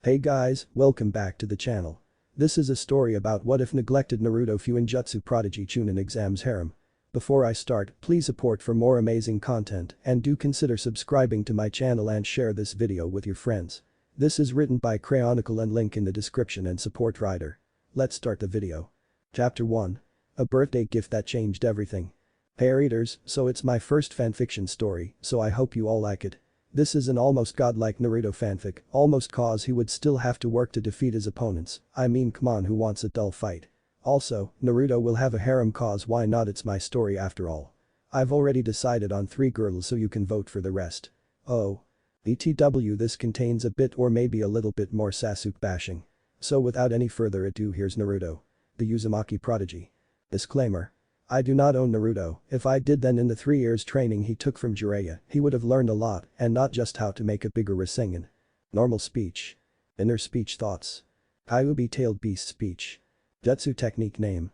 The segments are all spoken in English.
Hey guys, welcome back to the channel. This is a story about what if neglected Naruto fuinjutsu prodigy chunin exams harem. Before I start, please support for more amazing content and do consider subscribing to my channel and share this video with your friends. This is written by crayonickle and link in the description and support writer. Let's start the video. Chapter 1. A birthday gift that changed everything. Hey readers, so it's my first fanfiction story, so I hope you all like it. This is an almost godlike Naruto fanfic, almost cause he would still have to work to defeat his opponents, I mean come on, who wants a dull fight. Also, Naruto will have a harem cause, why not, it's my story after all. I've already decided on 3 girls, so you can vote for the rest. Oh. BTW, this contains a bit or maybe a little bit more Sasuke bashing. So without any further ado, here's Naruto. The Uzumaki prodigy. Disclaimer. I do not own Naruto. If I did, then in the 3 years training he took from Jiraiya, he would have learned a lot, and not just how to make a bigger Rasengan. Normal speech. Inner speech thoughts. Kyuubi tailed beast speech. Jutsu technique name.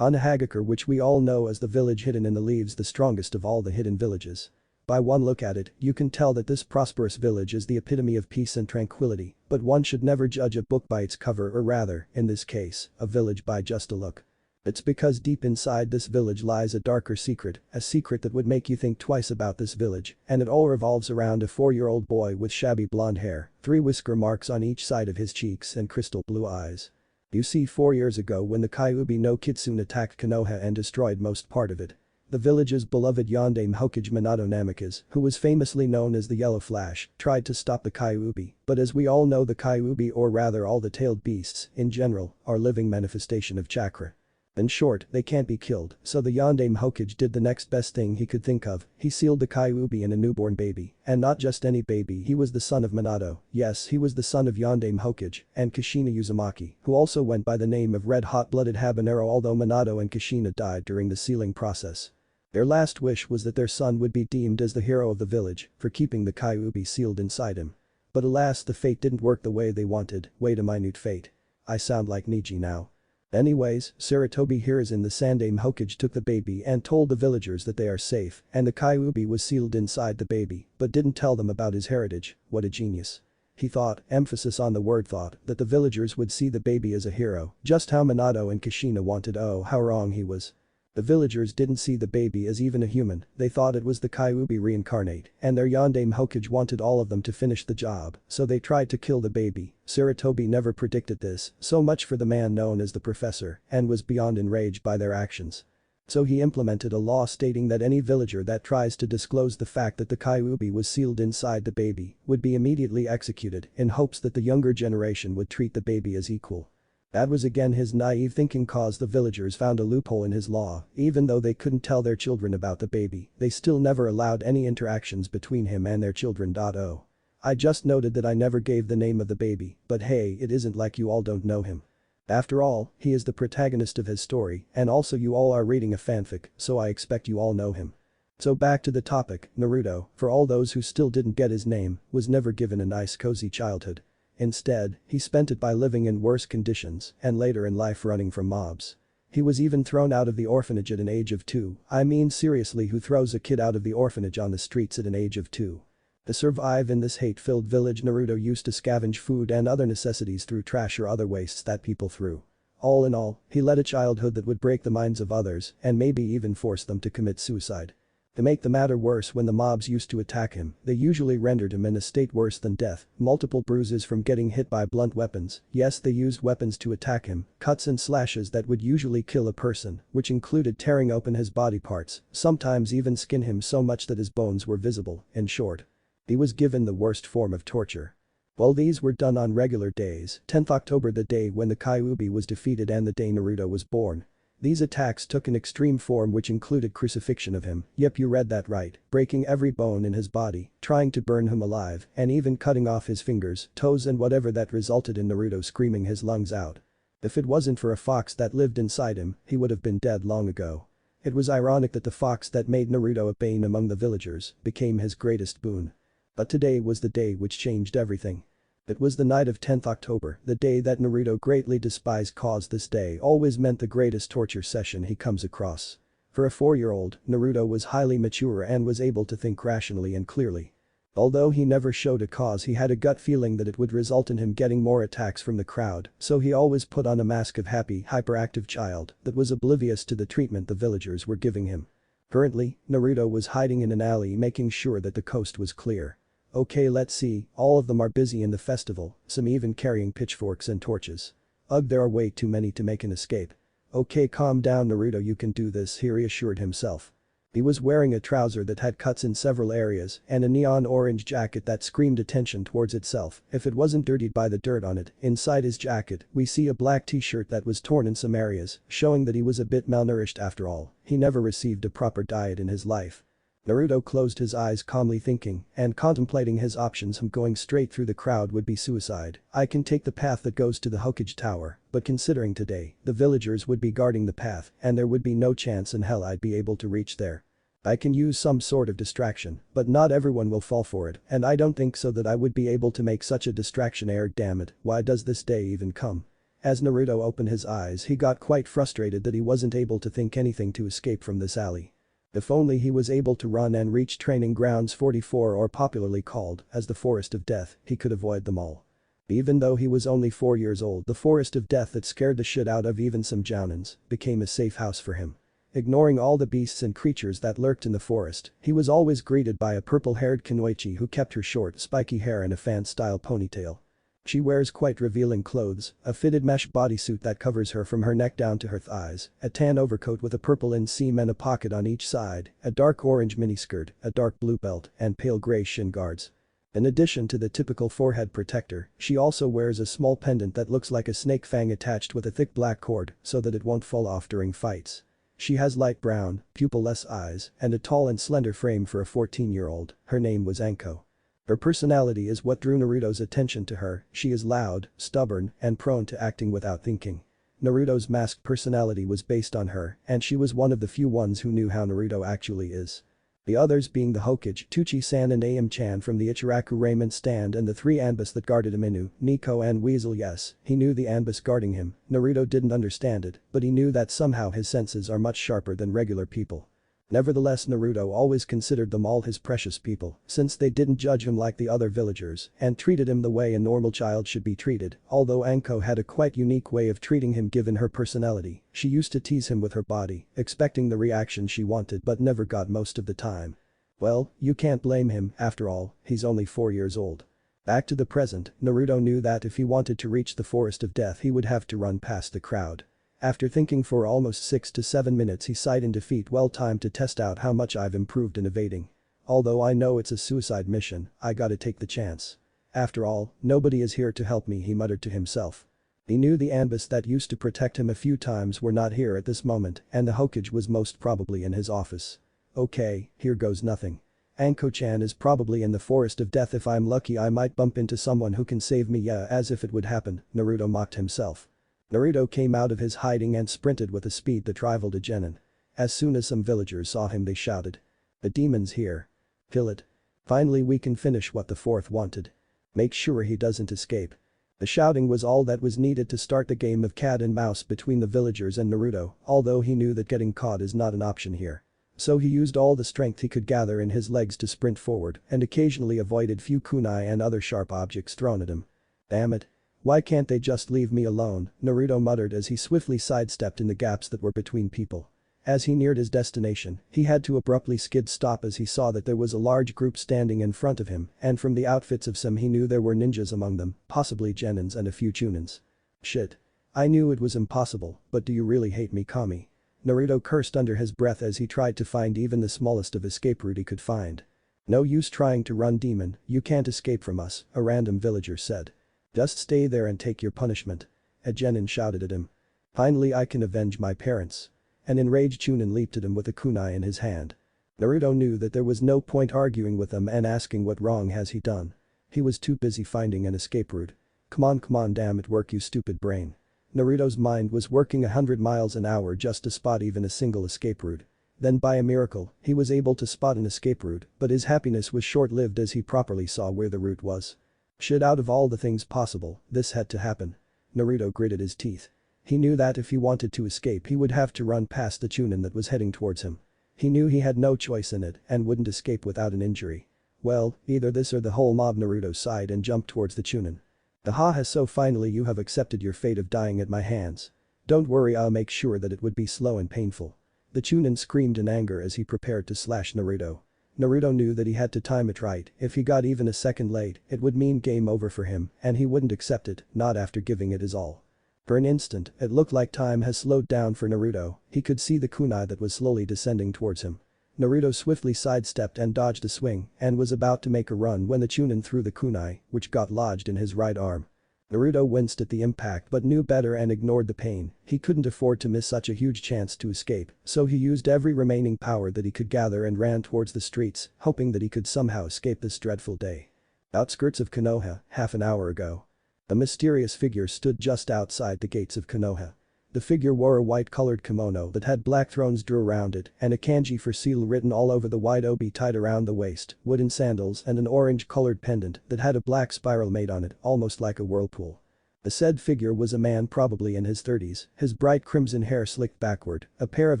Hokage, which we all know as the village hidden in the leaves, the strongest of all the hidden villages. By one look at it, you can tell that this prosperous village is the epitome of peace and tranquility, but one should never judge a book by its cover, or rather, in this case, a village by just a look. It's because deep inside this village lies a darker secret, a secret that would make you think twice about this village, and it all revolves around a 4-year-old boy with shabby blonde hair, 3 whisker marks on each side of his cheeks and crystal blue eyes. You see, 4 years ago when the Kyuubi no Kitsune attacked Konoha and destroyed most part of it, the village's beloved Yondaime Hokage Minato Namikaze, who was famously known as the Yellow Flash, tried to stop the Kyuubi, but as we all know, the Kyuubi, or rather all the tailed beasts, in general, are living manifestation of chakra. In short, they can't be killed, so the Yondaime Hokage did the next best thing he could think of, he sealed the Kyuubi in a newborn baby, and not just any baby, he was the son of Minato, yes, he was the son of Yondaime Hokage, and Kushina Uzumaki, who also went by the name of Red Hot-Blooded Habanero, although Minato and Kushina died during the sealing process. Their last wish was that their son would be deemed as the hero of the village for keeping the Kyuubi sealed inside him. But alas, the fate didn't work the way they wanted. Wait, a minute fate. I sound like Niji now. Anyways, Sarutobi here is in the Sandaime Hokage took the baby and told the villagers that they are safe, and the Kyuubi was sealed inside the baby, but didn't tell them about his heritage. What a genius. He thought, emphasis on the word thought, that the villagers would see the baby as a hero, just how Minato and Kushina wanted. Oh, how wrong he was. The villagers didn't see the baby as even a human, they thought it was the Kyuubi reincarnate, and their Yondaime Hokage wanted all of them to finish the job, so they tried to kill the baby. Sarutobi never predicted this, so much for the man known as the professor, and was beyond enraged by their actions. So he implemented a law stating that any villager that tries to disclose the fact that the Kyuubi was sealed inside the baby would be immediately executed, in hopes that the younger generation would treat the baby as equal. That was again his naive thinking, cause the villagers found a loophole in his law. Even though they couldn't tell their children about the baby, they still never allowed any interactions between him and their children. Oh. I just noted that I never gave the name of the baby, but hey, it isn't like you all don't know him. After all, he is the protagonist of his story, and also you all are reading a fanfic, so I expect you all know him. So back to the topic, Naruto, for all those who still didn't get his name, was never given a nice cozy childhood. Instead, he spent it by living in worse conditions and later in life running from mobs. He was even thrown out of the orphanage at an age of 2, I mean seriously, who throws a kid out of the orphanage on the streets at an age of 2? To survive in this hate-filled village, Naruto used to scavenge food and other necessities through trash or other wastes that people threw. All in all, he led a childhood that would break the minds of others and maybe even force them to commit suicide. To make the matter worse, when the mobs used to attack him, they usually rendered him in a state worse than death, multiple bruises from getting hit by blunt weapons, yes, they used weapons to attack him, cuts and slashes that would usually kill a person, which included tearing open his body parts, sometimes even skin him so much that his bones were visible. In short, he was given the worst form of torture. Well, these were done on regular days, 10th October, the day when the Kyuubi was defeated and the day Naruto was born. These attacks took an extreme form which included crucifixion of him, yep, you read that right, breaking every bone in his body, trying to burn him alive, and even cutting off his fingers, toes and whatever, that resulted in Naruto screaming his lungs out. If it wasn't for a fox that lived inside him, he would have been dead long ago. It was ironic that the fox that made Naruto a bane among the villagers became his greatest boon. But today was the day which changed everything. It was the night of 10th October, the day that Naruto greatly despised, cause this day always meant the greatest torture session he comes across. For a 4-year-old, Naruto was highly mature and was able to think rationally and clearly. Although he never showed a cause, he had a gut feeling that it would result in him getting more attacks from the crowd, so he always put on a mask of happy, hyperactive child that was oblivious to the treatment the villagers were giving him. Currently, Naruto was hiding in an alley making sure that the coast was clear. Okay, let's see, all of them are busy in the festival, some even carrying pitchforks and torches. Ugh, there are way too many to make an escape. Okay, calm down Naruto, you can do this, he reassured himself. He was wearing a trouser that had cuts in several areas and a neon orange jacket that screamed attention towards itself if it wasn't dirtied by the dirt on it. Inside his jacket, we see a black t-shirt that was torn in some areas, showing that he was a bit malnourished after all. He never received a proper diet in his life. Naruto closed his eyes, calmly thinking and contemplating his options. Going straight through the crowd would be suicide. I can take the path that goes to the Hokage tower, but considering today, the villagers would be guarding the path and there would be no chance in hell I'd be able to reach there. I can use some sort of distraction, but not everyone will fall for it, and I don't think so that I would be able to make such a distraction. Damn it, why does this day even come? As Naruto opened his eyes, he got quite frustrated that he wasn't able to think anything to escape from this alley. If only he was able to run and reach training grounds 44, or popularly called as the Forest of Death, he could avoid them all. Even though he was only 4 years old, the Forest of Death that scared the shit out of even some jounins became a safe house for him. Ignoring all the beasts and creatures that lurked in the forest, he was always greeted by a purple-haired kunoichi who kept her short, spiky hair in a fan-style ponytail. She wears quite revealing clothes, a fitted mesh bodysuit that covers her from her neck down to her thighs, a tan overcoat with a purple inseam and a pocket on each side, a dark orange miniskirt, a dark blue belt, and pale gray shin guards. In addition to the typical forehead protector, she also wears a small pendant that looks like a snake fang attached with a thick black cord so that it won't fall off during fights. She has light brown, pupil-less eyes, and a tall and slender frame for a 14-year-old. Her name was Anko. Her personality is what drew Naruto's attention to her. She is loud, stubborn, and prone to acting without thinking. Naruto's masked personality was based on her, and she was one of the few ones who knew how Naruto actually is. The others being the Hokage, Tuchi-san and Am-chan from the Ichiraku raiment stand, and the 3 Anbus that guarded him, Inu, Nico and Weasel. Yes, he knew the Anbus guarding him. Naruto didn't understand it, but he knew that somehow his senses are much sharper than regular people. Nevertheless, Naruto always considered them all his precious people, since they didn't judge him like the other villagers and treated him the way a normal child should be treated. Although Anko had a quite unique way of treating him given her personality, she used to tease him with her body, expecting the reaction she wanted but never got most of the time. Well, you can't blame him, after all, he's only 4 years old. Back to the present, Naruto knew that if he wanted to reach the Forest of Death he would have to run past the crowd. After thinking for almost 6 to 7 minutes he sighed in defeat. Well, time to test out how much I've improved in evading. Although I know it's a suicide mission, I gotta take the chance. After all, nobody is here to help me, he muttered to himself. He knew the Anbus that used to protect him a few times were not here at this moment and the Hokage was most probably in his office. Okay, here goes nothing. Anko-chan is probably in the Forest of Death. If I'm lucky I might bump into someone who can save me. Yeah, as if it would happen, Naruto mocked himself. Naruto came out of his hiding and sprinted with a speed that rivaled a genin. As soon as some villagers saw him they shouted. The demon's here. Kill it. Finally we can finish what the fourth wanted. Make sure he doesn't escape. The shouting was all that was needed to start the game of cat and mouse between the villagers and Naruto, although he knew that getting caught is not an option here. So he used all the strength he could gather in his legs to sprint forward and occasionally avoided few kunai and other sharp objects thrown at him. Damn it. Why can't they just leave me alone, Naruto muttered as he swiftly sidestepped in the gaps that were between people. As he neared his destination, he had to abruptly skid stop as he saw that there was a large group standing in front of him, and from the outfits of some he knew there were ninjas among them, possibly genins and a few chunins. Shit. I knew it was impossible, but do you really hate me, Kami? Naruto cursed under his breath as he tried to find even the smallest of escape route he could find. No use trying to run, demon, you can't escape from us, a random villager said. Just stay there and take your punishment. A genin shouted at him. Finally I can avenge my parents. An enraged chunin leaped at him with a kunai in his hand. Naruto knew that there was no point arguing with him and asking what wrong has he done. He was too busy finding an escape route. Come on, damn it, work, you stupid brain. Naruto's mind was working 100 miles an hour just to spot even a single escape route. Then by a miracle, he was able to spot an escape route, but his happiness was short-lived as he properly saw where the route was. Shit, out of all the things possible, this had to happen. Naruto gritted his teeth. He knew that if he wanted to escape he would have to run past the chunin that was heading towards him. He knew he had no choice in it and wouldn't escape without an injury. Well, either this or the whole mob. Naruto sighed and jumped towards the chunin. Ahaha, so finally you have accepted your fate of dying at my hands. Don't worry, I'll make sure that it would be slow and painful. The chunin screamed in anger as he prepared to slash Naruto. Naruto knew that he had to time it right. If he got even a second late, it would mean game over for him, and he wouldn't accept it, not after giving it his all. For an instant, it looked like time has slowed down for Naruto. He could see the kunai that was slowly descending towards him. Naruto swiftly sidestepped and dodged a swing and was about to make a run when the chunin threw the kunai, which got lodged in his right arm. Naruto winced at the impact but knew better and ignored the pain. He couldn't afford to miss such a huge chance to escape, so he used every remaining power that he could gather and ran towards the streets, hoping that he could somehow escape this dreadful day. Outskirts of Konoha, half an hour ago. A mysterious figure stood just outside the gates of Konoha. The figure wore a white-colored kimono that had black thrones drew around it and a kanji for seal written all over the white obi tied around the waist, wooden sandals and an orange-colored pendant that had a black spiral made on it, almost like a whirlpool. The said figure was a man probably in his 30s, his bright crimson hair slicked backward, a pair of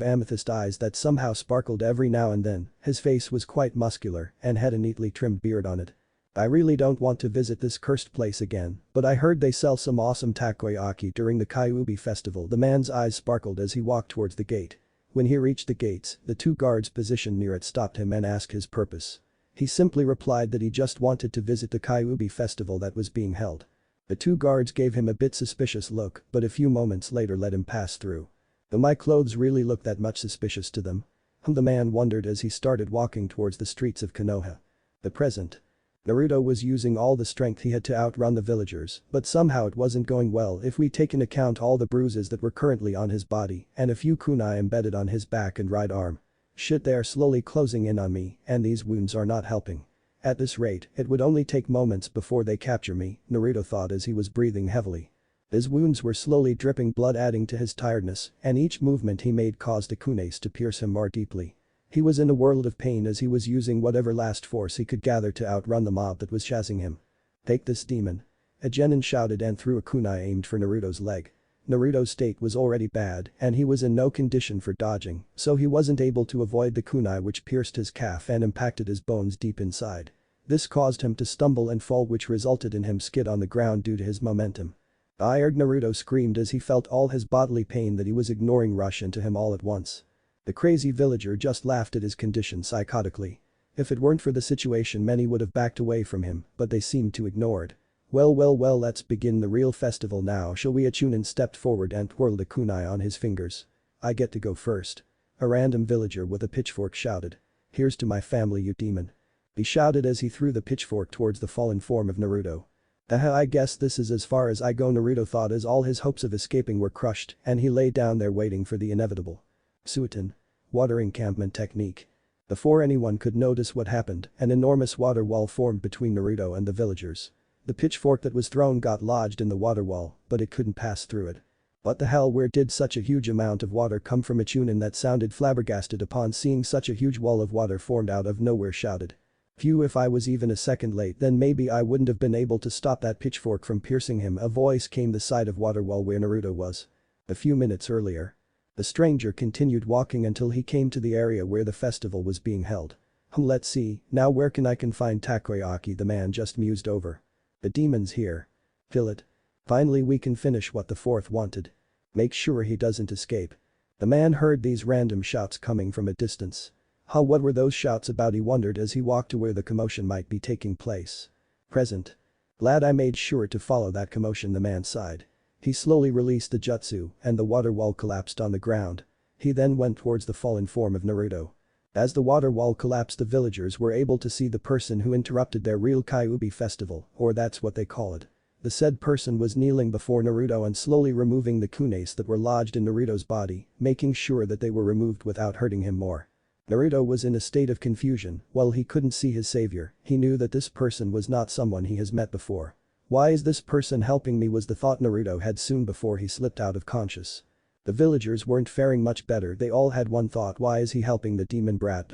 amethyst eyes that somehow sparkled every now and then, his face was quite muscular and had a neatly trimmed beard on it. I really don't want to visit this cursed place again, but I heard they sell some awesome takoyaki during the Kyuubi festival. The man's eyes sparkled as he walked towards the gate. When he reached the gates, the two guards positioned near it stopped him and asked his purpose. He simply replied that he just wanted to visit the Kyuubi festival that was being held. The two guards gave him a bit suspicious look but a few moments later let him pass through. Do my clothes really look that much suspicious to them? The man wondered as he started walking towards the streets of Konoha. The present. Naruto was using all the strength he had to outrun the villagers, but somehow it wasn't going well if we take into account all the bruises that were currently on his body and a few kunai embedded on his back and right arm. Shit, they are slowly closing in on me and these wounds are not helping. At this rate, it would only take moments before they capture me, Naruto thought as he was breathing heavily. His wounds were slowly dripping blood adding to his tiredness and each movement he made caused the kunes to pierce him more deeply. He was in a world of pain as he was using whatever last force he could gather to outrun the mob that was chasing him. Take this demon. A genin shouted and threw a kunai aimed for Naruto's leg. Naruto's state was already bad and he was in no condition for dodging, so he wasn't able to avoid the kunai which pierced his calf and impacted his bones deep inside. This caused him to stumble and fall which resulted in him skid on the ground due to his momentum. Tired, Naruto screamed as he felt all his bodily pain that he was ignoring rush into him all at once. The crazy villager just laughed at his condition psychotically. If it weren't for the situation many would have backed away from him, but they seemed to ignore it. Well, let's begin the real festival now, shall we? A chunin stepped forward and twirled a kunai on his fingers. I get to go first. A random villager with a pitchfork shouted. Here's to my family, you demon. He shouted as he threw the pitchfork towards the fallen form of Naruto. I guess this is as far as I go, Naruto thought as all his hopes of escaping were crushed and he lay down there waiting for the inevitable. Suitin. Water encampment technique. Before anyone could notice what happened, an enormous water wall formed between Naruto and the villagers. The pitchfork that was thrown got lodged in the water wall, but it couldn't pass through it. What the hell, where did such a huge amount of water come from? A chunin that sounded flabbergasted upon seeing such a huge wall of water formed out of nowhere shouted. Phew, if I was even a second late then maybe I wouldn't have been able to stop that pitchfork from piercing him. A voice came the side of water wall where Naruto was. A few minutes earlier. The stranger continued walking until he came to the area where the festival was being held. Let's see, now where can I find takoyaki? The man just mused over. The demon's here. Feel it. Finally we can finish what the fourth wanted. Make sure he doesn't escape. The man heard these random shouts coming from a distance. What were those shouts about? He wondered as he walked to where the commotion might be taking place. Present. Glad I made sure to follow that commotion, the man sighed. He slowly released the jutsu and the water wall collapsed on the ground. He then went towards the fallen form of Naruto. As the water wall collapsed, the villagers were able to see the person who interrupted their real Kyuubi festival, or that's what they call it. The said person was kneeling before Naruto and slowly removing the kunes that were lodged in Naruto's body, making sure that they were removed without hurting him more. Naruto was in a state of confusion. While he couldn't see his savior, he knew that this person was not someone he has met before. Why is this person helping me, was the thought Naruto had soon before he slipped out of conscious. The villagers weren't faring much better, they all had one thought: why is he helping the demon brat?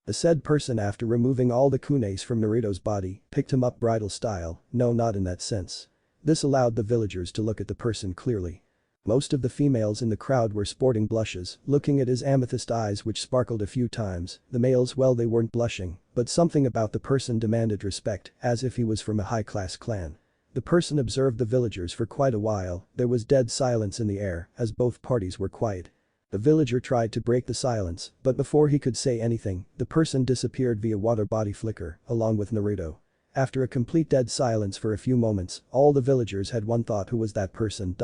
The said person, after removing all the kunes from Naruto's body, picked him up bridal style. No, not in that sense. This allowed the villagers to look at the person clearly. Most of the females in the crowd were sporting blushes, looking at his amethyst eyes which sparkled a few times. The males, well, they weren't blushing, but something about the person demanded respect, as if he was from a high-class clan. The person observed the villagers for quite a while. There was dead silence in the air, as both parties were quiet. The villager tried to break the silence, but before he could say anything, the person disappeared via water body flicker, along with Naruto. After a complete dead silence for a few moments, all the villagers had one thought: who was that person?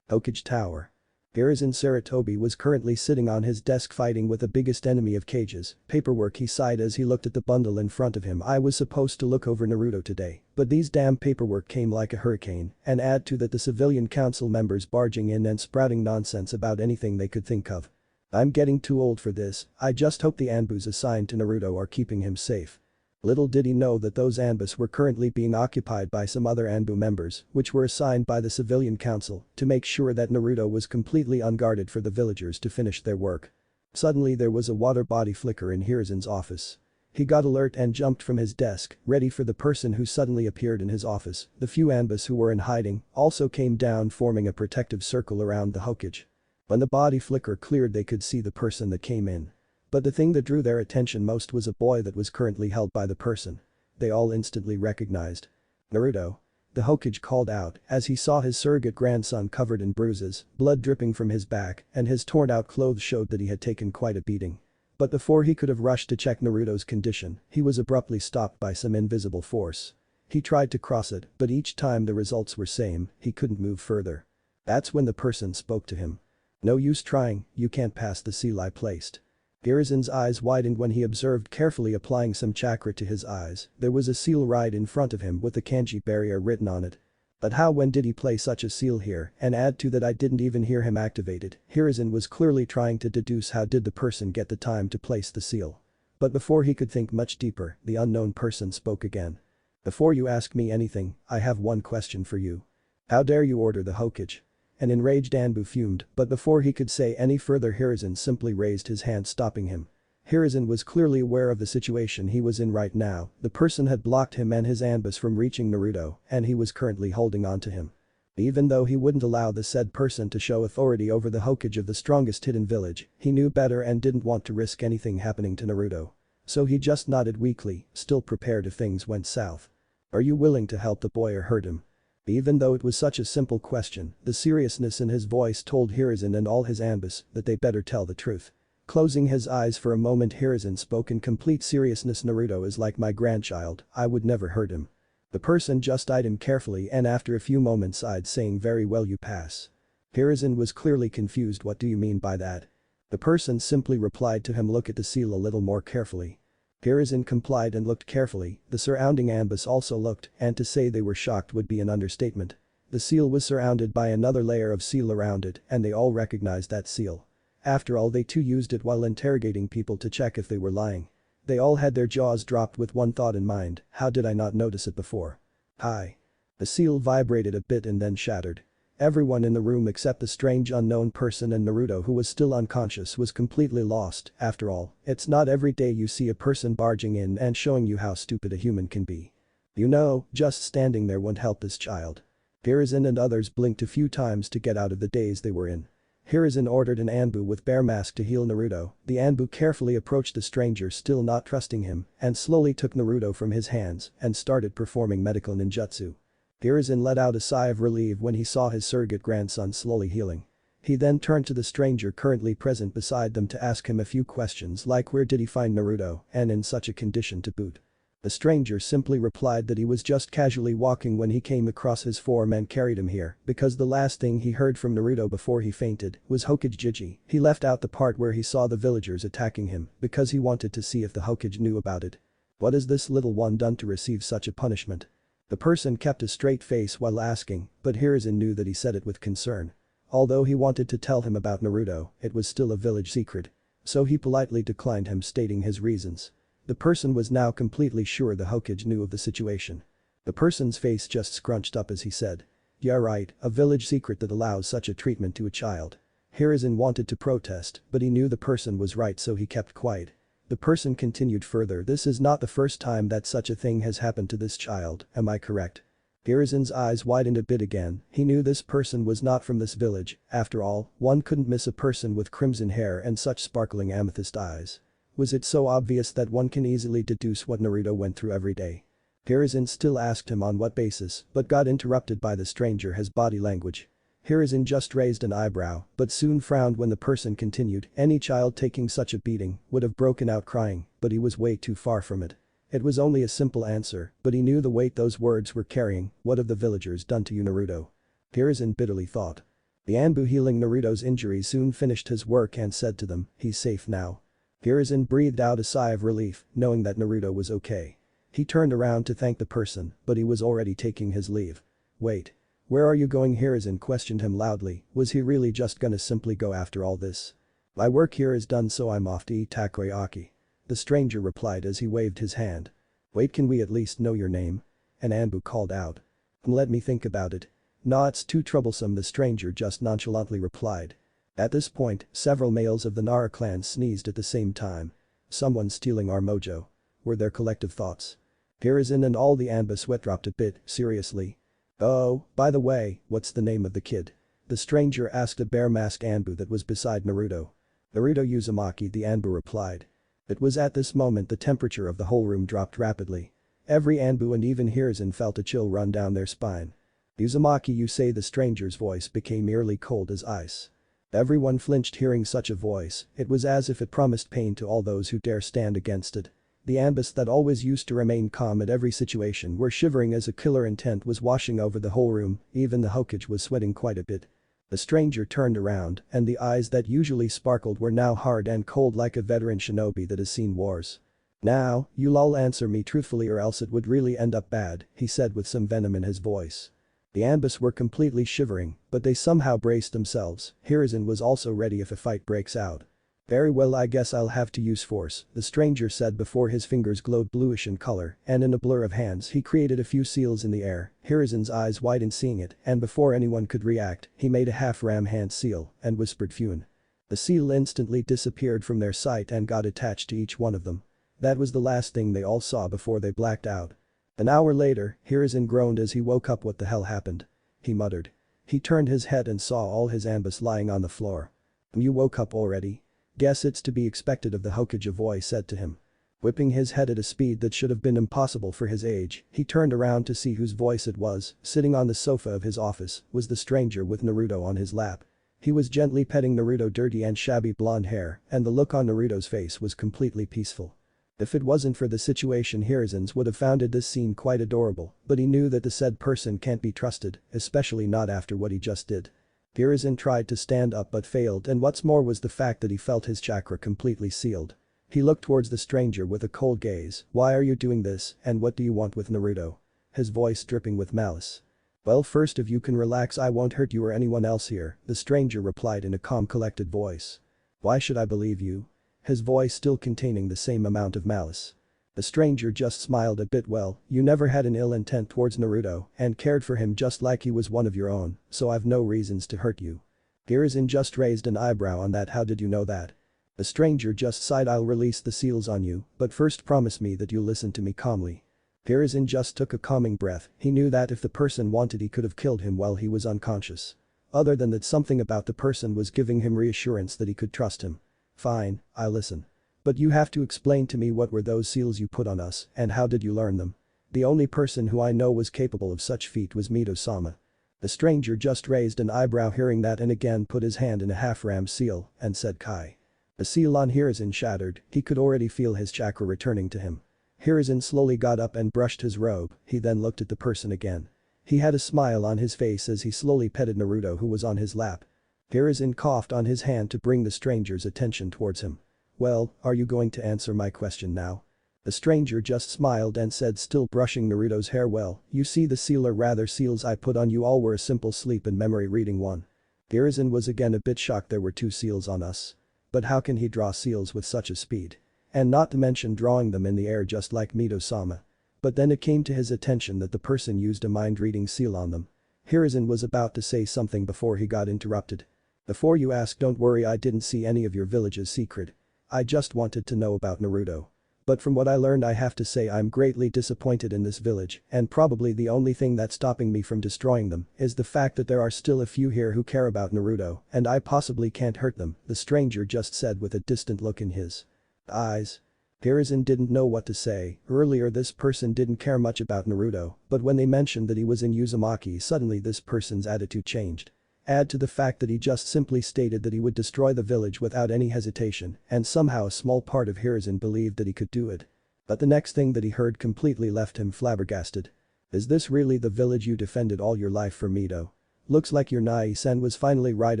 Hokage Tower. Hiruzen Sarutobi was currently sitting on his desk fighting with the biggest enemy of cages, paperwork. He sighed as he looked at the bundle in front of him. I was supposed to look over Naruto today, but these damn paperwork came like a hurricane, and add to that the civilian council members barging in and sprouting nonsense about anything they could think of. I'm getting too old for this. I just hope the Anbus assigned to Naruto are keeping him safe. Little did he know that those Anbus were currently being occupied by some other Anbu members, which were assigned by the civilian council to make sure that Naruto was completely unguarded for the villagers to finish their work. Suddenly there was a water body flicker in Hiruzen's office. He got alert and jumped from his desk, ready for the person who suddenly appeared in his office. The few Anbus who were in hiding also came down, forming a protective circle around the Hokage. When the body flicker cleared, they could see the person that came in. But the thing that drew their attention most was a boy that was currently held by the person. They all instantly recognized Naruto. The Hokage called out as he saw his surrogate grandson covered in bruises, blood dripping from his back, and his torn-out clothes showed that he had taken quite a beating. But before he could have rushed to check Naruto's condition, he was abruptly stopped by some invisible force. He tried to cross it, but each time the results were same: he couldn't move further. That's when the person spoke to him. No use trying, you can't pass the seal I placed. Hiruzen's eyes widened when he observed, carefully applying some chakra to his eyes. There was a seal right in front of him with the kanji barrier written on it. But how, when did he place such a seal here? And add to that, I didn't even hear him activate it. Hiruzen was clearly trying to deduce how did the person get the time to place the seal. But before he could think much deeper, the unknown person spoke again. Before you ask me anything, I have one question for you. How dare you order the Hokage? An enraged Anbu fumed, but before he could say any further, Hiruzen simply raised his hand, stopping him. Hiruzen was clearly aware of the situation he was in right now. The person had blocked him and his Anbus from reaching Naruto, and he was currently holding on to him. Even though he wouldn't allow the said person to show authority over the Hokage of the strongest hidden village, he knew better and didn't want to risk anything happening to Naruto. So he just nodded weakly, still prepared if things went south. Are you willing to help the boy or hurt him? Even though it was such a simple question, the seriousness in his voice told Hiruzen and all his Anbus that they better tell the truth. Closing his eyes for a moment, Hiruzen spoke in complete seriousness. Naruto is like my grandchild, I would never hurt him. The person just eyed him carefully and after a few moments sighed, saying, very well, you pass. Hiruzen was clearly confused. What do you mean by that? The person simply replied to him, look at the seal a little more carefully. Hiruzen complied and looked carefully. The surrounding Anbus also looked, and to say they were shocked would be an understatement. The seal was surrounded by another layer of seal around it, and they all recognized that seal. After all, they too used it while interrogating people to check if they were lying. They all had their jaws dropped with one thought in mind: how did I not notice it before? Hi. The seal vibrated a bit and then shattered. Everyone in the room except the strange unknown person and Naruto, who was still unconscious, was completely lost. After all, it's not every day you see a person barging in and showing you how stupid a human can be. You know, just standing there won't help this child. Hiruzen and others blinked a few times to get out of the daze they were in. Hiruzen ordered an Anbu with bear mask to heal Naruto. The Anbu carefully approached the stranger, still not trusting him, and slowly took Naruto from his hands and started performing medical ninjutsu. Hiruzen let out a sigh of relief when he saw his surrogate grandson slowly healing. He then turned to the stranger currently present beside them to ask him a few questions like where did he find Naruto, and in such a condition to boot. The stranger simply replied that he was just casually walking when he came across his form and carried him here, because the last thing he heard from Naruto before he fainted was Hokage Jiji. He left out the part where he saw the villagers attacking him because he wanted to see if the Hokage knew about it. What has this little one done to receive such a punishment? The person kept a straight face while asking, but Hiruzen knew that he said it with concern. Although he wanted to tell him about Naruto, it was still a village secret. So he politely declined him, stating his reasons. The person was now completely sure the Hokage knew of the situation. The person's face just scrunched up as he said, yeah right, a village secret that allows such a treatment to a child. Hiruzen wanted to protest, but he knew the person was right, so he kept quiet. The person continued further, this is not the first time that such a thing has happened to this child, am I correct? Hiruzen's eyes widened a bit again, he knew this person was not from this village, after all, one couldn't miss a person with crimson hair and such sparkling amethyst eyes. Was it so obvious that one can easily deduce what Naruto went through every day? Hiruzen still asked him on what basis, but got interrupted by the stranger his body language. Hiruzen just raised an eyebrow, but soon frowned when the person continued, any child taking such a beating would have broken out crying, but he was way too far from it. It was only a simple answer, but he knew the weight those words were carrying. What have the villagers done to you, Naruto? Hiruzen bitterly thought. The Anbu healing Naruto's injuries soon finished his work and said to them, he's safe now. Hiruzen breathed out a sigh of relief, knowing that Naruto was okay. He turned around to thank the person, but he was already taking his leave. Wait. Where are you going? Hiruzen questioned him loudly, was he really just gonna simply go after all this? My work here is done, so I'm off to eat takoyaki. The stranger replied as he waved his hand. Wait, can we at least know your name? An Anbu called out. Let me think about it. Nah, it's too troublesome, the stranger just nonchalantly replied. At this point, several males of the Nara clan sneezed at the same time. Someone stealing our mojo. Were their collective thoughts. Hiruzen and all the Anbu sweat dropped a bit, seriously. Oh, by the way, what's the name of the kid? The stranger asked a bare-masked Anbu that was beside Naruto. Naruto Uzumaki, the Anbu replied. It was at this moment the temperature of the whole room dropped rapidly. Every Anbu and even Hiruzen felt a chill run down their spine. Uzumaki, you say? The stranger's voice became eerily cold as ice. Everyone flinched hearing such a voice, it was as if it promised pain to all those who dare stand against it. The Anbus that always used to remain calm at every situation were shivering as a killer intent was washing over the whole room, even the Hokage was sweating quite a bit. The stranger turned around, and the eyes that usually sparkled were now hard and cold like a veteran shinobi that has seen wars. Now, you lol, answer me truthfully or else it would really end up bad, he said with some venom in his voice. The Anbus were completely shivering, but they somehow braced themselves. Hiruzen was also ready if a fight breaks out. Very well, I guess I'll have to use force, the stranger said before his fingers glowed bluish in color, and in a blur of hands he created a few seals in the air. Hiruzen's eyes widened seeing it, and before anyone could react, he made a half-ram hand seal and whispered Fuin. The seal instantly disappeared from their sight and got attached to each one of them. That was the last thing they all saw before they blacked out. An hour later, Hiruzen groaned as he woke up. What the hell happened? He muttered. He turned his head and saw all his Anbus lying on the floor. You woke up already? Guess it's to be expected of the Hokage, a voice said to him. Whipping his head at a speed that should have been impossible for his age, he turned around to see whose voice it was. Sitting on the sofa of his office was the stranger with Naruto on his lap. He was gently petting Naruto's dirty and shabby blonde hair, and the look on Naruto's face was completely peaceful. If it wasn't for the situation, Hiruzen would have found this scene quite adorable, but he knew that the said person can't be trusted, especially not after what he just did. Hiruzen tried to stand up but failed, and what's more was the fact that he felt his chakra completely sealed. He looked towards the stranger with a cold gaze. Why are you doing this, and what do you want with Naruto? His voice dripping with malice. Well, first if you can relax, I won't hurt you or anyone else here, the stranger replied in a calm, collected voice. Why should I believe you? His voice still containing the same amount of malice. The stranger just smiled a bit. Well, you never had an ill intent towards Naruto and cared for him just like he was one of your own, so I've no reasons to hurt you. Hiruzen just raised an eyebrow on that. How did you know that? The stranger just sighed. I'll release the seals on you, but first promise me that you'll listen to me calmly. Hiruzen just took a calming breath. He knew that if the person wanted he could have killed him while he was unconscious. Other than that, something about the person was giving him reassurance that he could trust him. Fine, I'll listen. But you have to explain to me, what were those seals you put on us and how did you learn them? The only person who I know was capable of such feat was Mito-sama. The stranger just raised an eyebrow hearing that and again put his hand in a half-ram seal and said Kai. The seal on Hiruzen shattered, he could already feel his chakra returning to him. Hiruzen slowly got up and brushed his robe, he then looked at the person again. He had a smile on his face as he slowly petted Naruto who was on his lap. Hiruzen coughed on his hand to bring the stranger's attention towards him. Well, are you going to answer my question now? The stranger just smiled and said, still brushing Naruto's hair. Well, you see, the seal or rather seals I put on you all were a simple sleep and memory reading one. Hiruzen was again a bit shocked. There were 2 seals on us. But how can he draw seals with such a speed? And not to mention drawing them in the air just like Mito-sama. But then it came to his attention that the person used a mind-reading seal on them. Hiruzen was about to say something before he got interrupted. Before you ask, don't worry, I didn't see any of your village's secret. I just wanted to know about Naruto. But from what I learned, I have to say I'm greatly disappointed in this village, and probably the only thing that's stopping me from destroying them is the fact that there are still a few here who care about Naruto, and I possibly can't hurt them," the stranger just said with a distant look in his eyes. Hiruzen didn't know what to say. Earlier this person didn't care much about Naruto, but when they mentioned that he was in Uzumaki, suddenly this person's attitude changed. Add to the fact that he just simply stated that he would destroy the village without any hesitation, and somehow a small part of Hiruzen believed that he could do it. But the next thing that he heard completely left him flabbergasted. "Is this really the village you defended all your life for, Mito? Looks like your Nai-san was finally right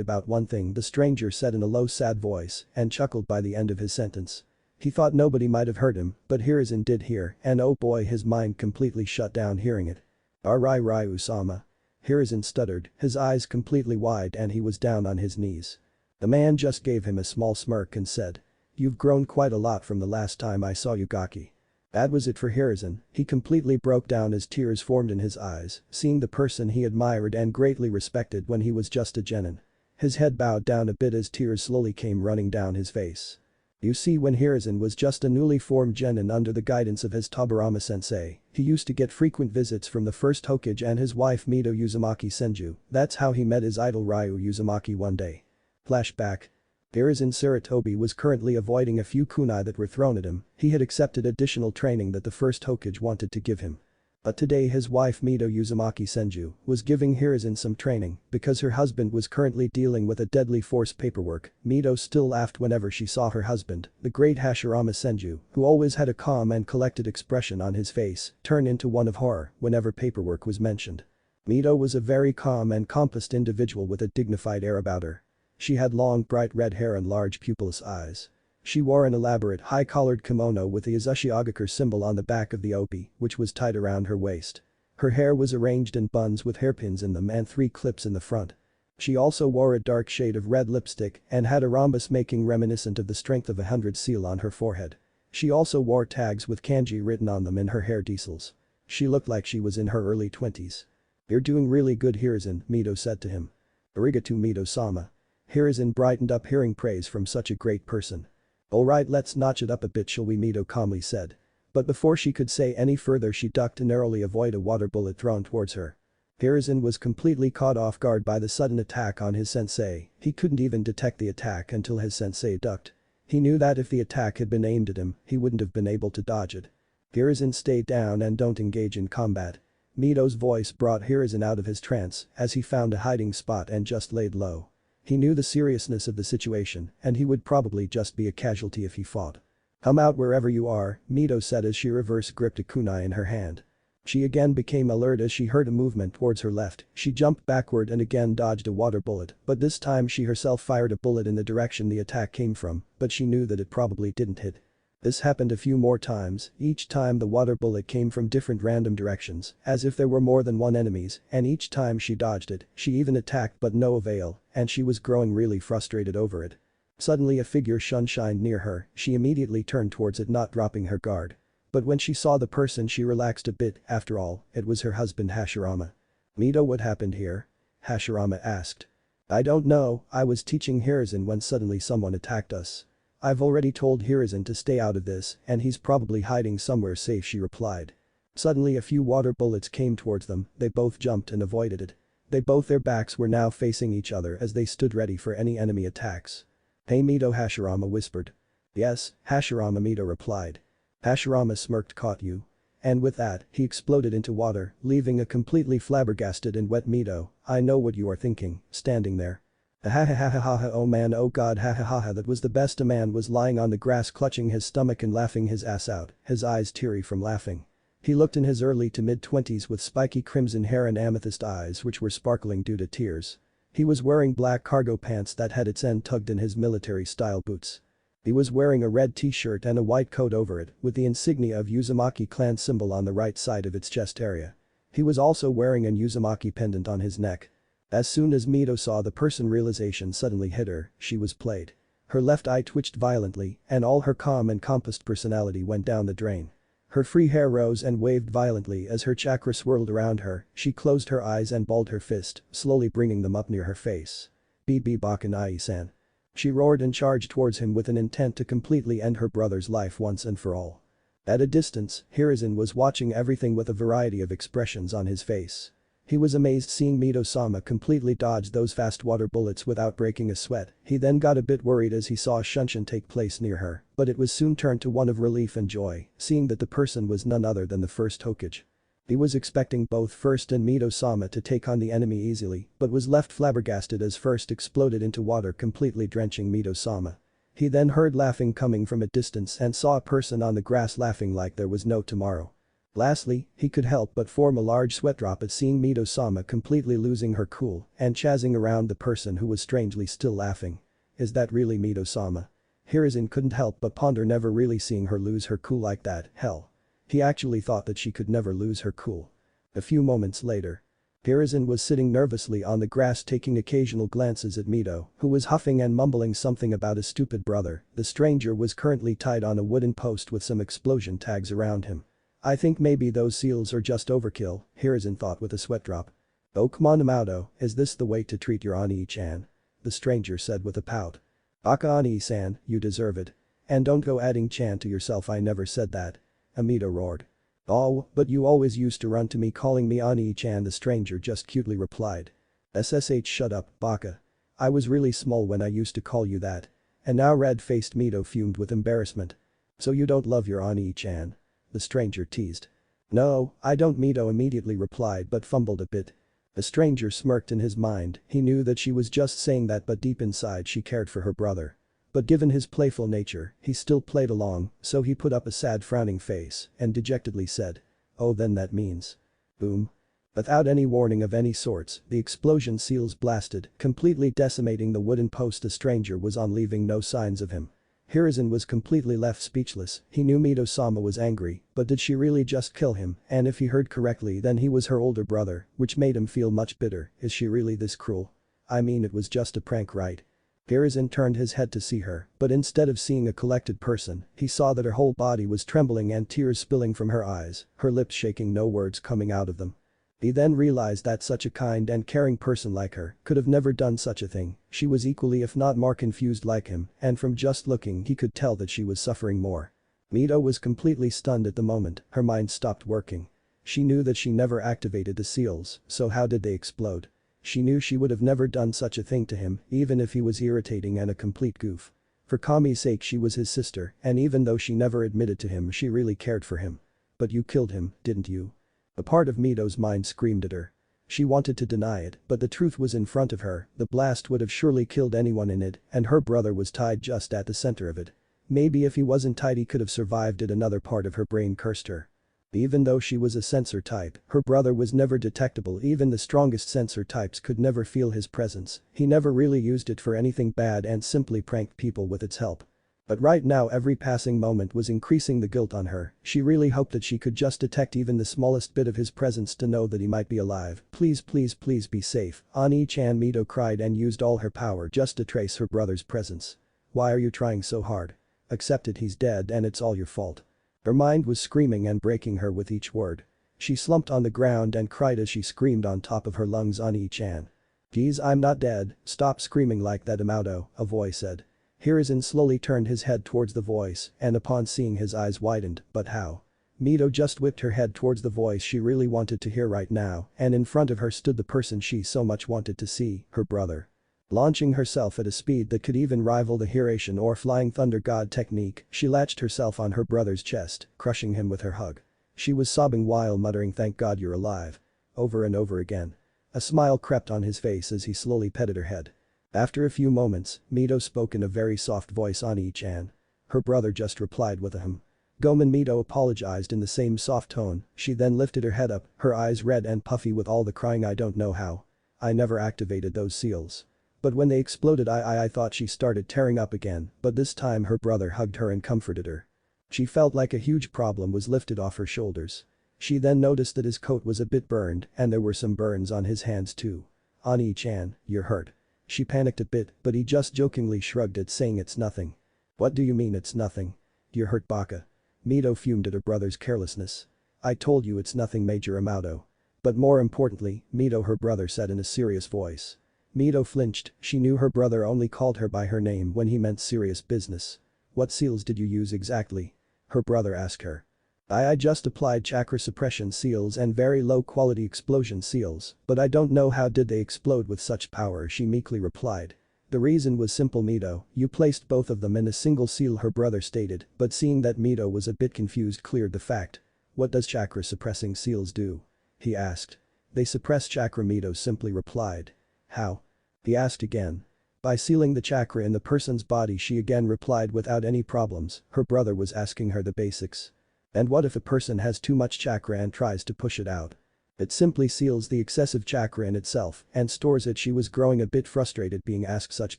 about one thing," the stranger said in a low sad voice and chuckled by the end of his sentence. He thought nobody might have heard him, but Hiruzen did hear, and oh boy, his mind completely shut down hearing it. "Arai Usama." Hiruzen stuttered, his eyes completely wide, and he was down on his knees. The man just gave him a small smirk and said, "You've grown quite a lot from the last time I saw you, Gaki." That was it for Hiruzen. He completely broke down as tears formed in his eyes, seeing the person he admired and greatly respected when he was just a genin. His head bowed down a bit as tears slowly came running down his face. You see, when Hiruzen was just a newly formed genin under the guidance of his Tobirama sensei, he used to get frequent visits from the first Hokage and his wife Mito Uzumaki Senju. That's how he met his idol Ryu Uzumaki one day. Flashback. Hiruzen Sarutobi was currently avoiding a few kunai that were thrown at him. He had accepted additional training that the first Hokage wanted to give him. But today his wife Mito Uzumaki Senju was giving Hiruzen some training because her husband was currently dealing with a deadly force paperwork. Mito still laughed whenever she saw her husband, the great Hashirama Senju, who always had a calm and collected expression on his face, turn into one of horror whenever paperwork was mentioned. Mito was a very calm and composed individual with a dignified air about her. She had long bright red hair and large pupilless eyes. She wore an elaborate high-collared kimono with the Azushi Agakure symbol on the back of the obi, which was tied around her waist. Her hair was arranged in buns with hairpins in them and 3 clips in the front. She also wore a dark shade of red lipstick and had a rhombus making reminiscent of the strength of 100 seal on her forehead. She also wore tags with kanji written on them in her hair diesels. She looked like she was in her early 20s. "You're doing really good, Hiruzen," Mito said to him. "Arigato, Mito-sama." Hiruzen brightened up hearing praise from such a great person. "Alright, let's notch it up a bit, shall we?" Mito calmly said. But before she could say any further, she ducked to narrowly avoid a water bullet thrown towards her. Hiruzen was completely caught off guard by the sudden attack on his sensei. He couldn't even detect the attack until his sensei ducked. He knew that if the attack had been aimed at him, he wouldn't have been able to dodge it. "Hiruzen, stay down and don't engage in combat." Mito's voice brought Hiruzen out of his trance as he found a hiding spot and just laid low. He knew the seriousness of the situation, and he would probably just be a casualty if he fought. "Come out wherever you are," Mito said as she reverse gripped a kunai in her hand. She again became alert as she heard a movement towards her left. She jumped backward and again dodged a water bullet, but this time she herself fired a bullet in the direction the attack came from, but she knew that it probably didn't hit. This happened a few more times. Each time the water bullet came from different random directions, as if there were more than one enemies, and each time she dodged it. She even attacked but no avail, and she was growing really frustrated over it. Suddenly a figure shunshined near her. She immediately turned towards it, not dropping her guard. But when she saw the person, she relaxed a bit. After all, it was her husband Hashirama. "Mito, what happened here?" Hashirama asked. "I don't know, I was teaching Hiruzen when suddenly someone attacked us. I've already told Hiruzen to stay out of this, and he's probably hiding somewhere safe," she replied. Suddenly a few water bullets came towards them. They both jumped and avoided it. Their backs were now facing each other as they stood ready for any enemy attacks. "Hey Mito," Hashirama whispered. "Yes, Hashirama," Mito replied. Hashirama smirked. "Caught you." And with that, he exploded into water, leaving a completely flabbergasted and wet Mito. "I know what you are thinking, standing there. Ha ha ha ha ha ha, oh man, oh god, ha ha ha ha, that was the best." A man was lying on the grass clutching his stomach and laughing his ass out, his eyes teary from laughing. He looked in his early to mid-20s with spiky crimson hair and amethyst eyes which were sparkling due to tears. He was wearing black cargo pants that had its end tugged in his military-style boots. He was wearing a red t-shirt and a white coat over it with the insignia of Uzumaki clan symbol on the right side of its chest area. He was also wearing an Uzumaki pendant on his neck. As soon as Mito saw the person, realization suddenly hit her. She was played. Her left eye twitched violently and all her calm and composed personality went down the drain. Her free hair rose and waved violently as her chakra swirled around her. She closed her eyes and balled her fist, slowly bringing them up near her face. "BB Bakanai-san." She roared and charged towards him with an intent to completely end her brother's life once and for all. At a distance, Hiruzen was watching everything with a variety of expressions on his face. He was amazed seeing Mito-sama completely dodge those fast water bullets without breaking a sweat. He then got a bit worried as he saw a shunshin take place near her, but it was soon turned to one of relief and joy, seeing that the person was none other than the first Hokage. He was expecting both First and Mito-sama to take on the enemy easily, but was left flabbergasted as First exploded into water completely drenching Mito-sama. He then heard laughing coming from a distance and saw a person on the grass laughing like there was no tomorrow. Lastly, he could help but form a large sweat drop at seeing Mito-sama completely losing her cool and chazzing around the person who was strangely still laughing. Is that really Mito-sama? Hiruzen couldn't help but ponder never really seeing her lose her cool like that, hell. He actually thought that she could never lose her cool. A few moments later. Hiruzen was sitting nervously on the grass taking occasional glances at Mito, who was huffing and mumbling something about his stupid brother. The stranger was currently tied on a wooden post with some explosion tags around him. I think maybe those seals are just overkill, Hiruzen thought with a sweat drop. Oh come on Naruto, is this the way to treat your Ani-chan? The stranger said with a pout. Baka Ani-san, you deserve it. And don't go adding chan to yourself, I never said that. Amito roared. Oh, but you always used to run to me calling me Ani-chan, the stranger just cutely replied. SSH shut up, Baka. I was really small when I used to call you that. And now red-faced Mito fumed with embarrassment. So you don't love your Ani-chan? The stranger teased. No, I don't, Mito immediately replied but fumbled a bit. The stranger smirked in his mind, he knew that she was just saying that but deep inside she cared for her brother. But given his playful nature, he still played along, so he put up a sad frowning face and dejectedly said. Oh then that means. Boom. Without any warning of any sorts, the explosion seals blasted, completely decimating the wooden post the stranger was on, leaving no signs of him. Hiruzen was completely left speechless. He knew Mito-sama was angry, but did she really just kill him? And if he heard correctly then he was her older brother, which made him feel much bitter. Is she really this cruel? I mean it was just a prank, right? Hiruzen turned his head to see her, but instead of seeing a collected person, he saw that her whole body was trembling and tears spilling from her eyes, her lips shaking, no words coming out of them. He then realized that such a kind and caring person like her could have never done such a thing. She was equally if not more confused like him, and from just looking he could tell that she was suffering more. Mito was completely stunned at the moment, her mind stopped working. She knew that she never activated the seals, so how did they explode? She knew she would have never done such a thing to him, even if he was irritating and a complete goof. For Kami's sake she was his sister, and even though she never admitted to him she really cared for him. But you killed him, didn't you? A part of Mito's mind screamed at her. She wanted to deny it, but the truth was in front of her, the blast would have surely killed anyone in it, and her brother was tied just at the center of it. Maybe if he wasn't tied he could have survived it. Another part of her brain cursed her. Even though she was a sensor type, her brother was never detectable. Even the strongest sensor types could never feel his presence. He never really used it for anything bad and simply pranked people with its help. But right now every passing moment was increasing the guilt on her. She really hoped that she could just detect even the smallest bit of his presence to know that he might be alive. Please please please be safe, Ani-chan, Mito cried and used all her power just to trace her brother's presence. Why are you trying so hard? Accept it, he's dead and it's all your fault. Her mind was screaming and breaking her with each word. She slumped on the ground and cried as she screamed on top of her lungs, Ani-chan. Geez, I'm not dead, stop screaming like that, Amato, a voice said. Hiruzen slowly turned his head towards the voice and upon seeing his eyes widened, but how? Mito just whipped her head towards the voice she really wanted to hear right now, and in front of her stood the person she so much wanted to see, her brother. Launching herself at a speed that could even rival the Hiration or Flying Thunder God technique, she latched herself on her brother's chest, crushing him with her hug. She was sobbing while muttering, "Thank God you're alive," over and over again. A smile crept on his face as he slowly petted her head. After a few moments, Mito spoke in a very soft voice, "Ani-chan." Her brother just replied with a hum. Gomen. Mito apologized in the same soft tone. She then lifted her head up, her eyes red and puffy with all the crying. "I don't know how. I never activated those seals. But when they exploded I thought." She started tearing up again, but this time her brother hugged her and comforted her. She felt like a huge problem was lifted off her shoulders. She then noticed that his coat was a bit burned and there were some burns on his hands too. "Ani-chan, you're hurt." She panicked a bit, but he just jokingly shrugged it, saying, "It's nothing." "What do you mean it's nothing? You're hurt, Baka." Mito fumed at her brother's carelessness. "I told you it's nothing, Major Amato." "But more importantly, Mito," her brother said in a serious voice. Mito flinched, she knew her brother only called her by her name when he meant serious business. "What seals did you use exactly?" her brother asked her. I just applied chakra suppression seals and very low quality explosion seals, but I don't know how did they explode with such power, she meekly replied. The reason was simple, Mito, you placed both of them in a single seal, her brother stated, but seeing that Mito was a bit confused cleared the fact. What does chakra suppressing seals do? He asked. They suppress chakra, Mito simply replied. How? He asked again. By sealing the chakra in the person's body, she again replied without any problems. Her brother was asking her the basics. And what if a person has too much chakra and tries to push it out? It simply seals the excessive chakra in itself and stores it. She was growing a bit frustrated being asked such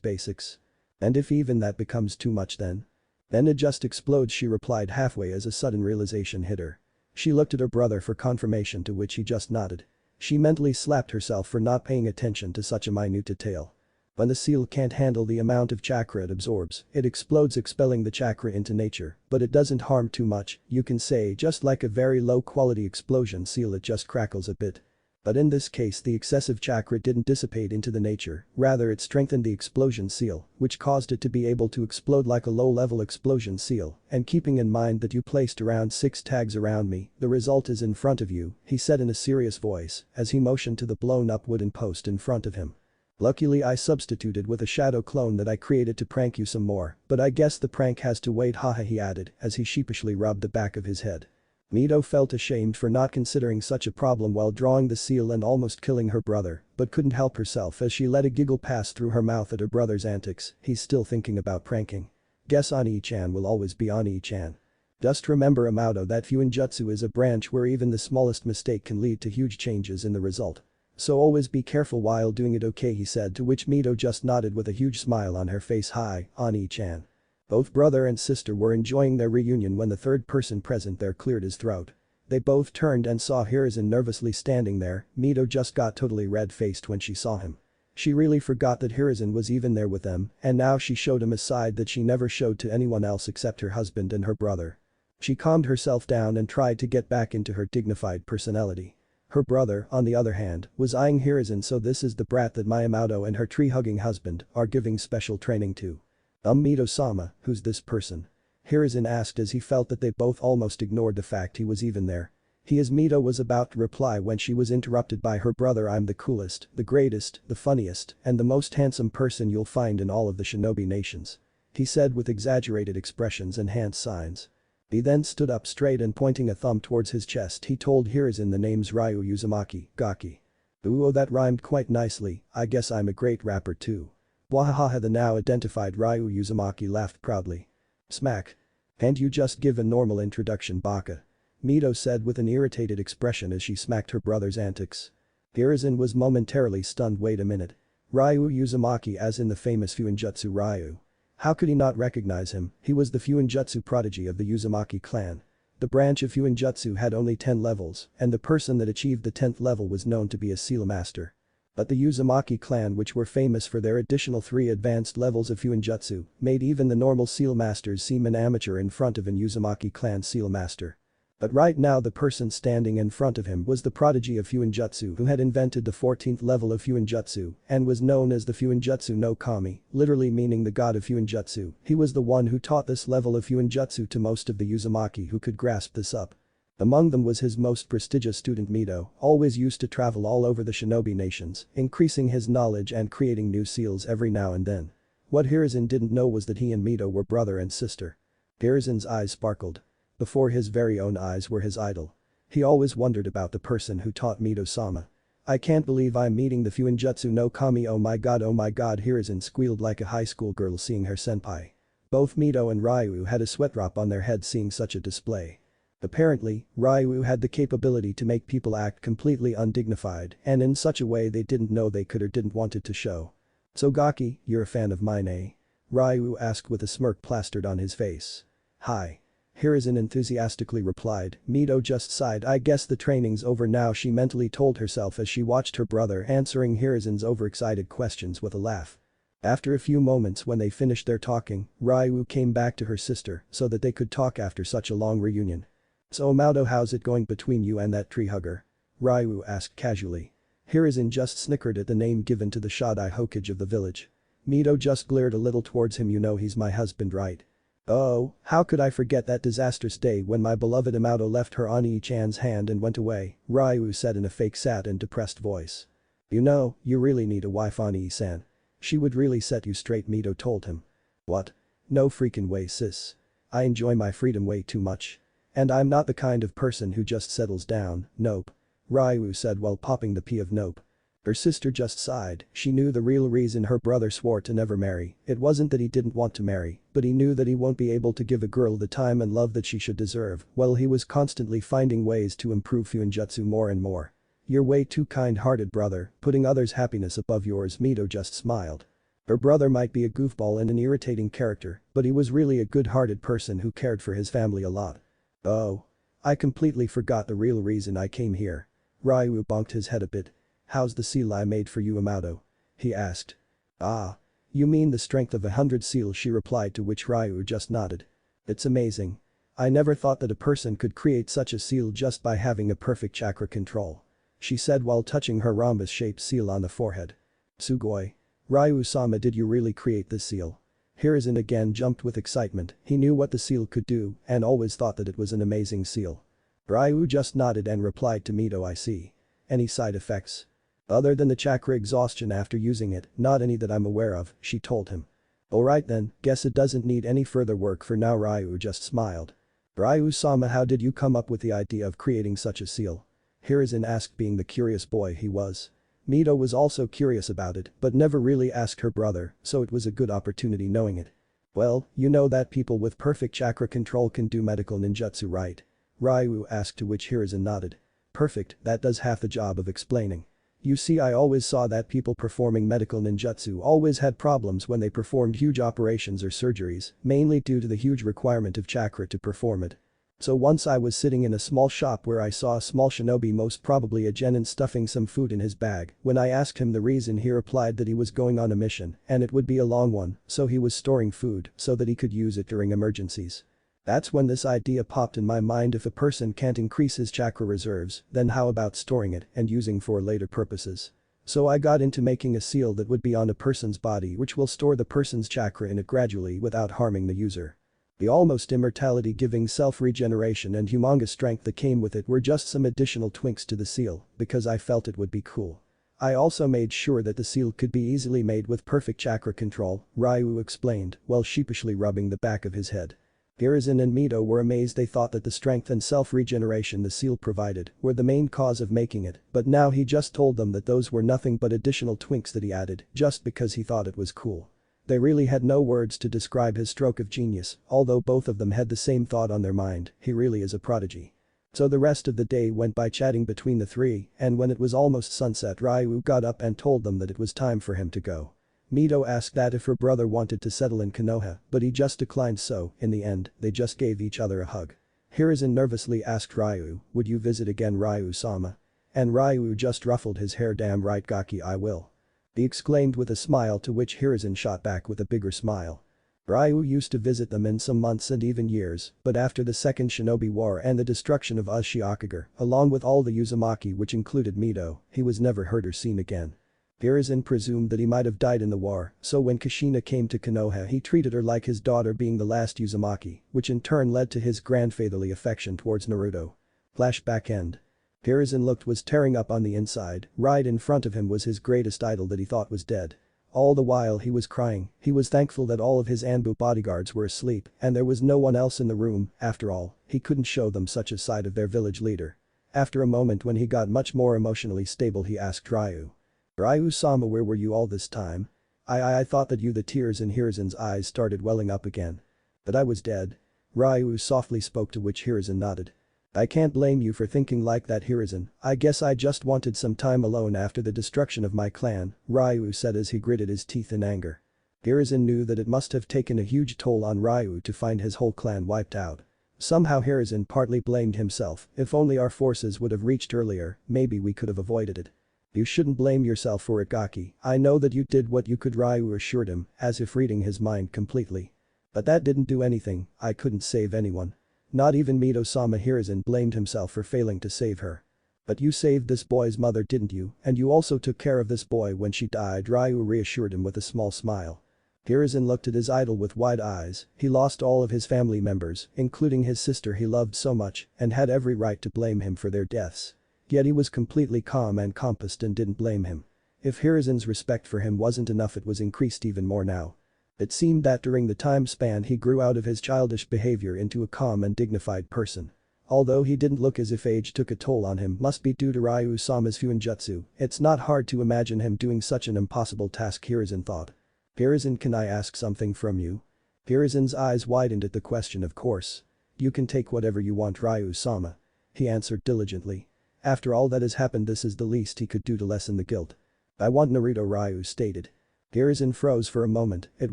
basics. And if even that becomes too much then? Then it just explodes, she replied halfway as a sudden realization hit her. She looked at her brother for confirmation, to which he just nodded. She mentally slapped herself for not paying attention to such a minute detail. When the seal can't handle the amount of chakra it absorbs, it explodes, expelling the chakra into nature, but it doesn't harm too much, you can say, just like a very low quality explosion seal, it just crackles a bit. But in this case the excessive chakra didn't dissipate into the nature, rather it strengthened the explosion seal, which caused it to be able to explode like a low-level explosion seal, and keeping in mind that you placed around 6 tags around me, the result is in front of you, he said in a serious voice, as he motioned to the blown-up wooden post in front of him. Luckily I substituted with a shadow clone that I created to prank you some more, but I guess the prank has to wait, haha, he added as he sheepishly rubbed the back of his head. Mito felt ashamed for not considering such a problem while drawing the seal and almost killing her brother, but couldn't help herself as she let a giggle pass through her mouth at her brother's antics. He's still thinking about pranking. Guess Ani-chan will always be Ani-chan. Just remember, Amato, that fuinjutsu is a branch where even the smallest mistake can lead to huge changes in the result. So always be careful while doing it, okay, he said, to which Mito just nodded with a huge smile on her face. Hi, Ani-chan. Both brother and sister were enjoying their reunion when the third person present there cleared his throat. They both turned and saw Hiruzen nervously standing there. Mito just got totally red-faced when she saw him. She really forgot that Hiruzen was even there with them, and now she showed him a side that she never showed to anyone else except her husband and her brother. She calmed herself down and tried to get back into her dignified personality. Her brother, on the other hand, was eyeing Hiruzen. So this is the brat that Mayamato and her tree-hugging husband are giving special training to. Mito-sama, who's this person? Hiruzen asked as he felt that they both almost ignored the fact he was even there. He is Mito was about to reply when she was interrupted by her brother. I'm the coolest, the greatest, the funniest, and the most handsome person you'll find in all of the shinobi nations. He said with exaggerated expressions and hand signs. He then stood up straight and pointing a thumb towards his chest he told Hiruzen the names Ryu Uzumaki, Gaki. Ooh, oh, that rhymed quite nicely, I guess I'm a great rapper too. Wahaha, the now identified Ryu Uzumaki laughed proudly. Smack. And you just give a normal introduction, baka. Mito said with an irritated expression as she smacked her brother's antics. Hiruzen was momentarily stunned. Wait a minute. Ryu Uzumaki, as in the famous fuinjutsu Ryu. How could he not recognize him? He was the fuinjutsu prodigy of the Uzumaki clan. The branch of fuinjutsu had only 10 levels, and the person that achieved the 10th level was known to be a seal master. But the Uzumaki clan, which were famous for their additional 3 advanced levels of fuinjutsu, made even the normal seal masters seem an amateur in front of an Uzumaki clan seal master. But right now the person standing in front of him was the prodigy of fuinjutsu who had invented the 14th level of fuinjutsu and was known as the fuinjutsu no kami, literally meaning the god of fuinjutsu. He was the one who taught this level of fuinjutsu to most of the Uzumaki who could grasp this up. Among them was his most prestigious student Mito, always used to travel all over the shinobi nations, increasing his knowledge and creating new seals every now and then. What Hiruzen didn't know was that he and Mito were brother and sister. Hiruzen's eyes sparkled. Before his very own eyes were his idol. He always wondered about the person who taught Mito-sama. I can't believe I'm meeting the fuinjutsu no kami, oh my god, Hiruzen squealed like a high school girl seeing her senpai. Both Mito and Ryu had a sweat drop on their heads seeing such a display. Apparently, Ryu had the capability to make people act completely undignified and in such a way they didn't know they could or didn't want it to show. So Gaki, you're a fan of mine, eh? Ryu asked with a smirk plastered on his face. Hi. Hiruzen enthusiastically replied. Mito just sighed. I guess the training's over now, she mentally told herself as she watched her brother answering Hiruzen's overexcited questions with a laugh. After a few moments when they finished their talking, Ryu came back to her sister so that they could talk after such a long reunion. So Amato, how's it going between you and that tree hugger? Ryu asked casually. Hiruzen just snickered at the name given to the shodai Hokage of the village. Mito just glared a little towards him. You know he's my husband, right? Oh, how could I forget that disastrous day when my beloved Amato left her on Ii-chan's hand and went away, Ryu said in a fake sad and depressed voice. You know, you really need a wife on Ii-san. She would really set you straight, Mito told him. What? No freaking way, sis. I enjoy my freedom way too much. And I'm not the kind of person who just settles down, nope. Ryu said while popping the pea of nope. Her sister just sighed. She knew the real reason her brother swore to never marry. It wasn't that he didn't want to marry, but he knew that he won't be able to give a girl the time and love that she should deserve, while he was constantly finding ways to improve fuinjutsu more and more. You're way too kind-hearted, brother, putting others' happiness above yours, Mito just smiled. Her brother might be a goofball and an irritating character, but he was really a good-hearted person who cared for his family a lot. Oh. I completely forgot the real reason I came here. Ryu bonked his head a bit. How's the seal I made for you, Amato? He asked. Ah. You mean the strength of 100 seals, she replied, to which Ryu just nodded. It's amazing. I never thought that a person could create such a seal just by having a perfect chakra control. She said while touching her rhombus-shaped seal on the forehead. Sugoi. Ryu-sama, did you really create this seal? Hiruzen again jumped with excitement. He knew what the seal could do and always thought that it was an amazing seal. Ryu just nodded and replied to Mito, I see. Any side effects? Other than the chakra exhaustion after using it, not any that I'm aware of, she told him. Alright then, guess it doesn't need any further work for now, Ryu just smiled. Ryu-sama, how did you come up with the idea of creating such a seal? Hiruzen asked, being the curious boy he was. Mito was also curious about it but never really asked her brother, so it was a good opportunity knowing it. Well, you know that people with perfect chakra control can do medical ninjutsu, right? Ryu asked, to which Hiruzen nodded. Perfect, that does half the job of explaining. You see, I always saw that people performing medical ninjutsu always had problems when they performed huge operations or surgeries, mainly due to the huge requirement of chakra to perform it. So once I was sitting in a small shop where I saw a small shinobi, most probably a genin, stuffing some food in his bag. When I asked him the reason, he replied that he was going on a mission and it would be a long one, so he was storing food so that he could use it during emergencies. That's when this idea popped in my mind: if a person can't increase his chakra reserves, then how about storing it and using for later purposes? So I got into making a seal that would be on a person's body, which will store the person's chakra in it gradually without harming the user. The almost immortality giving self-regeneration and humongous strength that came with it were just some additional twinks to the seal because I felt it would be cool. I also made sure that the seal could be easily made with perfect chakra control, Ryu explained while sheepishly rubbing the back of his head. Hiruzen and Mito were amazed. They thought that the strength and self-regeneration the seal provided were the main cause of making it, but now he just told them that those were nothing but additional twinks that he added just because he thought it was cool. They really had no words to describe his stroke of genius, although both of them had the same thought on their mind: he really is a prodigy. So the rest of the day went by chatting between the three, and when it was almost sunset, Ryu got up and told them that it was time for him to go. Mito asked that if her brother wanted to settle in Konoha, but he just declined, so, in the end, they just gave each other a hug. Hiruzen nervously asked Ryu, would you visit again, Ryu-sama? And Ryu just ruffled his hair. Damn right, Gaki, I will. He exclaimed with a smile, to which Hiruzen shot back with a bigger smile. Ryu used to visit them in some months and even years, but after the Second Shinobi War and the destruction of Hokage, along with all the Uzumaki, which included Mito, he was never heard or seen again. Hiruzen presumed that he might have died in the war, so when Kushina came to Konoha, he treated her like his daughter, being the last Uzumaki, which in turn led to his grandfatherly affection towards Naruto. Flashback end. Hiruzen was tearing up on the inside. Right in front of him was his greatest idol that he thought was dead. All the while he was crying. He was thankful that all of his Anbu bodyguards were asleep and there was no one else in the room. After all, he couldn't show them such a side of their village leader. After a moment, when he got much more emotionally stable, he asked Ryu. Ryu-sama, where were you all this time? I thought that you. The tears in Hiruzen's eyes started welling up again. But I was dead. Ryu softly spoke, to which Hiruzen nodded. I can't blame you for thinking like that, Hiruzen. I guess I just wanted some time alone after the destruction of my clan, Ryu said as he gritted his teeth in anger. Hiruzen knew that it must have taken a huge toll on Ryu to find his whole clan wiped out. Somehow Hiruzen partly blamed himself. If only our forces would have reached earlier, maybe we could have avoided it. You shouldn't blame yourself for it, Gaki. I know that you did what you could, Ryu assured him, as if reading his mind completely. But that didn't do anything. I couldn't save anyone. Not even Mito-sama. Hiruzen blamed himself for failing to save her. But you saved this boy's mother, didn't you? And you also took care of this boy when she died, Ryu reassured him with a small smile. Hiruzen looked at his idol with wide eyes. He lost all of his family members, including his sister he loved so much, and had every right to blame him for their deaths. Yet he was completely calm and composed and didn't blame him. If Hiruzen's respect for him wasn't enough, it was increased even more now. It seemed that during the time span he grew out of his childish behavior into a calm and dignified person. Although he didn't look as if age took a toll on him, must be due to Ryu-sama's fuinjutsu. It's not hard to imagine him doing such an impossible task, Hiruzen thought. Hiruzen, can I ask something from you? Hiruzen's eyes widened at the question. Of course. You can take whatever you want, Ryu-sama. He answered diligently. After all that has happened, this is the least he could do to lessen the guilt. I want Naruto, Ryu stated. Hiruzen froze for a moment. It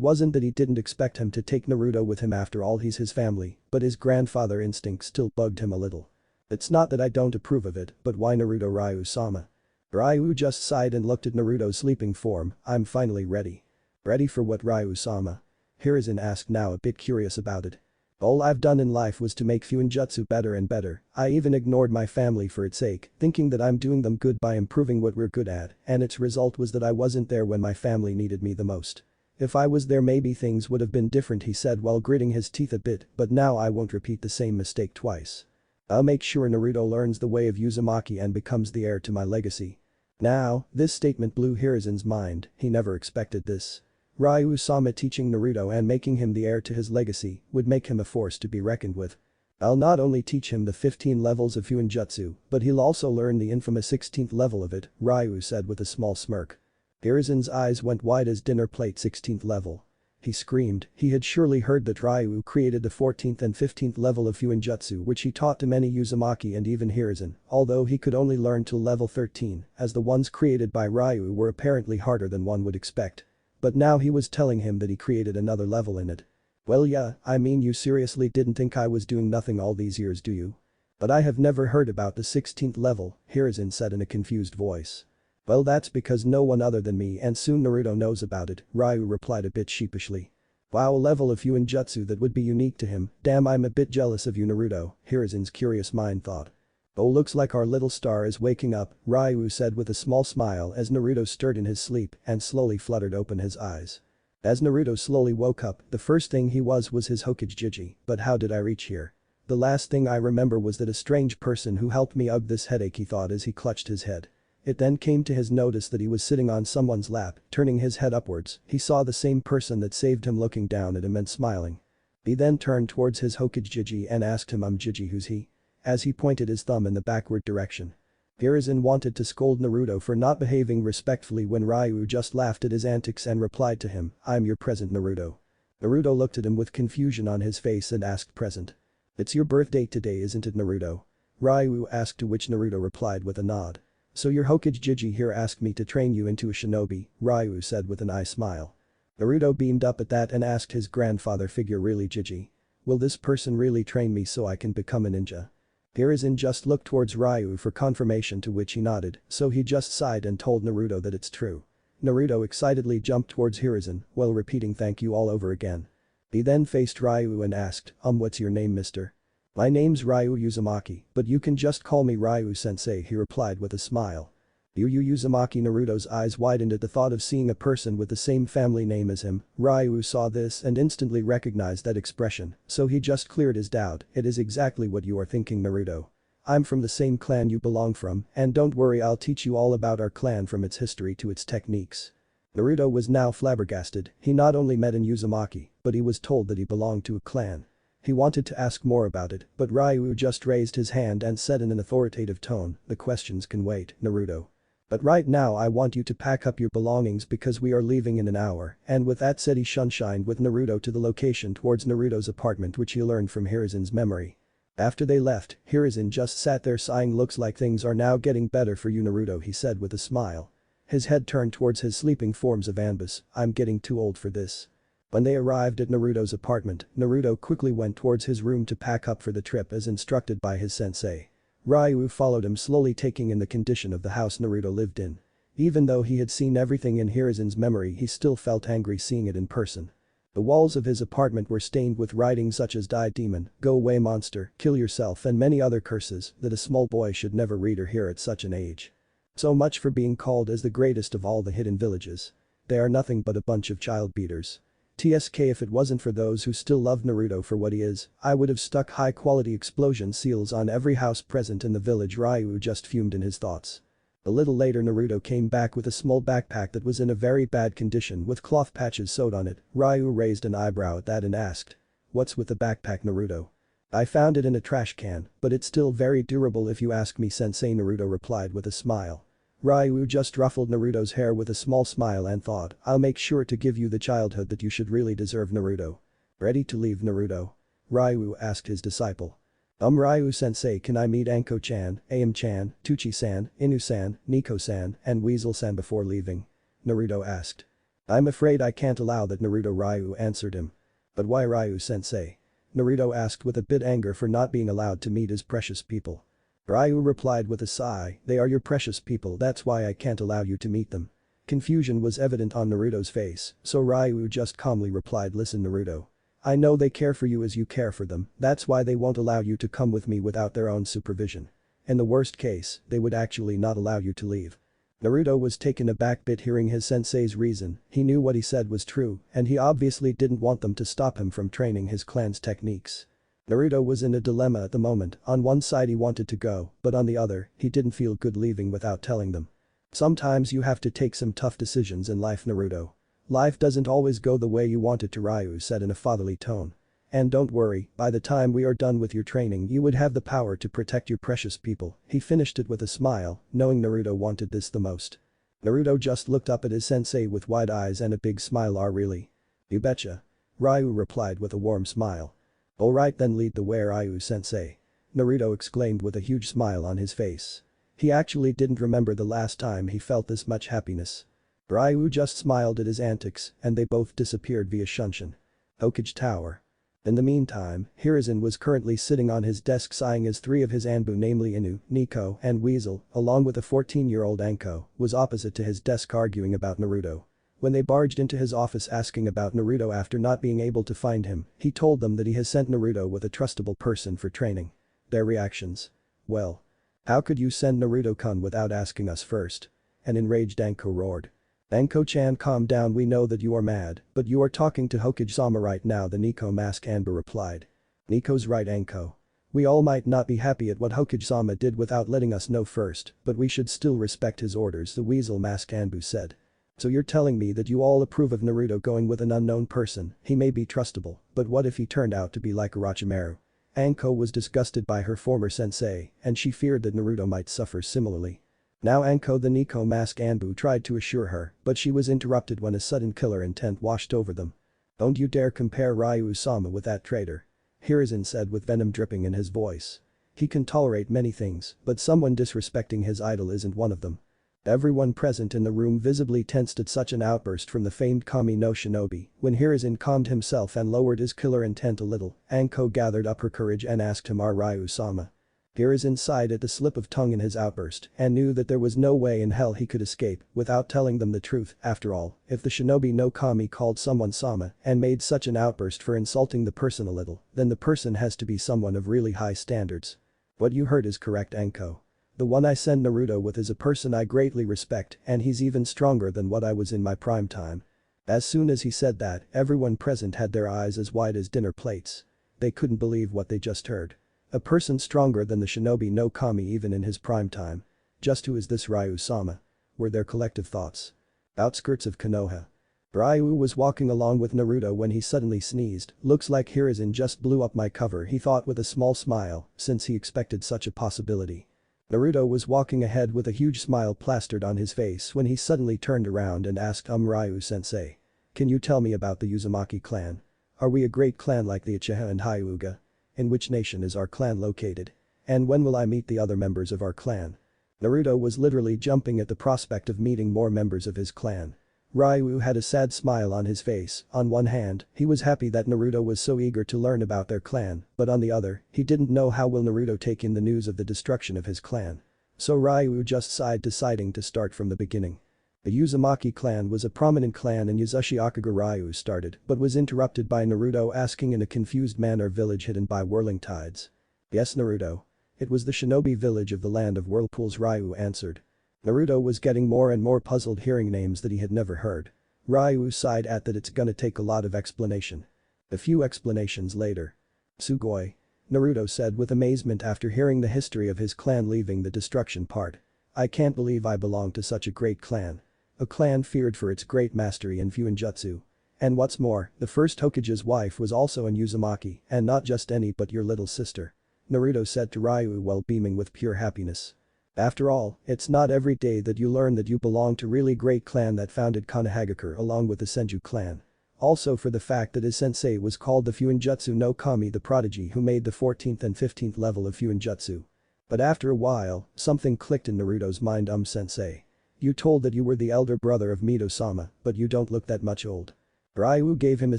wasn't that he didn't expect him to take Naruto with him, after all he's his family, but his grandfather instinct still bugged him a little. It's not that I don't approve of it, but why Naruto, Ryu-sama? Ryu just sighed and looked at Naruto's sleeping form. I'm finally ready. Ready for what, Ryu-sama? Hiruzen asked, now a bit curious about it. All I've done in life was to make fuinjutsu better and better. I even ignored my family for its sake, thinking that I'm doing them good by improving what we're good at, and its result was that I wasn't there when my family needed me the most. If I was there, maybe things would have been different, he said while gritting his teeth a bit, but now I won't repeat the same mistake twice. I'll make sure Naruto learns the way of Uzumaki and becomes the heir to my legacy. Now, this statement blew Hiruzen's mind. He never expected this. Ryu-sama teaching Naruto and making him the heir to his legacy would make him a force to be reckoned with. I'll not only teach him the 15 levels of fuinjutsu, but he'll also learn the infamous 16th level of it, Ryu said with a small smirk. Hiruzen's eyes went wide as dinner plate. 16th level. He screamed. He had surely heard that Ryu created the 14th and 15th level of fuinjutsu, which he taught to many Uzumaki and even Hiruzen, although he could only learn till level 13, as the ones created by Ryu were apparently harder than one would expect. But now he was telling him that he created another level in it. Well, yeah, I mean, you seriously didn't think I was doing nothing all these years, do you? But I have never heard about the 16th level, Hiruzen said in a confused voice. Well, that's because no one other than me and soon Naruto knows about it, Ryu replied a bit sheepishly. Wow, a level of fuinjutsu that would be unique to him. Damn, I'm a bit jealous of you, Naruto, Hiruzen's curious mind thought. Oh, looks like our little star is waking up, Ryu said with a small smile as Naruto stirred in his sleep and slowly fluttered open his eyes. As Naruto slowly woke up, the first thing he was his Hokage. But how did I reach here? The last thing I remember was that a strange person who helped me ugh this headache, he thought as he clutched his head. It then came to his notice that he was sitting on someone's lap. Turning his head upwards, he saw the same person that saved him looking down at him and smiling. He then turned towards his Hokage and asked him, Jiji, who's he? As he pointed his thumb in the backward direction. Hiruzen wanted to scold Naruto for not behaving respectfully when Ryu just laughed at his antics and replied to him, I'm your present, Naruto. Naruto looked at him with confusion on his face and asked, present? It's your birthday today, isn't it, Naruto? Ryu asked, to which Naruto replied with a nod. So your Hokage here asked me to train you into a shinobi, Ryu said with an eye smile. Naruto beamed up at that and asked his grandfather figure, really, Jiji? Will this person really train me so I can become a ninja? Hiruzen just looked towards Ryu for confirmation, to which he nodded, so he just sighed and told Naruto that it's true. Naruto excitedly jumped towards Hiruzen while repeating thank you all over again. He then faced Ryu and asked, what's your name, mister? My name's Ryu Uzumaki, but you can just call me Ryu-sensei, he replied with a smile. Ryu Uzumaki. Naruto's eyes widened at the thought of seeing a person with the same family name as him. Ryu saw this and instantly recognized that expression, so he just cleared his doubt. It is exactly what you are thinking, Naruto. I'm from the same clan you belong from, and don't worry, I'll teach you all about our clan from its history to its techniques. Naruto was now flabbergasted. He not only met an Uzumaki, but he was told that he belonged to a clan. He wanted to ask more about it, but Ryu just raised his hand and said in an authoritative tone, the questions can wait, Naruto. But right now I want you to pack up your belongings because we are leaving in an hour, and with that said he shunshined with Naruto to the location towards Naruto's apartment, which he learned from Hiruzen's memory. After they left, Hiruzen just sat there sighing. Looks like things are now getting better for you, Naruto, he said with a smile. His head turned towards his sleeping forms of Anbus. I'm getting too old for this. When they arrived at Naruto's apartment, Naruto quickly went towards his room to pack up for the trip as instructed by his sensei. Ryu followed him, slowly taking in the condition of the house Naruto lived in. Even though he had seen everything in Hiruzen's memory, he still felt angry seeing it in person. The walls of his apartment were stained with writings such as "Die Demon," "Go Away Monster," "Kill Yourself," and many other curses that a small boy should never read or hear at such an age. So much for being called as the greatest of all the hidden villages. They are nothing but a bunch of child beaters. TSK if it wasn't for those who still love Naruto for what he is, I would have stuck high-quality explosion seals on every house present in the village. Ryu just fumed in his thoughts. A little later Naruto came back with a small backpack that was in a very bad condition with cloth patches sewed on it. Ryu raised an eyebrow at that and asked. What's with the backpack, Naruto? I found it in a trash can, but it's still very durable if you ask me, sensei, Naruto replied with a smile. Ryu just ruffled Naruto's hair with a small smile and thought, I'll make sure to give you the childhood that you should really deserve, Naruto. Ready to leave, Naruto? Ryu asked his disciple. Ryu-sensei, can I meet Anko-chan, Aim-chan, Tuchi-san, Inu-san, Nico-san, and Weasel-san before leaving? Naruto asked. I'm afraid I can't allow that, Naruto, Ryu answered him. But why, Ryu-sensei? Naruto asked with a bit anger for not being allowed to meet his precious people. Ryu replied with a sigh, they are your precious people, that's why I can't allow you to meet them. Confusion was evident on Naruto's face, so Ryu just calmly replied, listen, Naruto. I know they care for you as you care for them, that's why they won't allow you to come with me without their own supervision. In the worst case, they would actually not allow you to leave. Naruto was taken aback bit hearing his sensei's reason. He knew what he said was true, and he obviously didn't want them to stop him from training his clan's techniques. Naruto was in a dilemma at the moment. On one side he wanted to go, but on the other, he didn't feel good leaving without telling them. Sometimes you have to take some tough decisions in life, Naruto. Life doesn't always go the way you want it to, Ryu said in a fatherly tone. And don't worry, by the time we are done with your training you would have the power to protect your precious people. He finished it with a smile, knowing Naruto wanted this the most. Naruto just looked up at his sensei with wide eyes and a big smile. Really? You betcha. Ryu replied with a warm smile. Alright then, lead the way, Ryu-sensei. Naruto exclaimed with a huge smile on his face. He actually didn't remember the last time he felt this much happiness. Ryu just smiled at his antics and they both disappeared via Shunshin. Hokage Tower. In the meantime, Hiruzen was currently sitting on his desk sighing as three of his Anbu, namely Inu, Nico, and Weasel, along with a 14-year-old Anko, was opposite to his desk arguing about Naruto. When they barged into his office asking about Naruto after not being able to find him, he told them that he has sent Naruto with a trustable person for training. Their reactions? Well. How could you send Naruto-kun without asking us first? An enraged Anko roared. Anko-chan, calm down, we know that you are mad, but you are talking to Hokage-sama right now, the Nico mask Anbu replied. Nico's right, Anko. We all might not be happy at what Hokage-sama did without letting us know first, but we should still respect his orders, the weasel mask Anbu said. So you're telling me that you all approve of Naruto going with an unknown person? He may be trustable, but what if he turned out to be like Orochimaru? Anko was disgusted by her former sensei, and she feared that Naruto might suffer similarly. Now Anko, the Nico mask Anbu, tried to assure her, but she was interrupted when a sudden killer intent washed over them. Don't you dare compare Ryu-sama with that traitor. Hiruzen said with venom dripping in his voice. He can tolerate many things, but someone disrespecting his idol isn't one of them. Everyone present in the room visibly tensed at such an outburst from the famed Kami no Shinobi. When Hiruzen calmed himself and lowered his killer intent a little, Anko gathered up her courage and asked him, "Are Ryu-sama?" Hiruzen sighed at the slip of tongue in his outburst and knew that there was no way in hell he could escape without telling them the truth. After all, if the shinobi no Kami called someone Sama and made such an outburst for insulting the person a little, then the person has to be someone of really high standards. What you heard is correct, Anko. The one I send Naruto with is a person I greatly respect and he's even stronger than what I was in my prime time. As soon as he said that, everyone present had their eyes as wide as dinner plates. They couldn't believe what they just heard. A person stronger than the shinobi no Kami even in his prime time. Just who is this Ryu-sama? Were their collective thoughts. Outskirts of Konoha. Ryu was walking along with Naruto when he suddenly sneezed. Looks like Hiruzen just blew up my cover, he thought with a small smile, since he expected such a possibility. Naruto was walking ahead with a huge smile plastered on his face when he suddenly turned around and asked, Ryu-sensei. Can you tell me about the Uzumaki clan? Are we a great clan like the Uchiha and Hyuga? In which nation is our clan located? And when will I meet the other members of our clan? Naruto was literally jumping at the prospect of meeting more members of his clan. Ryu had a sad smile on his face. On one hand, he was happy that Naruto was so eager to learn about their clan, but on the other, he didn't know how will Naruto take in the news of the destruction of his clan. So Ryu just sighed, deciding to start from the beginning. The Uzumaki clan was a prominent clan in Yuzashii Ikaga. Ryu started but was interrupted by Naruto asking in a confused manner, village hidden by whirling tides. Yes, Naruto. It was the shinobi village of the land of whirlpools, Ryu answered. Naruto was getting more and more puzzled hearing names that he had never heard. Ryu sighed at that it's gonna take a lot of explanation. A few explanations later. Sugoi. Naruto said with amazement after hearing the history of his clan leaving the destruction part. I can't believe I belong to such a great clan. A clan feared for its great mastery in fuinjutsu. And what's more, the first Hokage's wife was also an Uzumaki, and not just any but your little sister. Naruto said to Ryu while beaming with pure happiness. After all, it's not every day that you learn that you belong to really great clan that founded Konohagakure along with the Senju clan. Also for the fact that his sensei was called the Fuinjutsu no Kami, the prodigy who made the 14th and 15th level of Fuinjutsu. But after a while, something clicked in Naruto's mind. Sensei. You told that you were the elder brother of Mito-sama, but you don't look that much old. Ryu gave him a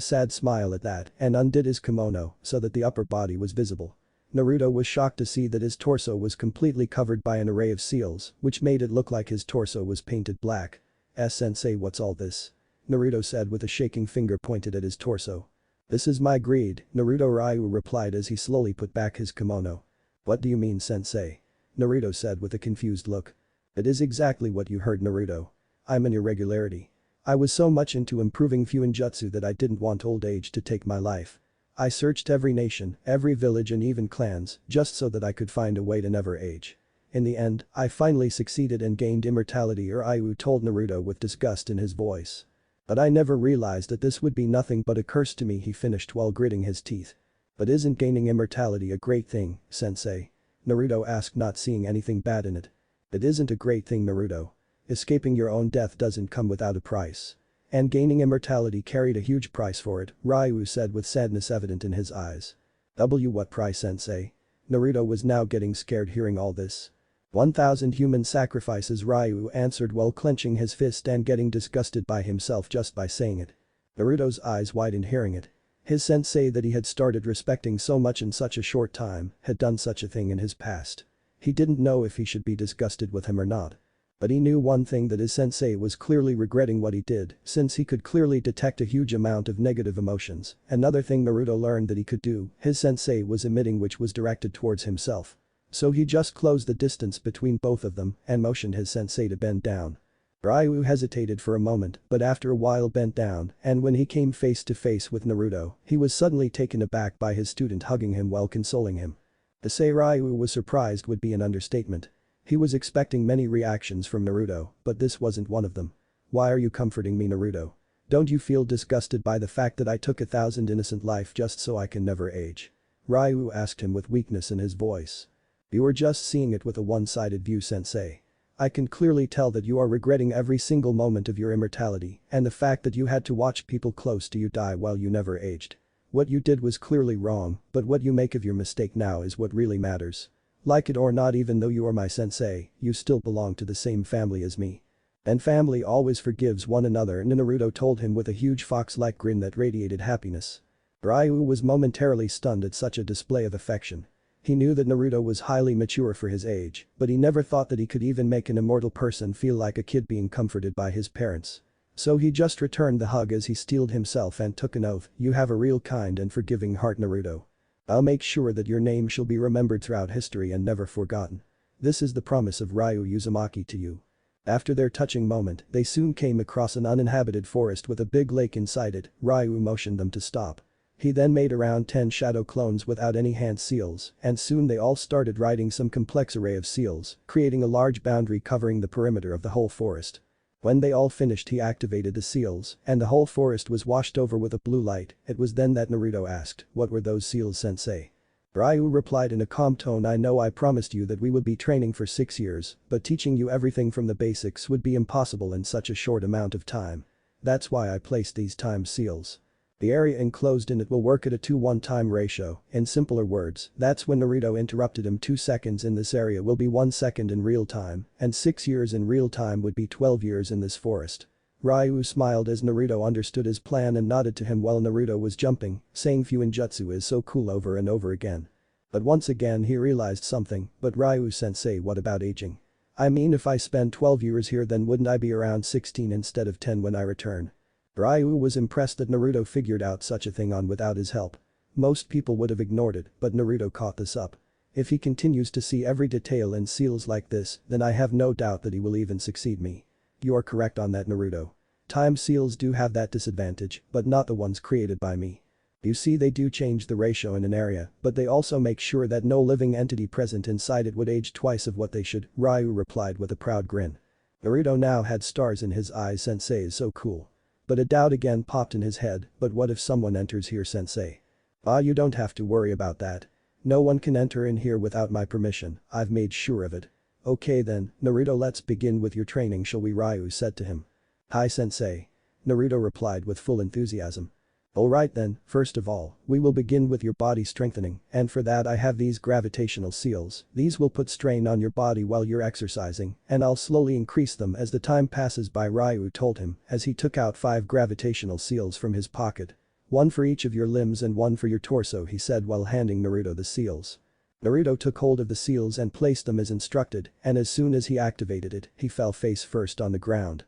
sad smile at that and undid his kimono so that the upper body was visible. Naruto was shocked to see that his torso was completely covered by an array of seals, which made it look like his torso was painted black. Sensei, what's all this? Naruto said with a shaking finger pointed at his torso. This is my greed, Naruto Ryu replied as he slowly put back his kimono. What do you mean, sensei? Naruto said with a confused look. It is exactly what you heard, Naruto. I'm an irregularity. I was so much into improving fuinjutsu that I didn't want old age to take my life. I searched every nation, every village and even clans, just so that I could find a way to never age. In the end, I finally succeeded and gained immortality, Ryu told Naruto with disgust in his voice. But I never realized that this would be nothing but a curse to me, he finished while gritting his teeth. But isn't gaining immortality a great thing, sensei? Naruto asked, not seeing anything bad in it. It isn't a great thing, Naruto. Escaping your own death doesn't come without a price. And gaining immortality carried a huge price for it, Ryu said with sadness evident in his eyes. What price, sensei? Naruto was now getting scared hearing all this. 1,000 human sacrifices, Ryu answered while clenching his fist and getting disgusted by himself just by saying it. Naruto's eyes widened hearing it. His sensei that he had started respecting so much in such a short time had done such a thing in his past. He didn't know if he should be disgusted with him or not. But he knew one thing, that his sensei was clearly regretting what he did since he could clearly detect a huge amount of negative emotions. Another thing Naruto learned that he could do, his sensei was emitting, which was directed towards himself. So he just closed the distance between both of them and motioned his sensei to bend down. Ryu hesitated for a moment but after a while bent down, and when he came face to face with Naruto, he was suddenly taken aback by his student hugging him while consoling him. To say Ryu was surprised would be an understatement. He was expecting many reactions from Naruto, but this wasn't one of them. Why are you comforting me, Naruto? Don't you feel disgusted by the fact that I took 1,000 innocent life just so I can never age? Ryu asked him with weakness in his voice. You are just seeing it with a one-sided view, sensei. I can clearly tell that you are regretting every single moment of your immortality and the fact that you had to watch people close to you die while you never aged. What you did was clearly wrong, but what you make of your mistake now is what really matters. Like it or not, even though you are my sensei, you still belong to the same family as me. And family always forgives one another, Naruto told him with a huge fox-like grin that radiated happiness. Ryu was momentarily stunned at such a display of affection. He knew that Naruto was highly mature for his age, but he never thought that he could even make an immortal person feel like a kid being comforted by his parents. So he just returned the hug as he steeled himself and took an oath, you have a real kind and forgiving heart, Naruto. I'll make sure that your name shall be remembered throughout history and never forgotten. This is the promise of Ryu Uzumaki to you. After their touching moment, they soon came across an uninhabited forest with a big lake inside it. Ryu motioned them to stop. He then made around 10 shadow clones without any hand seals, and soon they all started riding some complex array of seals, creating a large boundary covering the perimeter of the whole forest. When they all finished, he activated the seals, and the whole forest was washed over with a blue light. It was then that Naruto asked, what were those seals, sensei? Ryu replied in a calm tone, I know I promised you that we would be training for 6 years, but teaching you everything from the basics would be impossible in such a short amount of time. That's why I placed these time seals. The area enclosed in it will work at a 2:1 time ratio. In simpler words, that's when Naruto interrupted him. 2 seconds in this area will be 1 second in real time, and 6 years in real time would be 12 years in this forest. Ryu smiled as Naruto understood his plan and nodded to him while Naruto was jumping, saying fuinjutsu is so cool over and over again. But once again he realized something, but Ryu-sensei, what about aging? I mean, if I spend 12 years here, then wouldn't I be around 16 instead of 10 when I return? Ryu was impressed that Naruto figured out such a thing without his help. Most people would have ignored it, but Naruto caught this up. If he continues to see every detail in seals like this, then I have no doubt that he will even succeed me. You are correct on that, Naruto. Time seals do have that disadvantage, but not the ones created by me. You see, they do change the ratio in an area, but they also make sure that no living entity present inside it would age twice of what they should, Ryu replied with a proud grin. Naruto now had stars in his eyes. Sensei is so cool. But a doubt again popped in his head, but what if someone enters here, sensei? Ah, you don't have to worry about that. No one can enter in here without my permission, I've made sure of it. Okay then, Naruto, let's begin with your training, shall we? Ryu said to him. Hi sensei. Naruto replied with full enthusiasm. Alright then, first of all, we will begin with your body strengthening, and for that I have these gravitational seals. These will put strain on your body while you're exercising, and I'll slowly increase them as the time passes by, Ryu told him as he took out 5 gravitational seals from his pocket. One for each of your limbs and one for your torso, he said while handing Naruto the seals. Naruto took hold of the seals and placed them as instructed, and as soon as he activated it, he fell face first on the ground.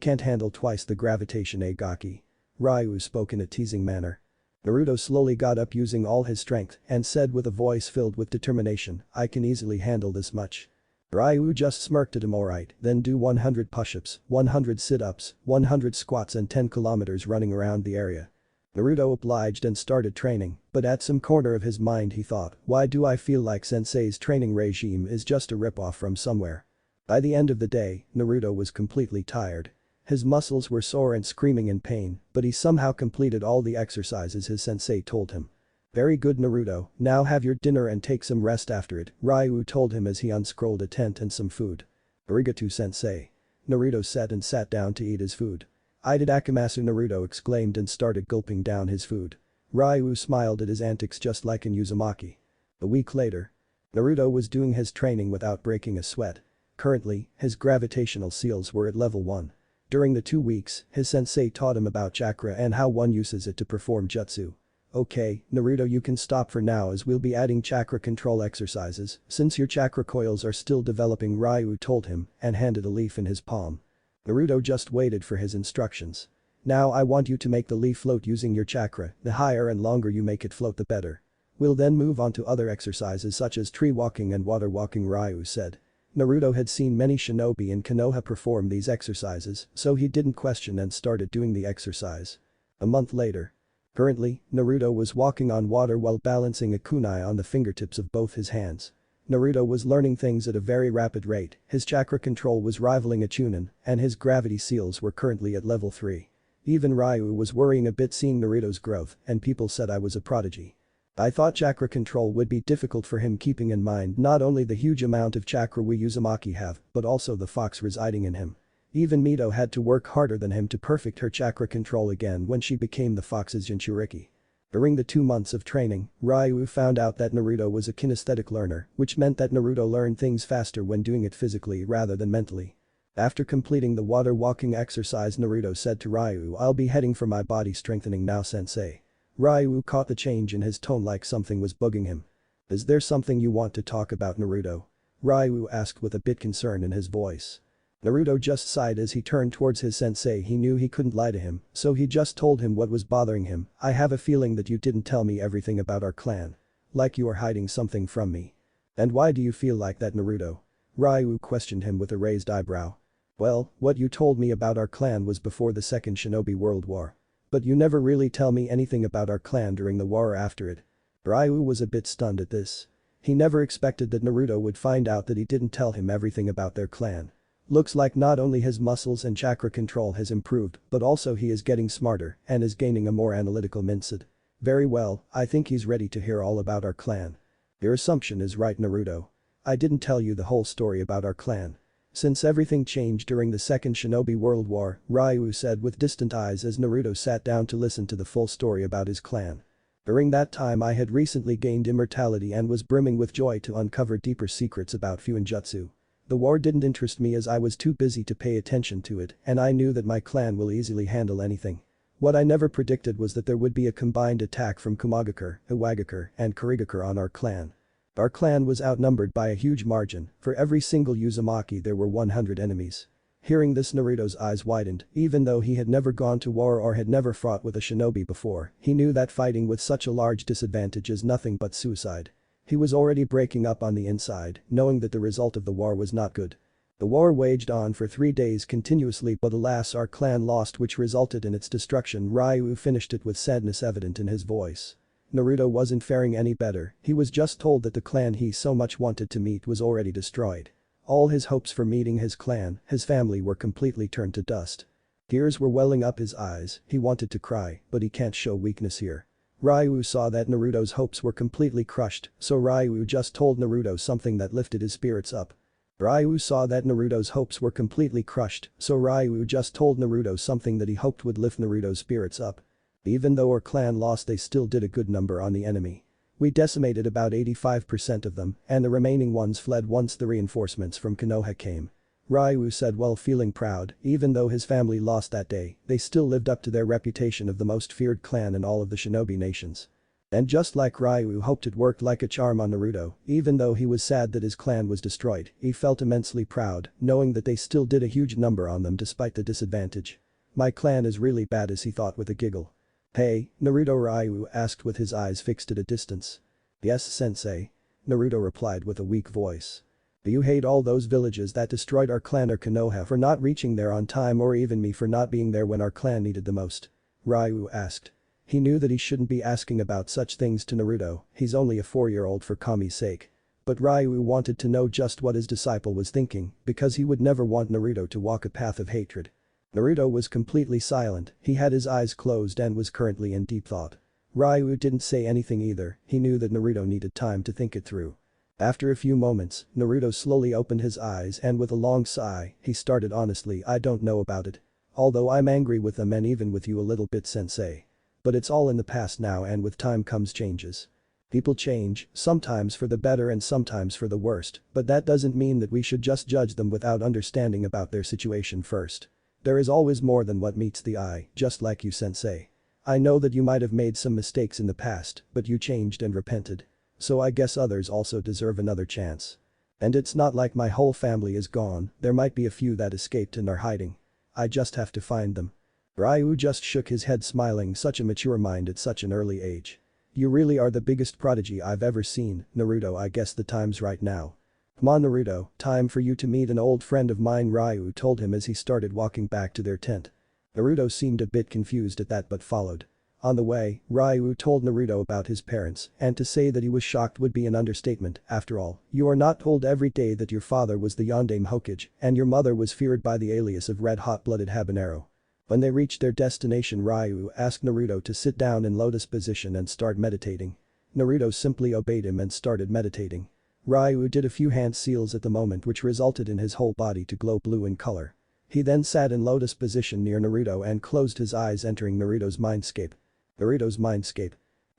Can't handle twice the gravitation, Gaki. Ryu spoke in a teasing manner. Naruto slowly got up using all his strength and said with a voice filled with determination, I can easily handle this much. Ryu just smirked at him. Alright, then do 100 push-ups, 100 sit-ups, 100 squats and 10 kilometers running around the area. Naruto obliged and started training, but at some corner of his mind he thought, why do I feel like sensei's training regime is just a ripoff from somewhere? By the end of the day, Naruto was completely tired. His muscles were sore and screaming in pain, but he somehow completed all the exercises his sensei told him. Very good Naruto, now have your dinner and take some rest after it, Ryu told him as he unscrolled a tent and some food. Arigato sensei. Naruto sat down to eat his food. Itadakimasu, Naruto exclaimed and started gulping down his food. Ryu smiled at his antics just like in Uzumaki. A week later. Naruto was doing his training without breaking a sweat. Currently, his gravitational seals were at level 1. During the 2 weeks, his sensei taught him about chakra and how one uses it to perform jutsu. Okay, Naruto, you can stop for now as we'll be adding chakra control exercises since your chakra coils are still developing, Ryu told him and handed a leaf in his palm. Naruto just waited for his instructions. Now I want you to make the leaf float using your chakra, the higher and longer you make it float the better. We'll then move on to other exercises such as tree walking and water walking, Ryu said. Naruto had seen many shinobi in Konoha perform these exercises, so he didn't question and started doing the exercise. A month later. Currently, Naruto was walking on water while balancing a kunai on the fingertips of both his hands. Naruto was learning things at a very rapid rate, his chakra control was rivaling a chunin, and his gravity seals were currently at level 3. Even Ryu was worrying a bit seeing Naruto's growth, and people said I was a prodigy. I thought chakra control would be difficult for him, keeping in mind not only the huge amount of chakra we Uzumaki have, but also the fox residing in him. Even Mito had to work harder than him to perfect her chakra control again when she became the fox's Jinchuriki. During the 2 months of training, Ryu found out that Naruto was a kinesthetic learner, which meant that Naruto learned things faster when doing it physically rather than mentally. After completing the water walking exercise, Naruto said to Ryu, I'll be heading for my body strengthening now, sensei. Ryu caught the change in his tone like something was bugging him. Is there something you want to talk about, Naruto? Ryu asked with a bit concern in his voice. Naruto just sighed as he turned towards his sensei. He knew he couldn't lie to him, so he just told him what was bothering him. I have a feeling that you didn't tell me everything about our clan. Like you are hiding something from me. And why do you feel like that, Naruto? Ryu questioned him with a raised eyebrow. Well, what you told me about our clan was before the Second Shinobi World War. But you never really tell me anything about our clan during the war or after it. Ryu was a bit stunned at this. He never expected that Naruto would find out that he didn't tell him everything about their clan. Looks like not only his muscles and chakra control has improved, but also he is getting smarter and is gaining a more analytical mindset. Very well, I think he's ready to hear all about our clan. Your assumption is right, Naruto. I didn't tell you the whole story about our clan. Since everything changed during the Second Shinobi World War, Ryu said with distant eyes as Naruto sat down to listen to the full story about his clan. During that time I had recently gained immortality and was brimming with joy to uncover deeper secrets about fuinjutsu. The war didn't interest me as I was too busy to pay attention to it, and I knew that my clan will easily handle anything. What I never predicted was that there would be a combined attack from Kumagakure, Iwagakure, and Kurigakure on our clan. Our clan was outnumbered by a huge margin, for every single Uzumaki there were 100 enemies. Hearing this, Naruto's eyes widened. Even though he had never gone to war or had never fought with a shinobi before, he knew that fighting with such a large disadvantage is nothing but suicide. He was already breaking up on the inside, knowing that the result of the war was not good. The war waged on for 3 days continuously, but alas, our clan lost, which resulted in its destruction. Ryu finished it with sadness evident in his voice. Naruto wasn't faring any better, he was just told that the clan he so much wanted to meet was already destroyed. All his hopes for meeting his clan, his family, were completely turned to dust. Tears were welling up his eyes, he wanted to cry, but he can't show weakness here. Ryu saw that Naruto's hopes were completely crushed, so Ryu just told Naruto something that lifted his spirits up. Ryu saw that Naruto's hopes were completely crushed, so Ryu just told Naruto something that he hoped would lift Naruto's spirits up. Even though our clan lost, they still did a good number on the enemy. We decimated about 85% of them, and the remaining ones fled once the reinforcements from Konoha came. Ryu said while feeling proud, even though his family lost that day, they still lived up to their reputation of the most feared clan in all of the shinobi nations. And just like Ryu hoped, it worked like a charm on Naruto. Even though he was sad that his clan was destroyed, he felt immensely proud, knowing that they still did a huge number on them despite the disadvantage. My clan is really bad, as he thought with a giggle. Hey, Naruto, Ryu asked with his eyes fixed at a distance. Yes, sensei. Naruto replied with a weak voice. Do you hate all those villages that destroyed our clan or Konoha for not reaching there on time, or even me for not being there when our clan needed the most? Ryu asked. He knew that he shouldn't be asking about such things to Naruto, he's only a 4-year-old for Kami's sake. But Ryu wanted to know just what his disciple was thinking, because he would never want Naruto to walk a path of hatred. Naruto was completely silent, he had his eyes closed and was currently in deep thought. Ryu didn't say anything either, he knew that Naruto needed time to think it through. After a few moments, Naruto slowly opened his eyes and with a long sigh, he started. Honestly, I don't know about it. Although I'm angry with them and even with you a little bit, sensei. But it's all in the past now, and with time comes changes. People change, sometimes for the better and sometimes for the worst, but that doesn't mean that we should just judge them without understanding about their situation first. There is always more than what meets the eye, just like you, sensei. I know that you might have made some mistakes in the past, but you changed and repented. So I guess others also deserve another chance. And it's not like my whole family is gone, there might be a few that escaped and are hiding. I just have to find them. Ryu just shook his head, smiling. Such a mature mind at such an early age. You really are the biggest prodigy I've ever seen, Naruto. I guess the time's right now. Come on, Naruto, time for you to meet an old friend of mine, Ryu told him as he started walking back to their tent. Naruto seemed a bit confused at that but followed. On the way, Ryu told Naruto about his parents, and to say that he was shocked would be an understatement. After all, you are not told every day that your father was the Yondaime Hokage and your mother was feared by the alias of Red Hot-Blooded Habanero. When they reached their destination, Ryu asked Naruto to sit down in lotus position and start meditating. Naruto simply obeyed him and started meditating. Ryu did a few hand seals at the moment, which resulted in his whole body to glow blue in color. He then sat in lotus position near Naruto and closed his eyes, entering Naruto's mindscape. Naruto's mindscape.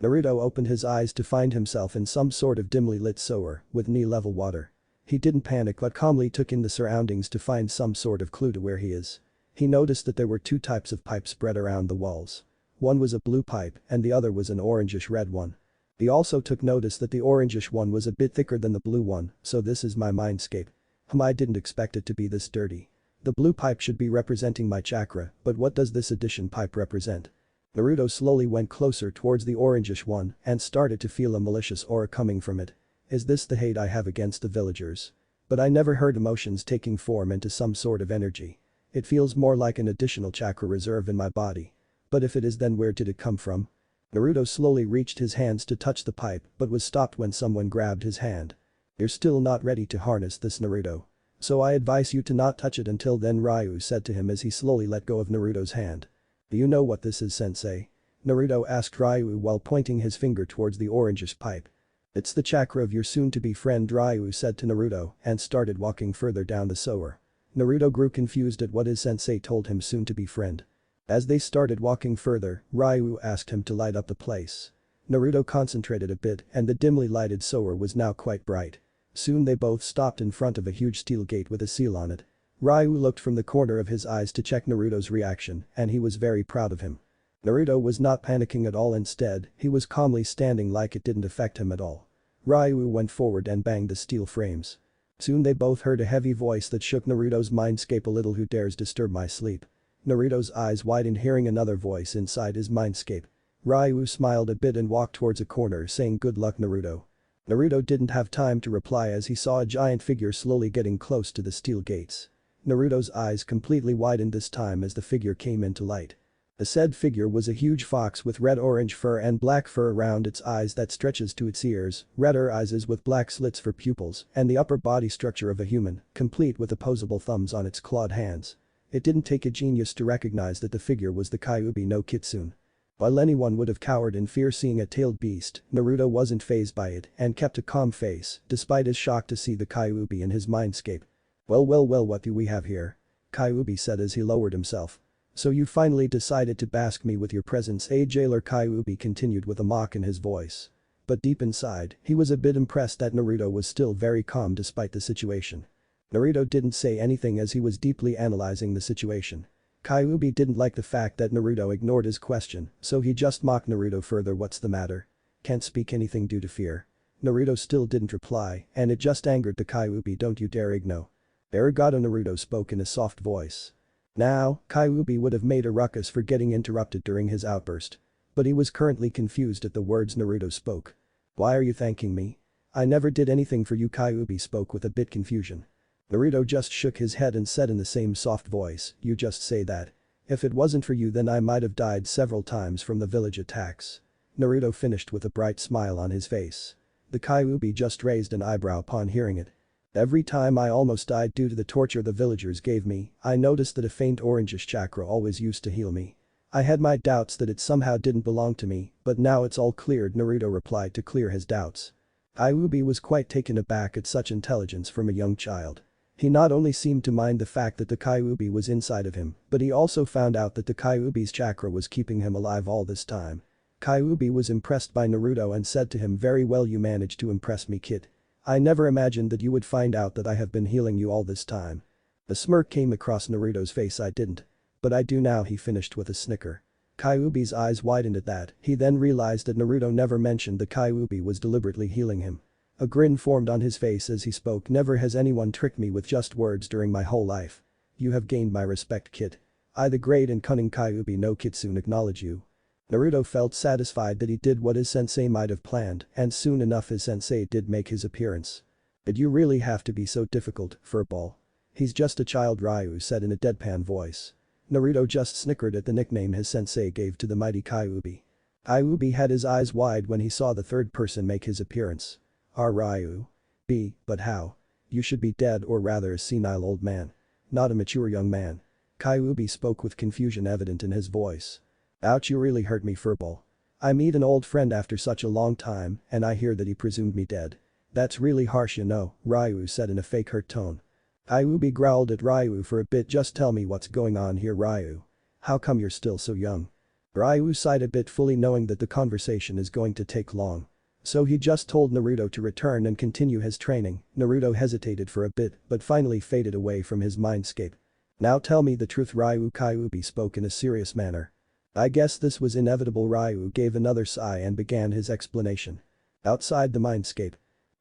Naruto opened his eyes to find himself in some sort of dimly lit sewer with knee-level water. He didn't panic but calmly took in the surroundings to find some sort of clue to where he is. He noticed that there were 2 types of pipes spread around the walls. One was a blue pipe and the other was an orangish red one. He also took notice that the orangish one was a bit thicker than the blue one, so this is my mindscape. I didn't expect it to be this dirty. The blue pipe should be representing my chakra, but what does this addition pipe represent? Naruto slowly went closer towards the orangish one and started to feel a malicious aura coming from it. Is this the hate I have against the villagers? But I never heard emotions taking form into some sort of energy. It feels more like an additional chakra reserve in my body. But if it is, then where did it come from? Naruto slowly reached his hands to touch the pipe but was stopped when someone grabbed his hand. You're still not ready to harness this, Naruto. So I advise you to not touch it until then, Ryu said to him as he slowly let go of Naruto's hand. Do you know what this is, sensei? Naruto asked Ryu while pointing his finger towards the orangish pipe. It's the chakra of your soon-to-be friend, Ryu said to Naruto and started walking further down the sewer. Naruto grew confused at what his sensei told him, soon-to-be friend. As they started walking further, Ryu asked him to light up the place. Naruto concentrated a bit and the dimly lighted sewer was now quite bright. Soon they both stopped in front of a huge steel gate with a seal on it. Ryu looked from the corner of his eyes to check Naruto's reaction and he was very proud of him. Naruto was not panicking at all, instead, he was calmly standing like it didn't affect him at all. Ryu went forward and banged the steel frames. Soon they both heard a heavy voice that shook Naruto's mindscape a little. Who dares disturb my sleep? Naruto's eyes widened hearing another voice inside his mindscape. Ryu smiled a bit and walked towards a corner saying, good luck, Naruto. Naruto didn't have time to reply as he saw a giant figure slowly getting close to the steel gates. Naruto's eyes completely widened this time as the figure came into light. The said figure was a huge fox with red-orange fur and black fur around its eyes that stretches to its ears, redder eyes with black slits for pupils, and the upper body structure of a human, complete with opposable thumbs on its clawed hands. It didn't take a genius to recognize that the figure was the Kyuubi no Kitsune. While anyone would have cowered in fear seeing a tailed beast, Naruto wasn't fazed by it and kept a calm face despite his shock to see the Kyuubi in his mindscape. Well, what do we have here? Kyuubi said as he lowered himself. So you finally decided to bask me with your presence, jailer, Kyuubi continued with a mock in his voice. But deep inside, he was a bit impressed that Naruto was still very calm despite the situation. Naruto didn't say anything as he was deeply analyzing the situation. Kyuubi didn't like the fact that Naruto ignored his question, so he just mocked Naruto further. What's the matter? Can't speak anything due to fear. Naruto still didn't reply, and it just angered the Kyuubi. Don't you dare ignore. Arigato, Naruto spoke in a soft voice. Now, Kyuubi would have made a ruckus for getting interrupted during his outburst. But he was currently confused at the words Naruto spoke. Why are you thanking me? I never did anything for you, Kyuubi spoke with a bit confusion. Naruto just shook his head and said in the same soft voice, you just say that. If it wasn't for you then I might have died several times from the village attacks. Naruto finished with a bright smile on his face. The Kyuubi just raised an eyebrow upon hearing it. Every time I almost died due to the torture the villagers gave me, I noticed that a faint orangish chakra always used to heal me. I had my doubts that it somehow didn't belong to me, but now it's all cleared, Naruto replied to clear his doubts. Kyuubi was quite taken aback at such intelligence from a young child. He not only seemed to mind the fact that the Kyuubi was inside of him, but he also found out that the Kyuubi's chakra was keeping him alive all this time. Kyuubi was impressed by Naruto and said to him, very well, you managed to impress me, kid. I never imagined that you would find out that I have been healing you all this time. A smirk came across Naruto's face. I didn't. But I do now, he finished with a snicker. Kyuubi's eyes widened at that, he then realized that Naruto never mentioned that Kyuubi was deliberately healing him. A grin formed on his face as he spoke. Never has anyone tricked me with just words during my whole life. You have gained my respect, kid. I, the great and cunning Kyuubi no Kitsune, acknowledge you. Naruto felt satisfied that he did what his sensei might have planned, and soon enough his sensei did make his appearance. Did you really have to be so difficult, furball? He's just a child, Ryu said in a deadpan voice. Naruto just snickered at the nickname his sensei gave to the mighty Kyuubi. Kyuubi had his eyes wide when he saw the third person make his appearance. Ryu. But how? You should be dead, or rather a senile old man. Not a mature young man. Kyuubi spoke with confusion evident in his voice. Ouch, you really hurt me, furball. I meet an old friend after such a long time, and I hear that he presumed me dead. That's really harsh, you know, Ryu said in a fake hurt tone. Kyuubi growled at Ryu for a bit. Just tell me what's going on here, Ryu. How come you're still so young? Ryu sighed a bit, fully knowing that the conversation is going to take long. So he just told Naruto to return and continue his training. Naruto hesitated for a bit but finally faded away from his mindscape. Now tell me the truth, Ryu, Kyuubi spoke in a serious manner. I guess this was inevitable. Ryu gave another sigh and began his explanation. Outside the mindscape.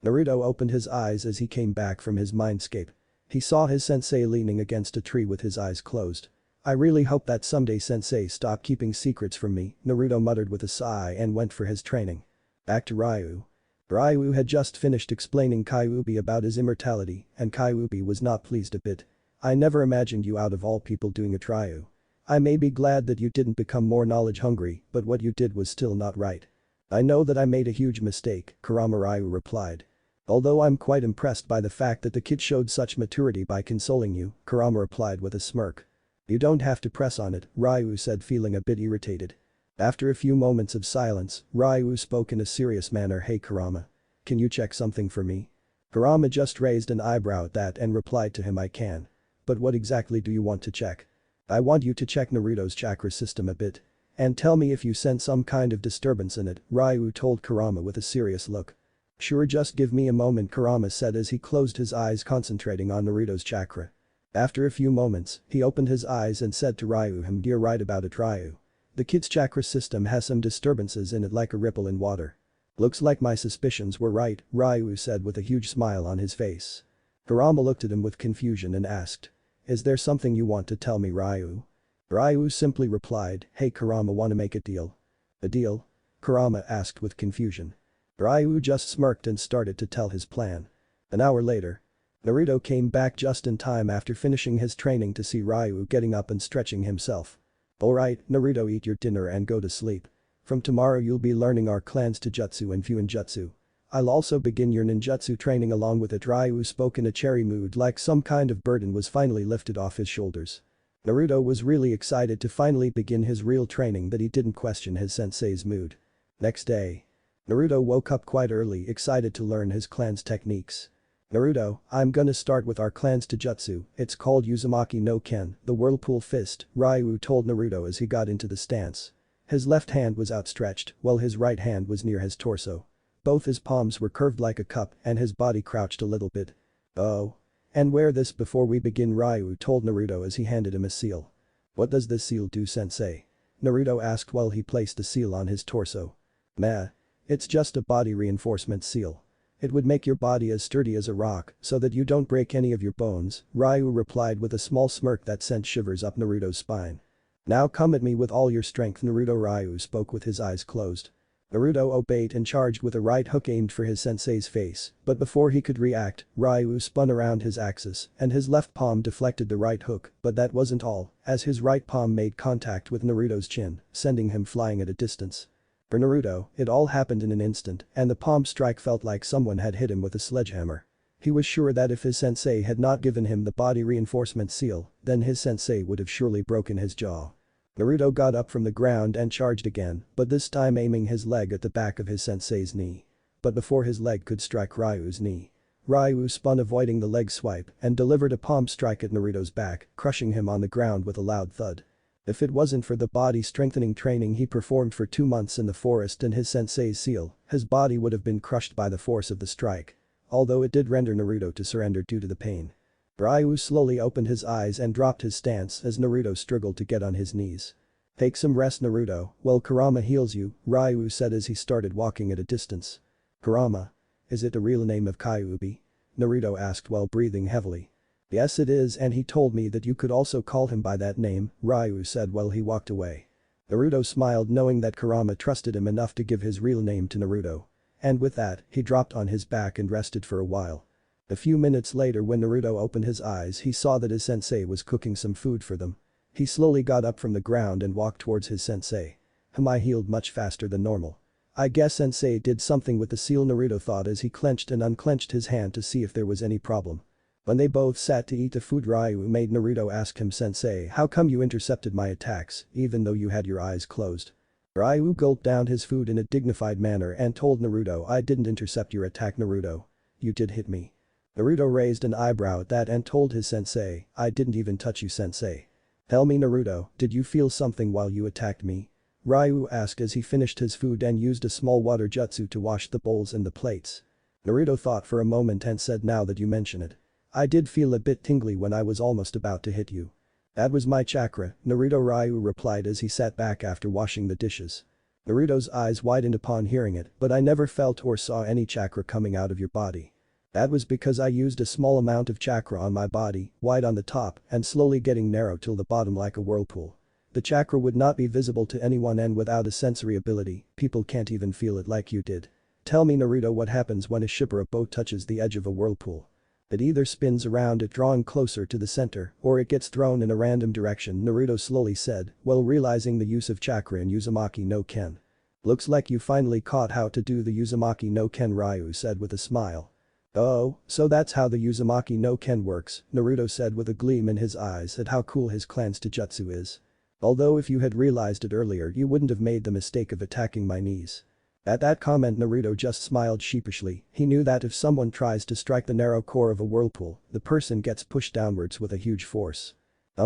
Naruto opened his eyes as he came back from his mindscape. He saw his sensei leaning against a tree with his eyes closed. I really hope that someday sensei stop keeping secrets from me, Naruto muttered with a sigh and went for his training. Back to Ryu. Ryu had just finished explaining Kyuubi about his immortality, and Kyuubi was not pleased a bit. I never imagined you out of all people doing it, Ryu. I may be glad that you didn't become more knowledge hungry, but what you did was still not right. I know that I made a huge mistake, Kurama, Ryu replied. Although I'm quite impressed by the fact that the kid showed such maturity by consoling you, Kurama replied with a smirk. You don't have to press on it, Ryu said, feeling a bit irritated. After a few moments of silence, Ryu spoke in a serious manner. Hey Kurama. Can you check something for me? Kurama just raised an eyebrow at that and replied to him, I can. But what exactly do you want to check? I want you to check Naruto's chakra system a bit. And tell me if you sense some kind of disturbance in it, Ryu told Kurama with a serious look. Sure, just give me a moment, Kurama said as he closed his eyes, concentrating on Naruto's chakra. After a few moments, he opened his eyes and said to Ryu, you're right about it, Ryu. The kid's chakra system has some disturbances in it like a ripple in water. Looks like my suspicions were right, Ryu said with a huge smile on his face. Kurama looked at him with confusion and asked. Is there something you want to tell me, Ryu? Ryu simply replied, hey Kurama, wanna make a deal? A deal? Kurama asked with confusion. Ryu just smirked and started to tell his plan. An hour later. Naruto came back just in time after finishing his training to see Ryu getting up and stretching himself. Alright, Naruto, eat your dinner and go to sleep. From tomorrow you'll be learning our clan's taijutsu and fuinjutsu. I'll also begin your ninjutsu training along with it. Ryu spoke in a cheery mood like some kind of burden was finally lifted off his shoulders. Naruto was really excited to finally begin his real training that he didn't question his sensei's mood. Next day. Naruto woke up quite early, excited to learn his clan's techniques. Naruto, I'm gonna start with our clan's taijutsu, it's called Uzumaki no Ken, the whirlpool fist, Ryu told Naruto as he got into the stance. His left hand was outstretched, while his right hand was near his torso. Both his palms were curved like a cup and his body crouched a little bit. Oh. And wear this before we begin, Ryu told Naruto as he handed him a seal. What does this seal do, sensei? Naruto asked while he placed the seal on his torso. Meh. It's just a body reinforcement seal. It would make your body as sturdy as a rock so that you don't break any of your bones, Ryu replied with a small smirk that sent shivers up Naruto's spine. Now come at me with all your strength, Ryu spoke with his eyes closed. Naruto obeyed and charged with a right hook aimed for his sensei's face, but before he could react, Ryu spun around his axis and his left palm deflected the right hook, but that wasn't all, as his right palm made contact with Naruto's chin, sending him flying at a distance. For Naruto, it all happened in an instant and the palm strike felt like someone had hit him with a sledgehammer. He was sure that if his sensei had not given him the body reinforcement seal, then his sensei would have surely broken his jaw. Naruto got up from the ground and charged again, but this time aiming his leg at the back of his sensei's knee. But before his leg could strike Ryu's knee, Ryu spun avoiding the leg swipe and delivered a palm strike at Naruto's back, crushing him on the ground with a loud thud. If it wasn't for the body strengthening training he performed for 2 months in the forest and his sensei's seal, his body would have been crushed by the force of the strike. Although it did render Naruto to surrender due to the pain. Ryu slowly opened his eyes and dropped his stance as Naruto struggled to get on his knees. Take some rest, Naruto, while Kurama heals you, Ryu said as he started walking at a distance. Kurama? Is it the real name of Kyuubi? Naruto asked while breathing heavily. Yes it is, and he told me that you could also call him by that name, Ryu said while he walked away. Naruto smiled knowing that Kurama trusted him enough to give his real name to Naruto. And with that, he dropped on his back and rested for a while. A few minutes later when Naruto opened his eyes he saw that his sensei was cooking some food for them. He slowly got up from the ground and walked towards his sensei. I healed much faster than normal. I guess sensei did something with the seal, Naruto thought as he clenched and unclenched his hand to see if there was any problem. When they both sat to eat the food, Ryu made Naruto ask him, Sensei, how come you intercepted my attacks even though you had your eyes closed? Ryu gulped down his food in a dignified manner and told Naruto, I didn't intercept your attack, Naruto. You did hit me. Naruto raised an eyebrow at that and told his sensei, I didn't even touch you, Sensei. Tell me, Naruto, did you feel something while you attacked me? Ryu asked as he finished his food and used a small water jutsu to wash the bowls and the plates. Naruto thought for a moment and said, now that you mention it. I did feel a bit tingly when I was almost about to hit you. That was my chakra, Naruto, Ryu replied as he sat back after washing the dishes. Naruto's eyes widened upon hearing it, but I never felt or saw any chakra coming out of your body. That was because I used a small amount of chakra on my body, wide on the top and slowly getting narrow till the bottom like a whirlpool. The chakra would not be visible to anyone and without a sensory ability, people can't even feel it like you did. Tell me, Naruto, what happens when a ship or a boat touches the edge of a whirlpool? It either spins around it drawing closer to the center or it gets thrown in a random direction, Naruto slowly said, while realizing the use of chakra in Uzumaki no Ken. Looks like you finally caught how to do the Uzumaki no Ken, Ryu said with a smile. Oh, so that's how the Uzumaki no Ken works, Naruto said with a gleam in his eyes at how cool his clan's taijutsu is. Although if you had realized it earlier you wouldn't have made the mistake of attacking my knees. At that comment Naruto just smiled sheepishly, he knew that if someone tries to strike the narrow core of a whirlpool, the person gets pushed downwards with a huge force.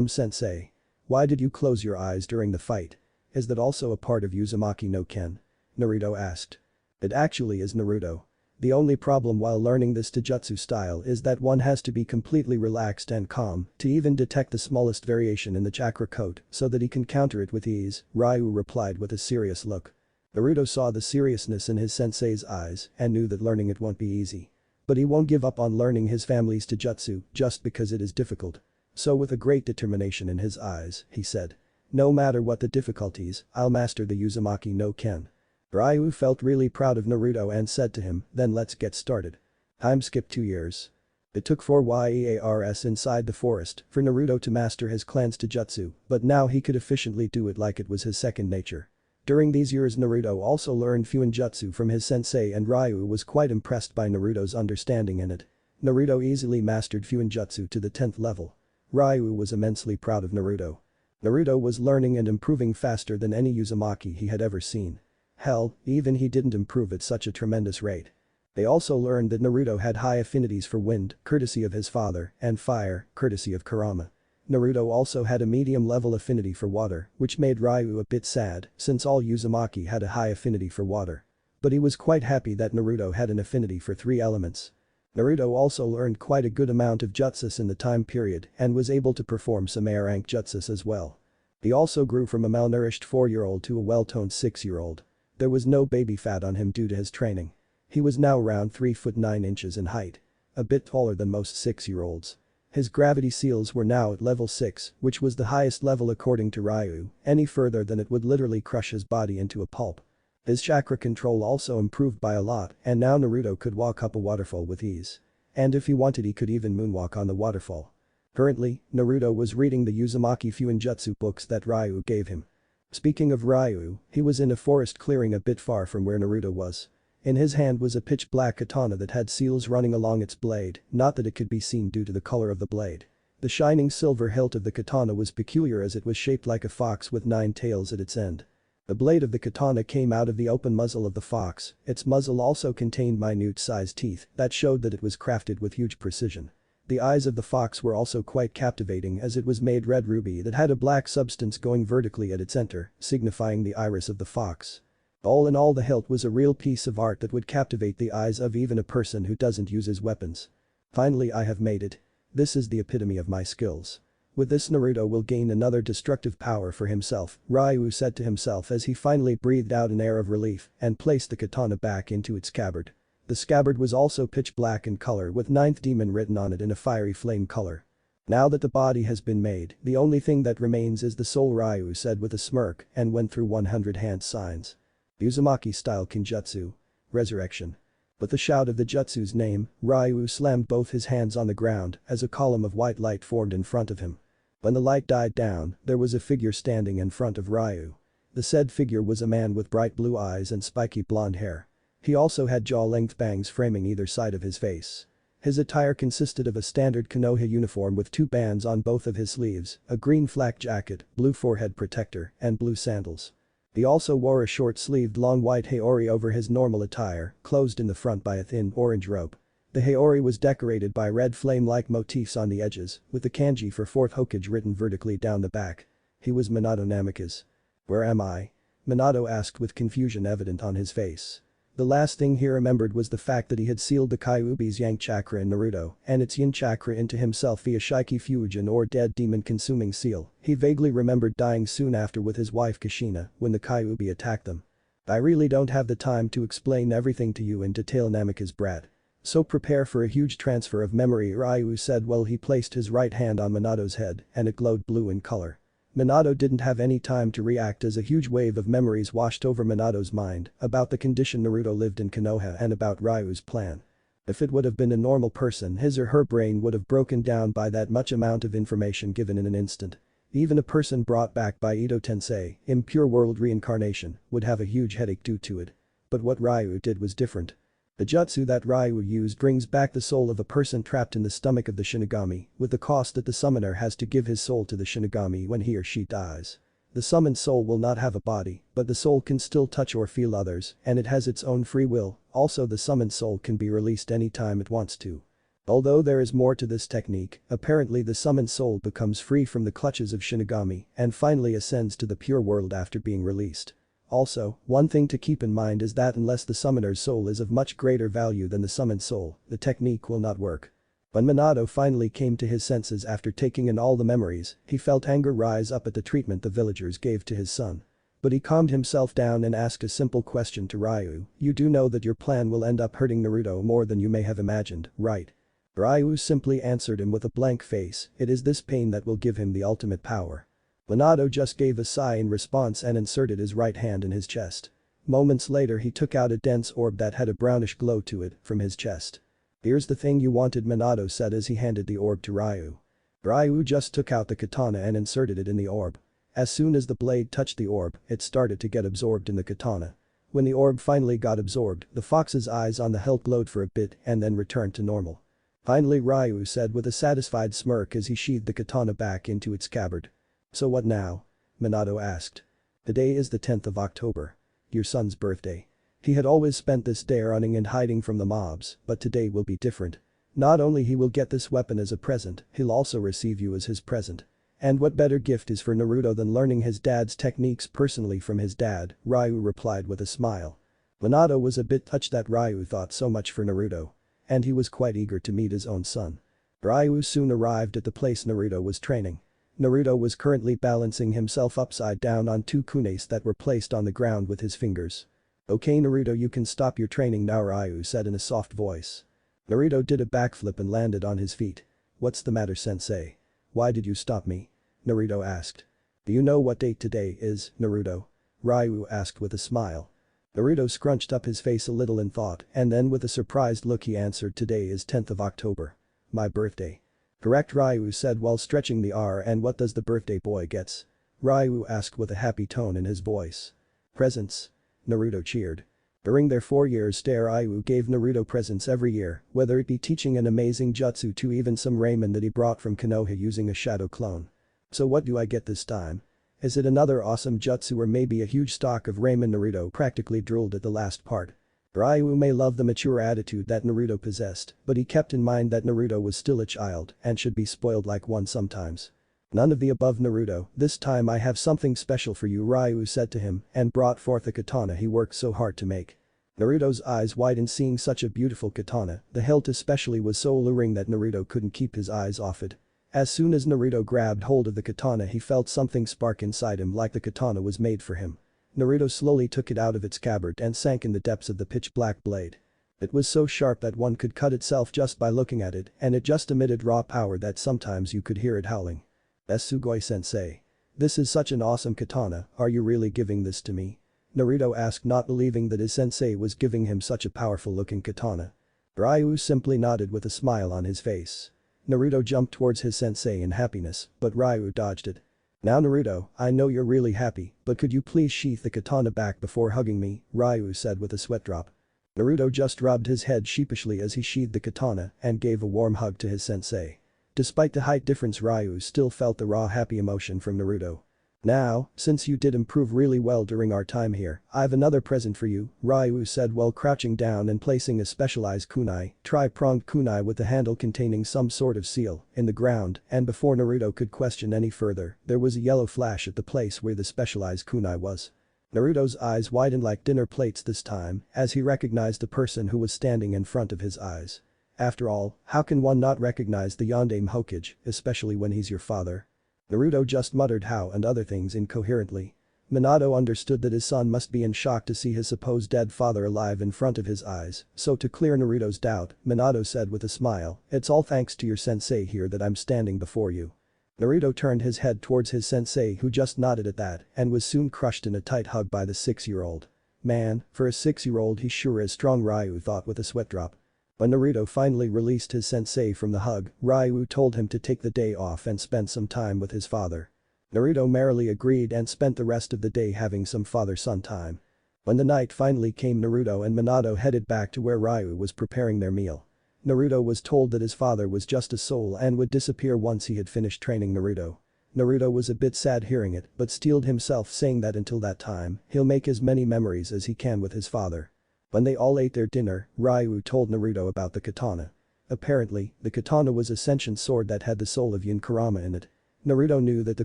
Sensei. Why did you close your eyes during the fight? Is that also a part of Uzumaki no Ken? Naruto asked. It actually is, Naruto. The only problem while learning this taijutsu style is that one has to be completely relaxed and calm to even detect the smallest variation in the chakra code so that he can counter it with ease, Ryu replied with a serious look. Naruto saw the seriousness in his sensei's eyes and knew that learning it won't be easy. But he won't give up on learning his family's taijutsu just because it is difficult. So with a great determination in his eyes, he said. No matter what the difficulties, I'll master the Uzumaki no Ken. Ryu felt really proud of Naruto and said to him, "Then let's get started." Time skipped 2 years. It took 4 years inside the forest for Naruto to master his clan's taijutsu, but now he could efficiently do it like it was his second nature. During these years Naruto also learned fuinjutsu from his sensei and Ryu was quite impressed by Naruto's understanding in it. Naruto easily mastered fuinjutsu to the 10th level. Ryu was immensely proud of Naruto. Naruto was learning and improving faster than any Uzumaki he had ever seen. Hell, even he didn't improve at such a tremendous rate. They also learned that Naruto had high affinities for wind, courtesy of his father, and fire, courtesy of Kurama. Naruto also had a medium-level affinity for water, which made Ryu a bit sad since all Uzumaki had a high affinity for water. But he was quite happy that Naruto had an affinity for 3 elements. Naruto also learned quite a good amount of jutsus in the time period and was able to perform some A-rank jutsus as well. He also grew from a malnourished 4-year-old to a well-toned 6-year-old. There was no baby fat on him due to his training. He was now around 3 foot 9 inches in height. A bit taller than most 6-year-olds. His gravity seals were now at level 6, which was the highest level according to Ryu, any further than it would literally crush his body into a pulp. His chakra control also improved by a lot and now Naruto could walk up a waterfall with ease. And if he wanted he could even moonwalk on the waterfall. Currently, Naruto was reading the Uzumaki fuinjutsu books that Ryu gave him. Speaking of Ryu, he was in a forest clearing a bit far from where Naruto was. In his hand was a pitch-black katana that had seals running along its blade, not that it could be seen due to the color of the blade. The shining silver hilt of the katana was peculiar as it was shaped like a fox with 9 tails at its end. The blade of the katana came out of the open muzzle of the fox, its muzzle also contained minute-sized teeth that showed that it was crafted with huge precision. The eyes of the fox were also quite captivating as it was made red ruby that had a black substance going vertically at its center, signifying the iris of the fox. All in all the hilt was a real piece of art that would captivate the eyes of even a person who doesn't use his weapons. Finally I have made it. This is the epitome of my skills. With this Naruto will gain another destructive power for himself, Ryu said to himself as he finally breathed out an air of relief and placed the katana back into its scabbard. The scabbard was also pitch black in color with 9th demon written on it in a fiery flame color. Now that the body has been made, the only thing that remains is the soul, Ryu said with a smirk and went through 100 hand signs. Uzumaki-style Kinjutsu. Resurrection. With the shout of the jutsu's name, Ryu slammed both his hands on the ground as a column of white light formed in front of him. When the light died down, there was a figure standing in front of Ryu. The said figure was a man with bright blue eyes and spiky blonde hair. He also had jaw-length bangs framing either side of his face. His attire consisted of a standard Konoha uniform with 2 bands on both of his sleeves, a green flak jacket, blue forehead protector, and blue sandals. He also wore a short-sleeved long white haori over his normal attire, closed in the front by a thin orange rope. The haori was decorated by red flame-like motifs on the edges, with the kanji for 4th Hokage written vertically down the back. He was Minato Namikaze. "Where am I?" Minato asked with confusion evident on his face. The last thing he remembered was the fact that he had sealed the Kyuubi's Yang chakra in Naruto and its Yin chakra into himself via Shiki Fuijin or dead demon consuming seal. He vaguely remembered dying soon after with his wife Kushina when the Kyuubi attacked them. "I really don't have the time to explain everything to you in detail, Namikaze brat. So prepare for a huge transfer of memory," Ryu said while he placed his right hand on Minato's head and it glowed blue in color. Minato didn't have any time to react as a huge wave of memories washed over Minato's mind about the condition Naruto lived in Konoha and about Ryu's plan. If it would have been a normal person, his or her brain would have broken down by that much amount of information given in an instant. Even a person brought back by Ito Tensei, in pure world reincarnation, would have a huge headache due to it. But what Ryu did was different. The jutsu that Ryu used brings back the soul of a person trapped in the stomach of the Shinigami, with the cost that the summoner has to give his soul to the Shinigami when he or she dies. The summoned soul will not have a body, but the soul can still touch or feel others, and it has its own free will. Also, the summoned soul can be released anytime it wants to. Although there is more to this technique, apparently the summoned soul becomes free from the clutches of Shinigami and finally ascends to the pure world after being released. Also, one thing to keep in mind is that unless the summoner's soul is of much greater value than the summoned soul, the technique will not work. When Minato finally came to his senses after taking in all the memories, he felt anger rise up at the treatment the villagers gave to his son. But he calmed himself down and asked a simple question to Ryu. "You do know that your plan will end up hurting Naruto more than you may have imagined, right?" Ryu simply answered him with a blank face. "It is this pain that will give him the ultimate power." Minato just gave a sigh in response and inserted his right hand in his chest. Moments later he took out a dense orb that had a brownish glow to it from his chest. "Here's the thing you wanted," Minato said as he handed the orb to Ryu. Ryu just took out the katana and inserted it in the orb. As soon as the blade touched the orb, it started to get absorbed in the katana. When the orb finally got absorbed, the fox's eyes on the hilt glowed for a bit and then returned to normal. Finally, Ryu said with a satisfied smirk as he sheathed the katana back into its scabbard. "So what now?" Minato asked. "Today is the 10th of October. Your son's birthday. He had always spent this day running and hiding from the mobs, but today will be different. Not only he will get this weapon as a present, he'll also receive you as his present. And what better gift is for Naruto than learning his dad's techniques personally from his dad," Ryu replied with a smile. Minato was a bit touched that Ryu thought so much for Naruto. And he was quite eager to meet his own son. Ryu soon arrived at the place Naruto was training. Naruto was currently balancing himself upside down on two kunes that were placed on the ground with his fingers. "Okay Naruto, you can stop your training now," Ryu said in a soft voice. Naruto did a backflip and landed on his feet. "What's the matter, sensei? Why did you stop me?" Naruto asked. "Do you know what date today is, Naruto?" Ryu asked with a smile. Naruto scrunched up his face a little in thought and then with a surprised look he answered, "Today is 10th of October. My birthday." "Correct," Ryu said while stretching the R. "And what does the birthday boy gets?" Ryu asked with a happy tone in his voice. "Presents." Naruto cheered. During their 4 years stare, Ryu gave Naruto presents every year, whether it be teaching an amazing jutsu to even some ramen that he brought from Konoha using a shadow clone. "So what do I get this time? Is it another awesome jutsu or maybe a huge stock of ramen?" Naruto practically drooled at the last part. Ryu may love the mature attitude that Naruto possessed, but he kept in mind that Naruto was still a child and should be spoiled like one sometimes. "None of the above, Naruto, this time I have something special for you," Ryu said to him and brought forth the katana he worked so hard to make. Naruto's eyes widened seeing such a beautiful katana, the hilt especially was so alluring that Naruto couldn't keep his eyes off it. As soon as Naruto grabbed hold of the katana he felt something spark inside him like the katana was made for him. Naruto slowly took it out of its scabbard and sank in the depths of the pitch-black blade. It was so sharp that one could cut itself just by looking at it and it just emitted raw power that sometimes you could hear it howling. "Sugoi-sensei. This is such an awesome katana, are you really giving this to me?" Naruto asked, not believing that his sensei was giving him such a powerful looking katana. Ryu simply nodded with a smile on his face. Naruto jumped towards his sensei in happiness, but Ryu dodged it. "Now Naruto, I know you're really happy, but could you please sheath the katana back before hugging me?" Ryu said with a sweat drop. Naruto just rubbed his head sheepishly as he sheathed the katana and gave a warm hug to his sensei. Despite the height difference, Ryu still felt the raw happy emotion from Naruto. "Now, since you did improve really well during our time here, I've another present for you," Ryu said while crouching down and placing a specialized kunai, tri-pronged kunai with the handle containing some sort of seal, in the ground, and before Naruto could question any further, there was a yellow flash at the place where the specialized kunai was. Naruto's eyes widened like dinner plates this time as he recognized the person who was standing in front of his eyes. After all, how can one not recognize the Yondaime Hokage, especially when he's your father? Naruto just muttered how and other things incoherently. Minato understood that his son must be in shock to see his supposed dead father alive in front of his eyes, so to clear Naruto's doubt, Minato said with a smile, "It's all thanks to your sensei here that I'm standing before you." Naruto turned his head towards his sensei who just nodded at that and was soon crushed in a tight hug by the 6-year-old. "Man, for a 6-year-old he sure is strong," Ryu thought with a sweat drop. When Naruto finally released his sensei from the hug, Ryu told him to take the day off and spend some time with his father. Naruto merrily agreed and spent the rest of the day having some father-son time. When the night finally came, Naruto and Minato headed back to where Ryu was preparing their meal. Naruto was told that his father was just a soul and would disappear once he had finished training Naruto. Naruto was a bit sad hearing it but steeled himself saying that until that time, he'll make as many memories as he can with his father. When they all ate their dinner, Ryu told Naruto about the katana. Apparently, the katana was a sentient sword that had the soul of Yin Kurama in it. Naruto knew that the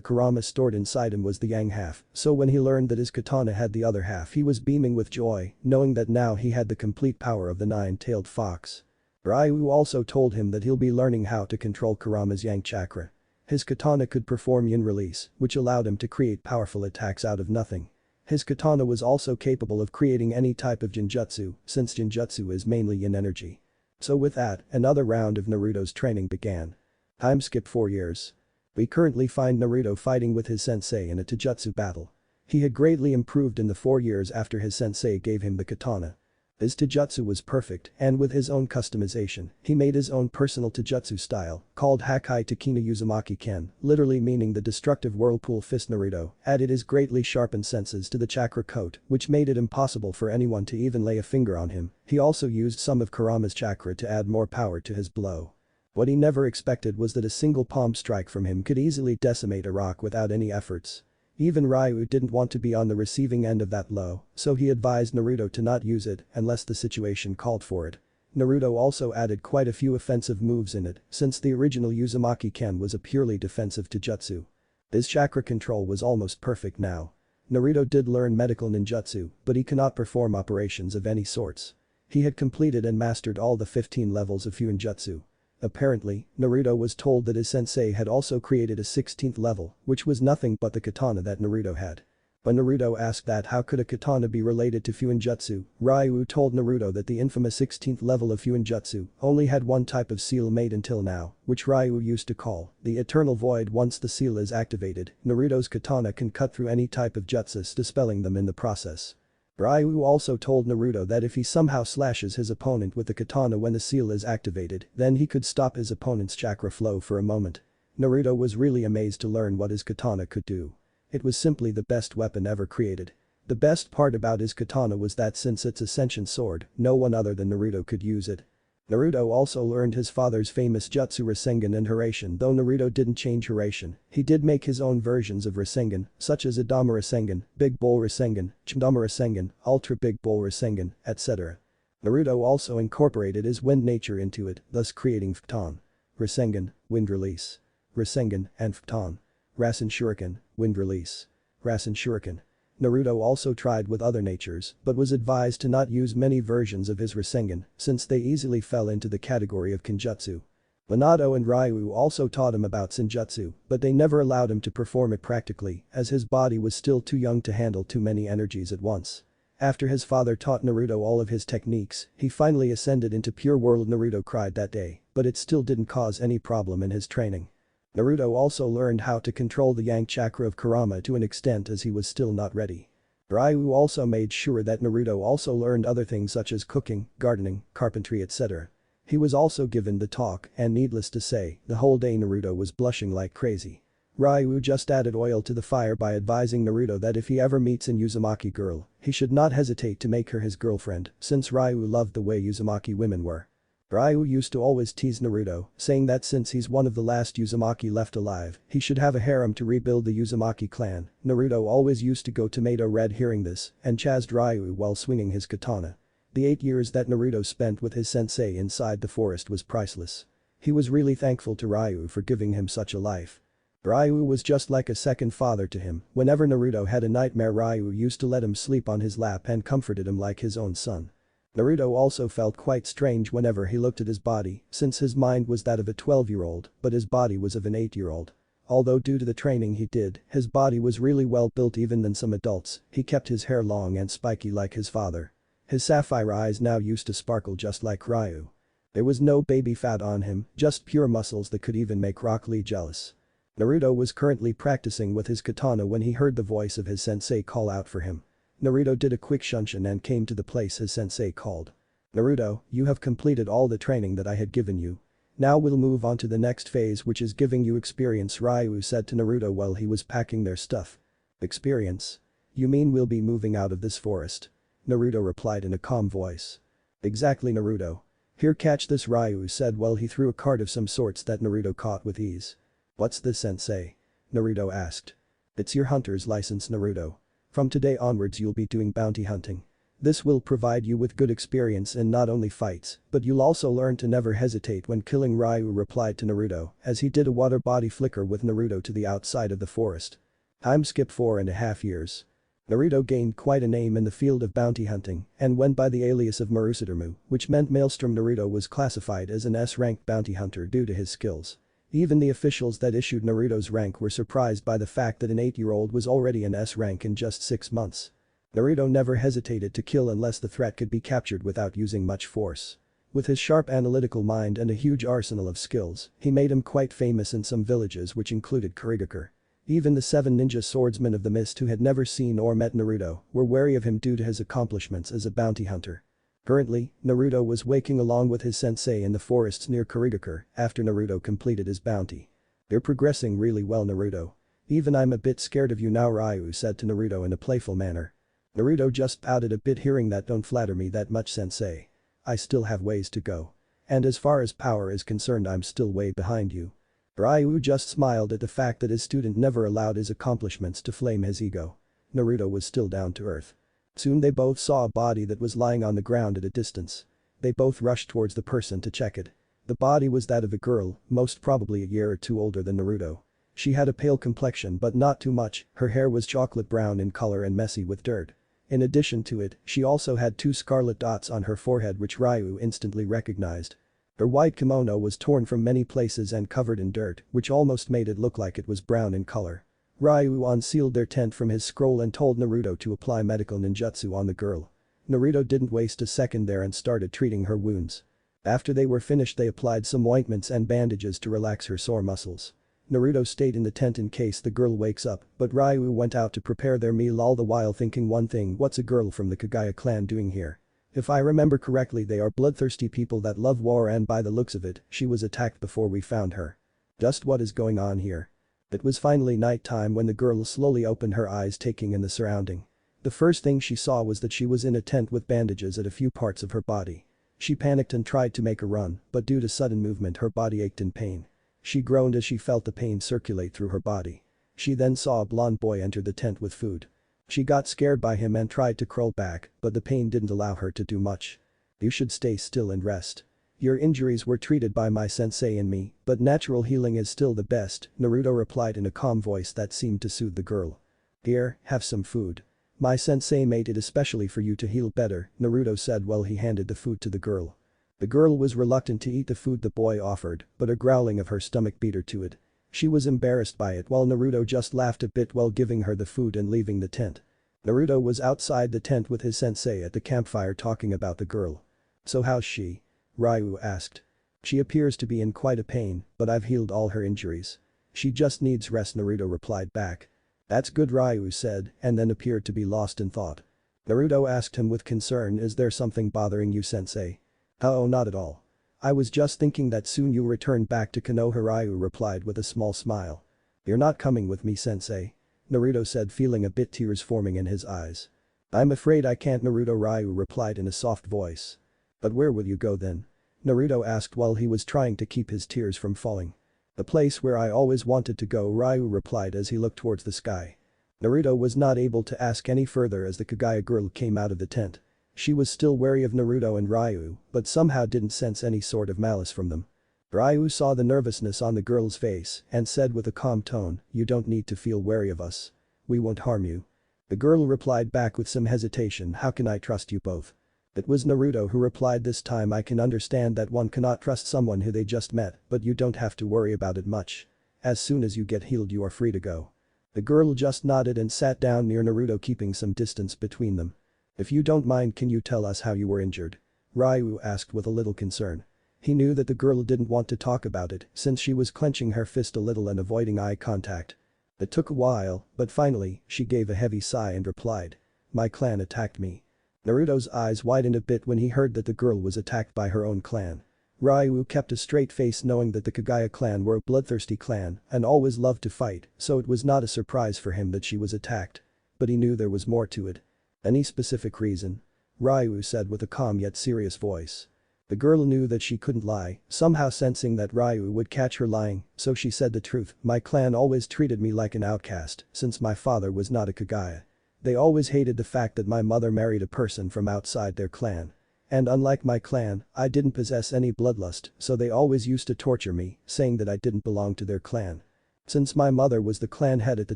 Kurama stored inside him was the yang half, so when he learned that his katana had the other half he was beaming with joy, knowing that now he had the complete power of the nine-tailed fox. Ryu also told him that he'll be learning how to control Kurama's yang chakra. His katana could perform yin release, which allowed him to create powerful attacks out of nothing. His katana was also capable of creating any type of jinjutsu, since jinjutsu is mainly yin energy. So with that, another round of Naruto's training began. Time skip 4 years. We currently find Naruto fighting with his sensei in a taijutsu battle. He had greatly improved in the 4 years after his sensei gave him the katana. His taijutsu was perfect, and with his own customization, he made his own personal taijutsu style, called Hakai Takina Uzumaki Ken, literally meaning the destructive whirlpool fist. Naruto added his greatly sharpened senses to the chakra coat, which made it impossible for anyone to even lay a finger on him. He also used some of Kurama's chakra to add more power to his blow. What he never expected was that a single palm strike from him could easily decimate a rock without any efforts. Even Ryu didn't want to be on the receiving end of that blow, so he advised Naruto to not use it unless the situation called for it. Naruto also added quite a few offensive moves in it, since the original Uzumaki Ken was a purely defensive taijutsu. His chakra control was almost perfect now. Naruto did learn medical ninjutsu, but he cannot perform operations of any sorts. He had completed and mastered all the 15 levels of fuinjutsu. Apparently, Naruto was told that his sensei had also created a 16th level, which was nothing but the katana that Naruto had. When Naruto asked that how could a katana be related to fuinjutsu, Ryu told Naruto that the infamous 16th level of fuinjutsu only had one type of seal made until now, which Ryu used to call the eternal void. Once the seal is activated, Naruto's katana can cut through any type of jutsus, dispelling them in the process. Ryu also told Naruto that if he somehow slashes his opponent with the katana when the seal is activated, then he could stop his opponent's chakra flow for a moment. Naruto was really amazed to learn what his katana could do. It was simply the best weapon ever created. The best part about his katana was that since it's a sentient sword, no one other than Naruto could use it. Naruto also learned his father's famous jutsu Rasengan and Haraishin. Though Naruto didn't change Haraishin, he did make his own versions of Rasengan, such as Idama Rasengan, Big Bull Rasengan, Chindama Rasengan, Ultra Big Bull Rasengan, etc. Naruto also incorporated his wind nature into it, thus creating Futon. Rasengan, wind release. Rasengan, and Futon. Rasen Shuriken, wind release. Rasen Shuriken. Naruto also tried with other natures, but was advised to not use many versions of his Rasengan, since they easily fell into the category of Kenjutsu. Minato and Ryu also taught him about Senjutsu, but they never allowed him to perform it practically, as his body was still too young to handle too many energies at once. After his father taught Naruto all of his techniques, he finally ascended into pure world. Naruto cried that day, but it still didn't cause any problem in his training. Naruto also learned how to control the yang chakra of Kurama to an extent, as he was still not ready. Ryu also made sure that Naruto also learned other things such as cooking, gardening, carpentry, etc. He was also given the talk, and needless to say, the whole day Naruto was blushing like crazy. Ryu just added oil to the fire by advising Naruto that if he ever meets an Uzumaki girl, he should not hesitate to make her his girlfriend, since Ryu loved the way Uzumaki women were. Ryu used to always tease Naruto, saying that since he's one of the last Uzumaki left alive, he should have a harem to rebuild the Uzumaki clan. Naruto always used to go tomato red hearing this and chased Ryu while swinging his katana. The 8 years that Naruto spent with his sensei inside the forest was priceless. He was really thankful to Ryu for giving him such a life. Ryu was just like a second father to him. Whenever Naruto had a nightmare, Ryu used to let him sleep on his lap and comforted him like his own son. Naruto also felt quite strange whenever he looked at his body, since his mind was that of a 12-year-old, but his body was of an 8-year-old. Although due to the training he did, his body was really well built even than some adults. He kept his hair long and spiky like his father. His sapphire eyes now used to sparkle just like Ryu. There was no baby fat on him, just pure muscles that could even make Rock Lee jealous. Naruto was currently practicing with his katana when he heard the voice of his sensei call out for him. Naruto did a quick shunshin and came to the place his sensei called. "Naruto, you have completed all the training that I had given you. Now we'll move on to the next phase, which is giving you experience," Ryu said to Naruto while he was packing their stuff. "Experience? You mean we'll be moving out of this forest?" Naruto replied in a calm voice. "Exactly, Naruto. Here, catch this," Ryu said while he threw a card of some sorts that Naruto caught with ease. "What's this, sensei?" Naruto asked. "It's your hunter's license, Naruto. From today onwards you'll be doing bounty hunting. This will provide you with good experience in not only fights, but you'll also learn to never hesitate when killing," Ryu replied to Naruto as he did a water body flicker with Naruto to the outside of the forest. Time skip 4.5 years. Naruto gained quite a name in the field of bounty hunting and went by the alias of Marusadermu, which meant Maelstrom. Naruto was classified as an S-ranked bounty hunter due to his skills. Even the officials that issued Naruto's rank were surprised by the fact that an 8-year-old was already an S rank in just 6 months. Naruto never hesitated to kill unless the threat could be captured without using much force. With his sharp analytical mind and a huge arsenal of skills, he made him quite famous in some villages, which included Kurigakure. Even the 7 ninja swordsmen of the mist who had never seen or met Naruto were wary of him due to his accomplishments as a bounty hunter. Currently, Naruto was waking along with his sensei in the forests near Kurigakure after Naruto completed his bounty. "You're progressing really well, Naruto. Even I'm a bit scared of you now," Ryu said to Naruto in a playful manner. Naruto just pouted a bit hearing that. "Don't flatter me that much, sensei. I still have ways to go. And as far as power is concerned, I'm still way behind you." Ryu just smiled at the fact that his student never allowed his accomplishments to flame his ego. Naruto was still down to earth. Soon they both saw a body that was lying on the ground at a distance. They both rushed towards the person to check it. The body was that of a girl, most probably a year or two older than Naruto. She had a pale complexion but not too much, her hair was chocolate brown in color and messy with dirt. In addition to it, she also had 2 scarlet dots on her forehead which Ryu instantly recognized. Her white kimono was torn from many places and covered in dirt, which almost made it look like it was brown in color. Ryu unsealed their tent from his scroll and told Naruto to apply medical ninjutsu on the girl. Naruto didn't waste a second there and started treating her wounds. After they were finished, they applied some ointments and bandages to relax her sore muscles. Naruto stayed in the tent in case the girl wakes up, but Ryu went out to prepare their meal, all the while thinking one thing: what's a girl from the Hokage clan doing here? If I remember correctly, they are bloodthirsty people that love war, and by the looks of it, she was attacked before we found her. Just what is going on here? It was finally night time when the girl slowly opened her eyes, taking in the surrounding. The first thing she saw was that she was in a tent with bandages at a few parts of her body. She panicked and tried to make a run, but due to sudden movement her body ached in pain. She groaned as she felt the pain circulate through her body. She then saw a blonde boy enter the tent with food. She got scared by him and tried to crawl back, but the pain didn't allow her to do much. "You should stay still and rest. Your injuries were treated by my sensei and me, but natural healing is still the best," Naruto replied in a calm voice that seemed to soothe the girl. "Here, have some food. My sensei made it especially for you to heal better," Naruto said while he handed the food to the girl. The girl was reluctant to eat the food the boy offered, but a growling of her stomach beat her to it. She was embarrassed by it while Naruto just laughed a bit while giving her the food and leaving the tent. Naruto was outside the tent with his sensei at the campfire talking about the girl. "So how's she?" Ryu asked. "She appears to be in quite a pain, but I've healed all her injuries. She just needs rest," Naruto replied back. "That's good," Ryu said, and then appeared to be lost in thought. Naruto asked him with concern, "Is there something bothering you, sensei?" "Oh, not at all. I was just thinking that soon you'll return back to Konoha," Ryu replied with a small smile. "You're not coming with me, sensei?" Naruto said, feeling a bit tears forming in his eyes. "I'm afraid I can't, Naruto," Ryu replied in a soft voice. "But where will you go then?" Naruto asked while he was trying to keep his tears from falling. "The place where I always wanted to go," Ryu replied as he looked towards the sky. Naruto was not able to ask any further as the Kagaya girl came out of the tent. She was still wary of Naruto and Ryu, but somehow didn't sense any sort of malice from them. Ryu saw the nervousness on the girl's face and said with a calm tone, "You don't need to feel wary of us. We won't harm you." The girl replied back with some hesitation, "How can I trust you both?" It was Naruto who replied this time, "I can understand that one cannot trust someone who they just met, but you don't have to worry about it much. As soon as you get healed you are free to go." The girl just nodded and sat down near Naruto, keeping some distance between them. "If you don't mind, can you tell us how you were injured?" Ryu asked with a little concern. He knew that the girl didn't want to talk about it since she was clenching her fist a little and avoiding eye contact. It took a while, but finally, she gave a heavy sigh and replied. "My clan attacked me." Naruto's eyes widened a bit when he heard that the girl was attacked by her own clan. Ryu kept a straight face knowing that the Kagaya clan were a bloodthirsty clan and always loved to fight, so it was not a surprise for him that she was attacked. But he knew there was more to it. "Any specific reason?" Ryu said with a calm yet serious voice. The girl knew that she couldn't lie, somehow sensing that Ryu would catch her lying, so she said the truth. "My clan always treated me like an outcast since my father was not a Kagaya. They always hated the fact that my mother married a person from outside their clan. And unlike my clan, I didn't possess any bloodlust, so they always used to torture me, saying that I didn't belong to their clan. Since my mother was the clan head at the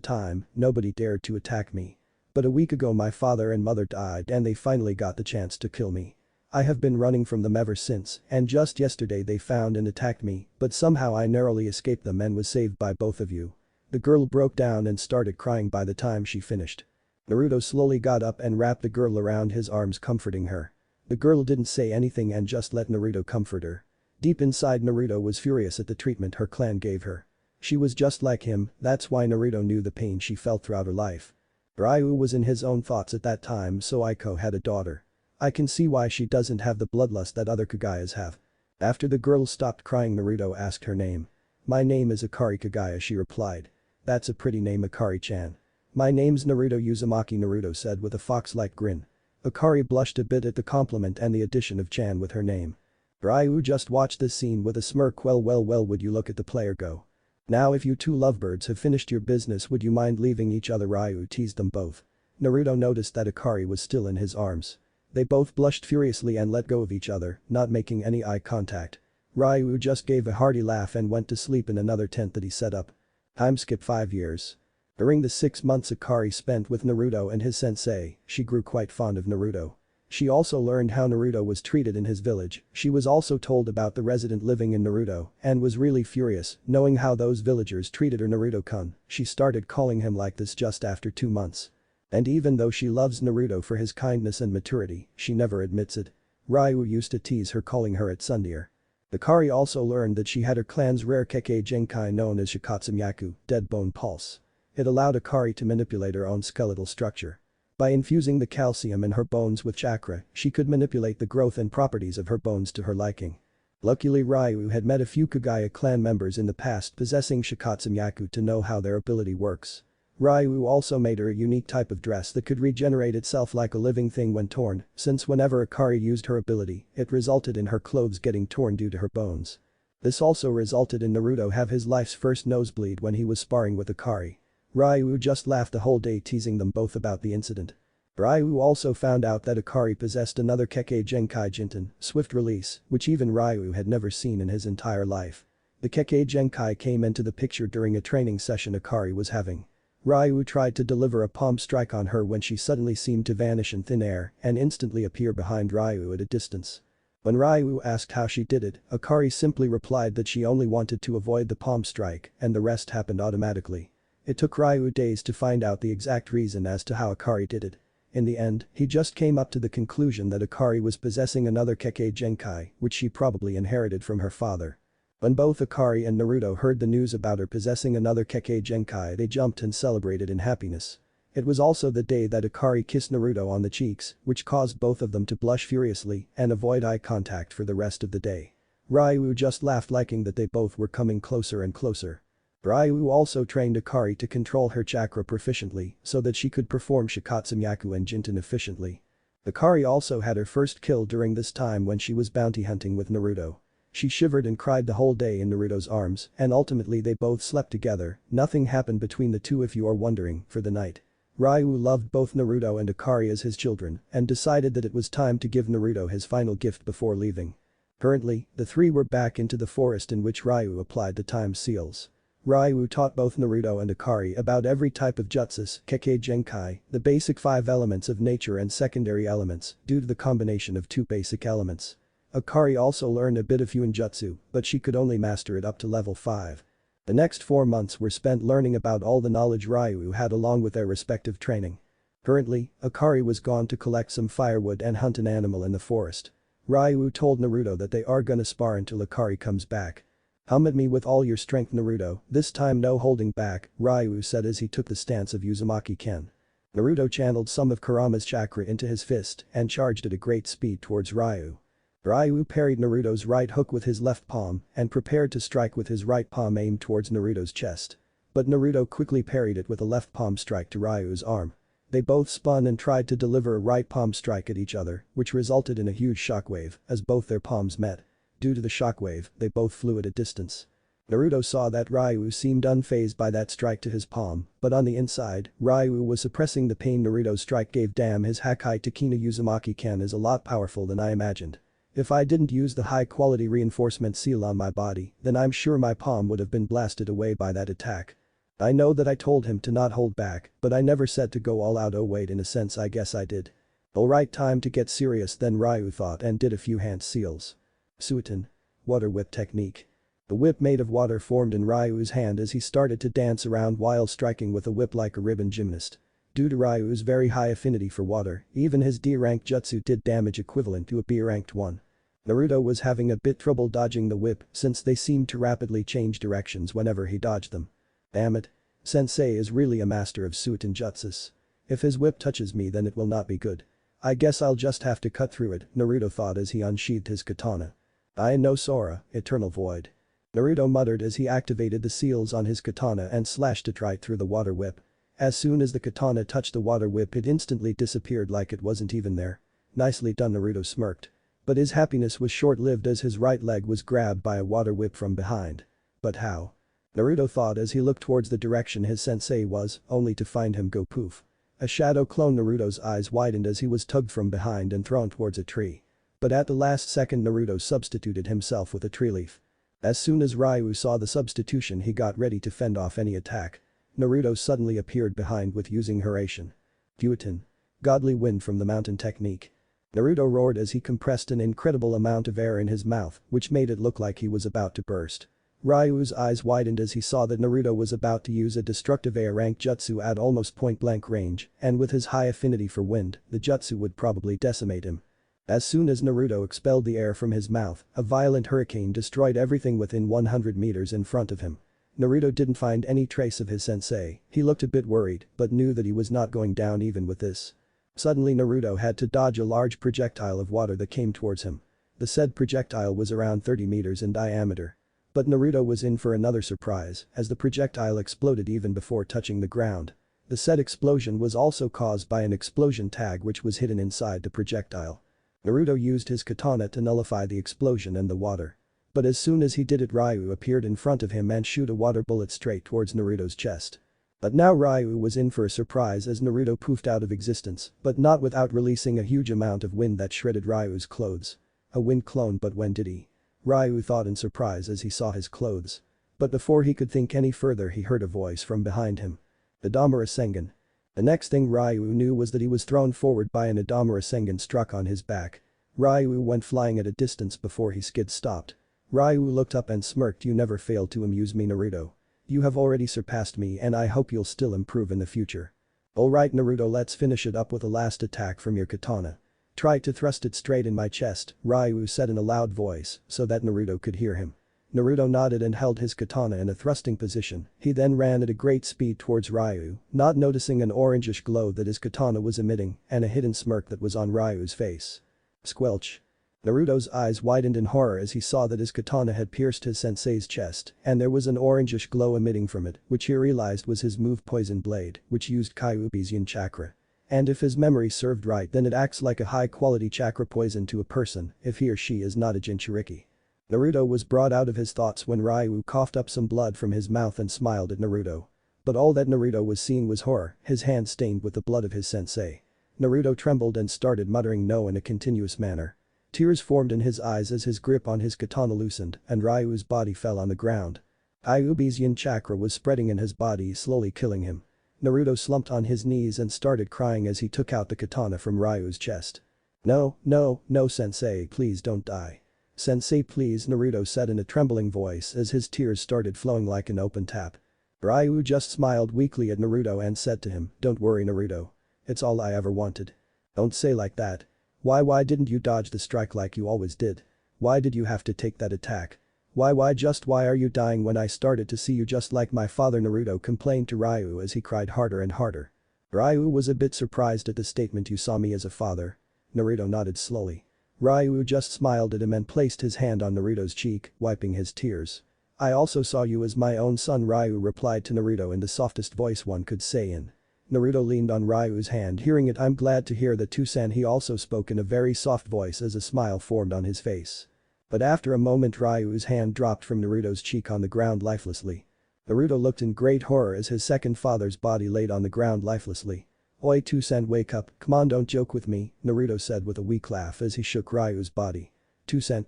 time, nobody dared to attack me. But a week ago my father and mother died and they finally got the chance to kill me. I have been running from them ever since, and just yesterday they found and attacked me, but somehow I narrowly escaped them and was saved by both of you." The girl broke down and started crying by the time she finished. Naruto slowly got up and wrapped the girl around his arms, comforting her. The girl didn't say anything and just let Naruto comfort her. Deep inside, Naruto was furious at the treatment her clan gave her. She was just like him, that's why Naruto knew the pain she felt throughout her life. Ryu was in his own thoughts at that time, so Aiko had a daughter. I can see why she doesn't have the bloodlust that other Kagayas have. After the girl stopped crying, Naruto asked her name. My name is Akari Kagaya, she replied. That's a pretty name, Akari-chan. My name's Naruto Uzumaki, Naruto said with a fox-like grin. Akari blushed a bit at the compliment and the addition of Chan with her name. Ryu just watched this scene with a smirk. Well, would you look at the player go. Now if you two lovebirds have finished your business, would you mind leaving each other? Ryu teased them both. Naruto noticed that Akari was still in his arms. They both blushed furiously and let go of each other, not making any eye contact. Ryu just gave a hearty laugh and went to sleep in another tent that he set up. Time skip 5 years. During the 6 months Akari spent with Naruto and his sensei, she grew quite fond of Naruto. She also learned how Naruto was treated in his village. She was also told about the resident living in Naruto and was really furious knowing how those villagers treated her. Naruto-kun, she started calling him like this just after 2 months. And even though she loves Naruto for his kindness and maturity, she never admits it. Ryu used to tease her calling her at Sundeer. Akari also learned that she had her clan's rare Kekkei Genkai known as Shikatsumayaku, Dead Bone Pulse. It allowed Akari to manipulate her own skeletal structure. By infusing the calcium in her bones with chakra, she could manipulate the growth and properties of her bones to her liking. Luckily Ryu had met a few Kagaya clan members in the past possessing Shikatsumayaku to know how their ability works. Ryu also made her a unique type of dress that could regenerate itself like a living thing when torn, since whenever Akari used her ability, it resulted in her clothes getting torn due to her bones. This also resulted in Naruto have his life's first nosebleed when he was sparring with Akari. Ryu just laughed the whole day teasing them both about the incident. Ryu also found out that Akari possessed another Kekkei Genkai Jinten, swift release, which even Ryu had never seen in his entire life. The Kekkei Genkai came into the picture during a training session Akari was having. Ryu tried to deliver a palm strike on her when she suddenly seemed to vanish in thin air and instantly appear behind Ryu at a distance. When Ryu asked how she did it, Akari simply replied that she only wanted to avoid the palm strike and the rest happened automatically. It took Ryu days to find out the exact reason as to how Akari did it. In the end, he just came up to the conclusion that Akari was possessing another Kekkei Genkai, which she probably inherited from her father. When both Akari and Naruto heard the news about her possessing another Kekkei Genkai, they jumped and celebrated in happiness. It was also the day that Akari kissed Naruto on the cheeks, which caused both of them to blush furiously and avoid eye contact for the rest of the day. Ryu just laughed, liking that they both were coming closer and closer. Ryu also trained Akari to control her chakra proficiently so that she could perform Shikatsumayaku and Jinten efficiently. Akari also had her first kill during this time when she was bounty hunting with Naruto. She shivered and cried the whole day in Naruto's arms and ultimately they both slept together. Nothing happened between the two, if you are wondering, for the night. Ryu loved both Naruto and Akari as his children and decided that it was time to give Naruto his final gift before leaving. Currently, the three were back into the forest in which Ryu applied the time seals. Ryu taught both Naruto and Akari about every type of jutsus, Kekkei Genkai, the basic 5 elements of nature and secondary elements due to the combination of 2 basic elements. Akari also learned a bit of fuinjutsu, but she could only master it up to level 5. The next 4 months were spent learning about all the knowledge Ryu had along with their respective training. Currently, Akari was gone to collect some firewood and hunt an animal in the forest. Ryu told Naruto that they are gonna spar until Akari comes back. "Hum at me with all your strength, Naruto, this time no holding back," Ryu said as he took the stance of Uzumaki-ken. Naruto channeled some of Kurama's chakra into his fist and charged at a great speed towards Ryu. Ryu parried Naruto's right hook with his left palm and prepared to strike with his right palm aimed towards Naruto's chest. But Naruto quickly parried it with a left palm strike to Ryu's arm. They both spun and tried to deliver a right palm strike at each other, which resulted in a huge shockwave as both their palms met. Due to the shockwave, they both flew at a distance. Naruto saw that Ryu seemed unfazed by that strike to his palm, but on the inside, Ryu was suppressing the pain Naruto's strike gave. Damn, his Hakai Takina Uzumaki-ken is a lot powerful than I imagined. If I didn't use the high-quality reinforcement seal on my body, then I'm sure my palm would have been blasted away by that attack. I know that I told him to not hold back, but I never said to go all out. Oh wait, in a sense I guess I did. Alright, time to get serious then, Ryu thought and did a few hand seals. Suiton. Water whip technique. The whip made of water formed in Ryu's hand as he started to dance around while striking with a whip like a ribbon gymnast. Due to Ryu's very high affinity for water, even his D-rank jutsu did damage equivalent to a B-ranked one. Naruto was having a bit trouble dodging the whip since they seemed to rapidly change directions whenever he dodged them. Damn it. Sensei is really a master of fuinjutsu. If his whip touches me then it will not be good. I guess I'll just have to cut through it, Naruto thought as he unsheathed his katana. I know Sora, eternal void. Naruto muttered as he activated the seals on his katana and slashed it right through the water whip. As soon as the katana touched the water whip it instantly disappeared like it wasn't even there. Nicely done, Naruto smirked. But his happiness was short-lived as his right leg was grabbed by a water whip from behind. But how? Naruto thought as he looked towards the direction his sensei was, only to find him go poof. A shadow clone. Naruto's eyes widened as he was tugged from behind and thrown towards a tree. But at the last second Naruto substituted himself with a tree leaf. As soon as Ryu saw the substitution he got ready to fend off any attack. Naruto suddenly appeared behind with using Hurricane. Futon. Godly wind from the mountain technique. Naruto roared as he compressed an incredible amount of air in his mouth, which made it look like he was about to burst. Ryu's eyes widened as he saw that Naruto was about to use a destructive air rank jutsu at almost point-blank range, and with his high affinity for wind, the jutsu would probably decimate him. As soon as Naruto expelled the air from his mouth, a violent hurricane destroyed everything within 100 meters in front of him. Naruto didn't find any trace of his sensei, he looked a bit worried but knew that he was not going down even with this. Suddenly Naruto had to dodge a large projectile of water that came towards him. The said projectile was around 30 meters in diameter. But Naruto was in for another surprise as the projectile exploded even before touching the ground. The said explosion was also caused by an explosion tag which was hidden inside the projectile. Naruto used his katana to nullify the explosion and the water. But as soon as he did it Ryu appeared in front of him and shoot a water bullet straight towards Naruto's chest. But now Ryu was in for a surprise as Naruto poofed out of existence, but not without releasing a huge amount of wind that shredded Ryu's clothes. A wind clone, but when did he? Ryu thought in surprise as he saw his clothes. But before he could think any further he heard a voice from behind him. Idamura Sengen. The next thing Ryu knew was that he was thrown forward by an Idamura Sengen struck on his back. Ryu went flying at a distance before his skid stopped. Ryu looked up and smirked. You never failed to amuse me, Naruto. You have already surpassed me and I hope you'll still improve in the future. Alright Naruto, let's finish it up with a last attack from your katana. Try to thrust it straight in my chest, Ryu said in a loud voice so that Naruto could hear him. Naruto nodded and held his katana in a thrusting position, he then ran at a great speed towards Ryu, not noticing an orangish glow that his katana was emitting and a hidden smirk that was on Ryu's face. Squelch. Naruto's eyes widened in horror as he saw that his katana had pierced his sensei's chest and there was an orangish glow emitting from it, which he realized was his move Poison Blade, which used Kyuubi's yin chakra. And if his memory served right then it acts like a high-quality chakra poison to a person if he or she is not a Jinchuriki. Naruto was brought out of his thoughts when Ryu coughed up some blood from his mouth and smiled at Naruto. But all that Naruto was seeing was horror, his hand stained with the blood of his sensei. Naruto trembled and started muttering no in a continuous manner. Tears formed in his eyes as his grip on his katana loosened and Ryu's body fell on the ground. Kyuubi's yin chakra was spreading in his body, slowly killing him. Naruto slumped on his knees and started crying as he took out the katana from Ryu's chest. No, no, no sensei, please don't die. Sensei please, Naruto said in a trembling voice as his tears started flowing like an open tap. Ryu just smiled weakly at Naruto and said to him, don't worry Naruto. It's all I ever wanted. Don't say like that. Why didn't you dodge the strike like you always did? Why did you have to take that attack? Why are you dying when I started to see you just like my father? Naruto complained to Ryu as he cried harder and harder. Ryu was a bit surprised at the statement, you saw me as a father? Naruto nodded slowly. Ryu just smiled at him and placed his hand on Naruto's cheek, wiping his tears. I also saw you as my own son, Ryu replied to Naruto in the softest voice one could say in. Naruto leaned on Ryu's hand, hearing it. I'm glad to hear that Tusan, he also spoke in a very soft voice as a smile formed on his face. But after a moment Ryu's hand dropped from Naruto's cheek on the ground lifelessly. Naruto looked in great horror as his second father's body laid on the ground lifelessly. Oi Tusan, wake up, come on, don't joke with me, Naruto said with a weak laugh as he shook Ryu's body. Tusan.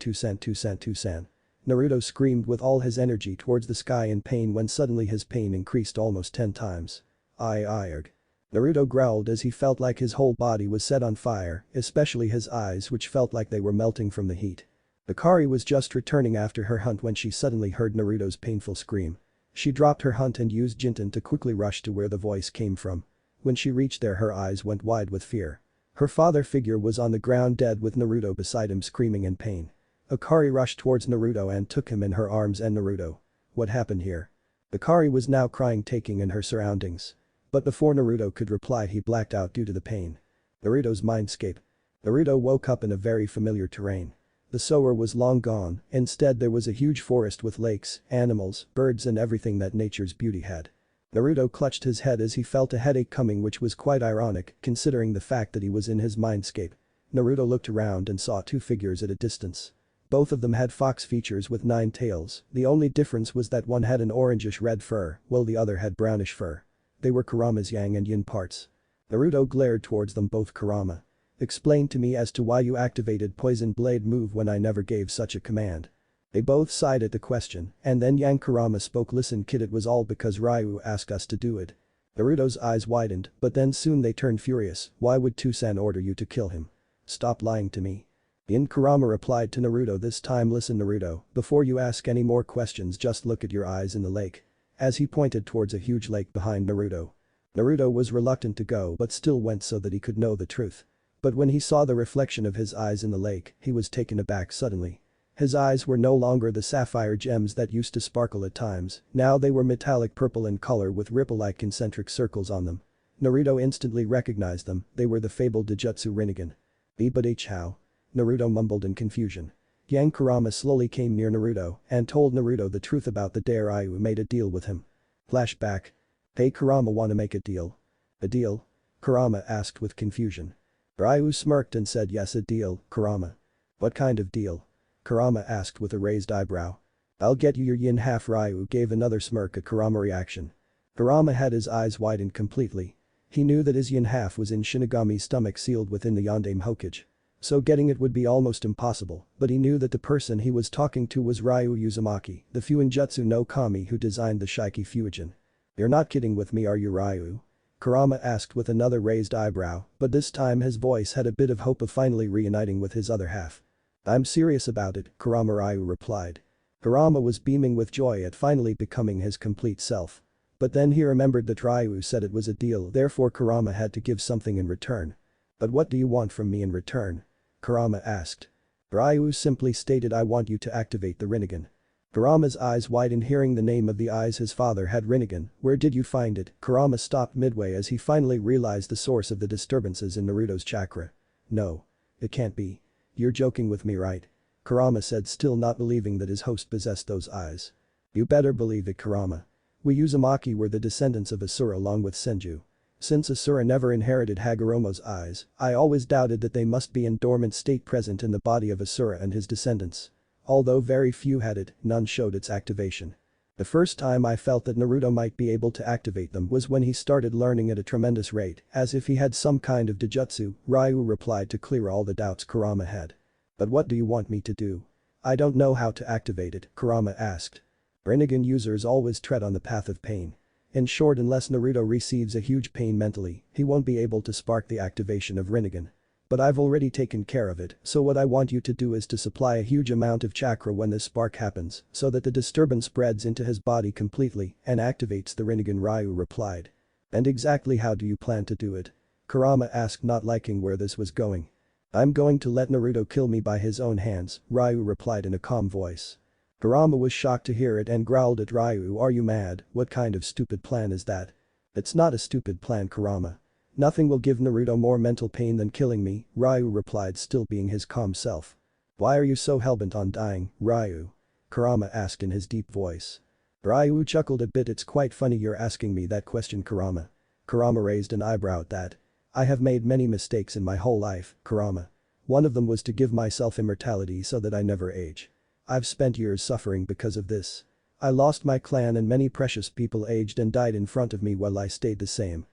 Naruto screamed with all his energy towards the sky in pain when suddenly his pain increased almost 10 times. Arg. Naruto growled as he felt like his whole body was set on fire, especially his eyes which felt like they were melting from the heat. Hikari was just returning after her hunt when she suddenly heard Naruto's painful scream. She dropped her hunt and used Jinten to quickly rush to where the voice came from. When she reached there her eyes went wide with fear. Her father figure was on the ground dead with Naruto beside him screaming in pain. Akari rushed towards Naruto and took him in her arms and Naruto. What happened here? Akari was now crying taking in her surroundings. But before Naruto could reply he blacked out due to the pain. Naruto's mindscape. Naruto woke up in a very familiar terrain. The sower was long gone, instead there was a huge forest with lakes, animals, birds and everything that nature's beauty had. Naruto clutched his head as he felt a headache coming, which was quite ironic considering the fact that he was in his mindscape. Naruto looked around and saw two figures at a distance. Both of them had fox features with 9 tails, the only difference was that one had an orangish red fur, while the other had brownish fur. They were Kurama's yang and yin parts. Naruto glared towards them both. Kurama. Explain to me as to why you activated poison blade move when I never gave such a command. They both sighed at the question, and then Yang Kurama spoke. Listen kid, it was all because Ryu asked us to do it. Naruto's eyes widened, but then soon they turned furious. Why would Tusan order you to kill him? Stop lying to me. Yin Kurama replied to Naruto this time. Listen Naruto, before you ask any more questions just look at your eyes in the lake. As he pointed towards a huge lake behind Naruto. Naruto was reluctant to go but still went so that he could know the truth. But when he saw the reflection of his eyes in the lake, he was taken aback suddenly. His eyes were no longer the sapphire gems that used to sparkle at times, now they were metallic purple in color with ripple-like concentric circles on them. Naruto instantly recognized them, they were the fabled Dijutsu Rinnegan. But how? Naruto mumbled in confusion. Yang Kurama slowly came near Naruto and told Naruto the truth about the day Ryu made a deal with him. Flashback. Hey Kurama, wanna make a deal? A deal? Kurama asked with confusion. Ryu smirked and said yes, a deal, Kurama. What kind of deal? Kurama asked with a raised eyebrow. I'll get you your yin half. Ryu gave another smirk at Kurama's reaction. Kurama had his eyes widened completely. He knew that his yin half was in Shinigami's stomach sealed within the Yondaime Hokage. So getting it would be almost impossible, but he knew that the person he was talking to was Ryu Uzumaki, the fuinjutsu no kami who designed the Shiki Fuijin. You're not kidding with me, are you Ryu? Kurama asked with another raised eyebrow, but this time his voice had a bit of hope of finally reuniting with his other half. I'm serious about it, Kurama. Ryu replied. Kurama was beaming with joy at finally becoming his complete self. But then he remembered that Ryu said it was a deal, therefore Kurama had to give something in return. But what do you want from me in return? Kurama asked. Ryu simply stated, I want you to activate the Rinnegan. Kurama's eyes widened hearing the name of the eyes his father had. Rinnegan, where did you find it? Kurama stopped midway as he finally realized the source of the disturbances in Naruto's chakra. No. It can't be. You're joking with me, right? Kurama said, still not believing that his host possessed those eyes. You better believe it, Kurama. We Uzumaki were the descendants of Asura along with Senju. Since Asura never inherited Hagoromo's eyes, I always doubted that they must be in dormant state present in the body of Asura and his descendants. Although very few had it, none showed its activation. The first time I felt that Naruto might be able to activate them was when he started learning at a tremendous rate, as if he had some kind of Dijutsu, Ryu replied to clear all the doubts Kurama had. But what do you want me to do? I don't know how to activate it, Kurama asked. Rinnegan users always tread on the path of pain. In short, unless Naruto receives a huge pain mentally, he won't be able to spark the activation of Rinnegan. But I've already taken care of it, so what I want you to do is to supply a huge amount of chakra when this spark happens, so that the disturbance spreads into his body completely and activates the Rinnegan, Ryu replied. And exactly how do you plan to do it? Kurama asked, not liking where this was going. I'm going to let Naruto kill me by his own hands, Ryu replied in a calm voice. Kurama was shocked to hear it and growled at Ryu, are you mad? What kind of stupid plan is that? It's not a stupid plan, Kurama. Nothing will give Naruto more mental pain than killing me, Ryu replied, still being his calm self. Why are you so hellbent on dying, Ryu? Kurama asked in his deep voice. Ryu chuckled a bit. It's quite funny you're asking me that question, Kurama. Kurama raised an eyebrow at that. I have made many mistakes in my whole life, Kurama. One of them was to give myself immortality so that I never age. I've spent years suffering because of this. I lost my clan and many precious people aged and died in front of me while I stayed the same.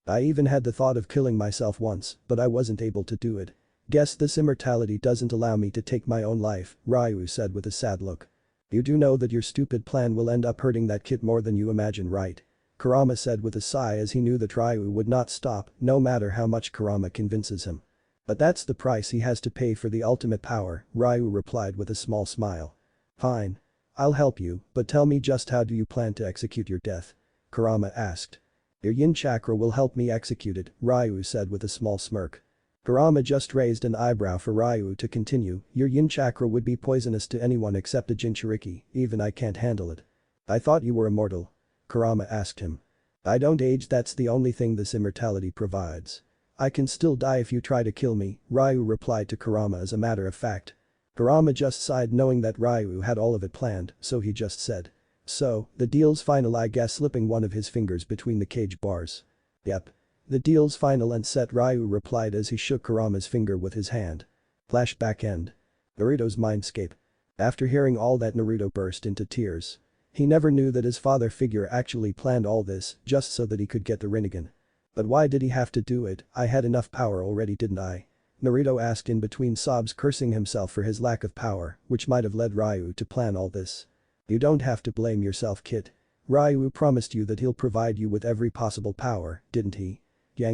I even had the thought of killing myself once, but I wasn't able to do it. Guess this immortality doesn't allow me to take my own life, Ryu said with a sad look. You do know that your stupid plan will end up hurting that kid more than you imagine, right? Kurama said with a sigh as he knew that Ryu would not stop, no matter how much Kurama convinces him. But that's the price he has to pay for the ultimate power, Ryu replied with a small smile. Fine. I'll help you, but tell me just how do you plan to execute your death? Kurama asked. Your yin chakra will help me execute it, Ryu said with a small smirk. Kurama just raised an eyebrow for Ryu to continue, your yin chakra would be poisonous to anyone except a Jinchuriki, even I can't handle it. I thought you were immortal. Kurama asked him. I don't age, that's the only thing this immortality provides. I can still die if you try to kill me, Ryu replied to Kurama as a matter of fact. Kurama just sighed knowing that Ryu had all of it planned, so he just said. So, the deal's final, I guess, slipping one of his fingers between the cage bars. Yep. The deal's final and set, Ryu replied as he shook Kurama's finger with his hand. Flashback end. Naruto's mindscape. After hearing all that, Naruto burst into tears. He never knew that his father figure actually planned all this just so that he could get the Rinnegan. But why did he have to do it? I had enough power already, didn't I? Naruto asked in between sobs, cursing himself for his lack of power, which might have led Ryu to plan all this. You don't have to blame yourself, kid. Ryu promised you that he'll provide you with every possible power, didn't he?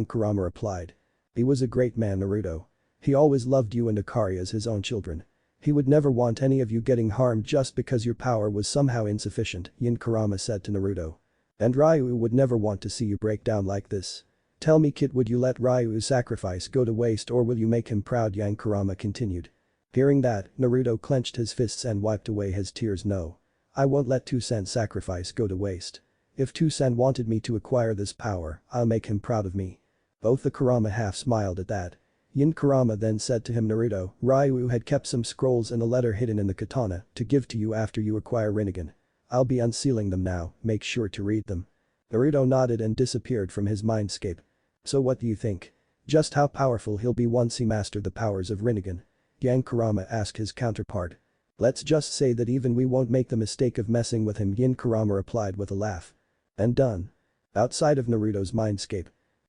Kurama replied. He was a great man, Naruto. He always loved you and Akari as his own children. He would never want any of you getting harmed just because your power was somehow insufficient, Kurama said to Naruto. And Ryu would never want to see you break down like this. Tell me, kid, would you let Ryu's sacrifice go to waste or will you make him proud? Kurama continued. Hearing that, Naruto clenched his fists and wiped away his tears. No. I won't let Two-san's sacrifice go to waste. If Two-san wanted me to acquire this power, I'll make him proud of me. Both the Kurama half smiled at that. Kurama then said to him, Naruto, Ryu had kept some scrolls and a letter hidden in the katana to give to you after you acquire Rinnegan. I'll be unsealing them now, make sure to read them. Naruto nodded and disappeared from his mindscape. So what do you think? Just how powerful he'll be once he mastered the powers of Rinnegan? Kurama asked his counterpart. Let's just say that even we won't make the mistake of messing with him, Kurama replied with a laugh. And done. Outside of Naruto's mindscape.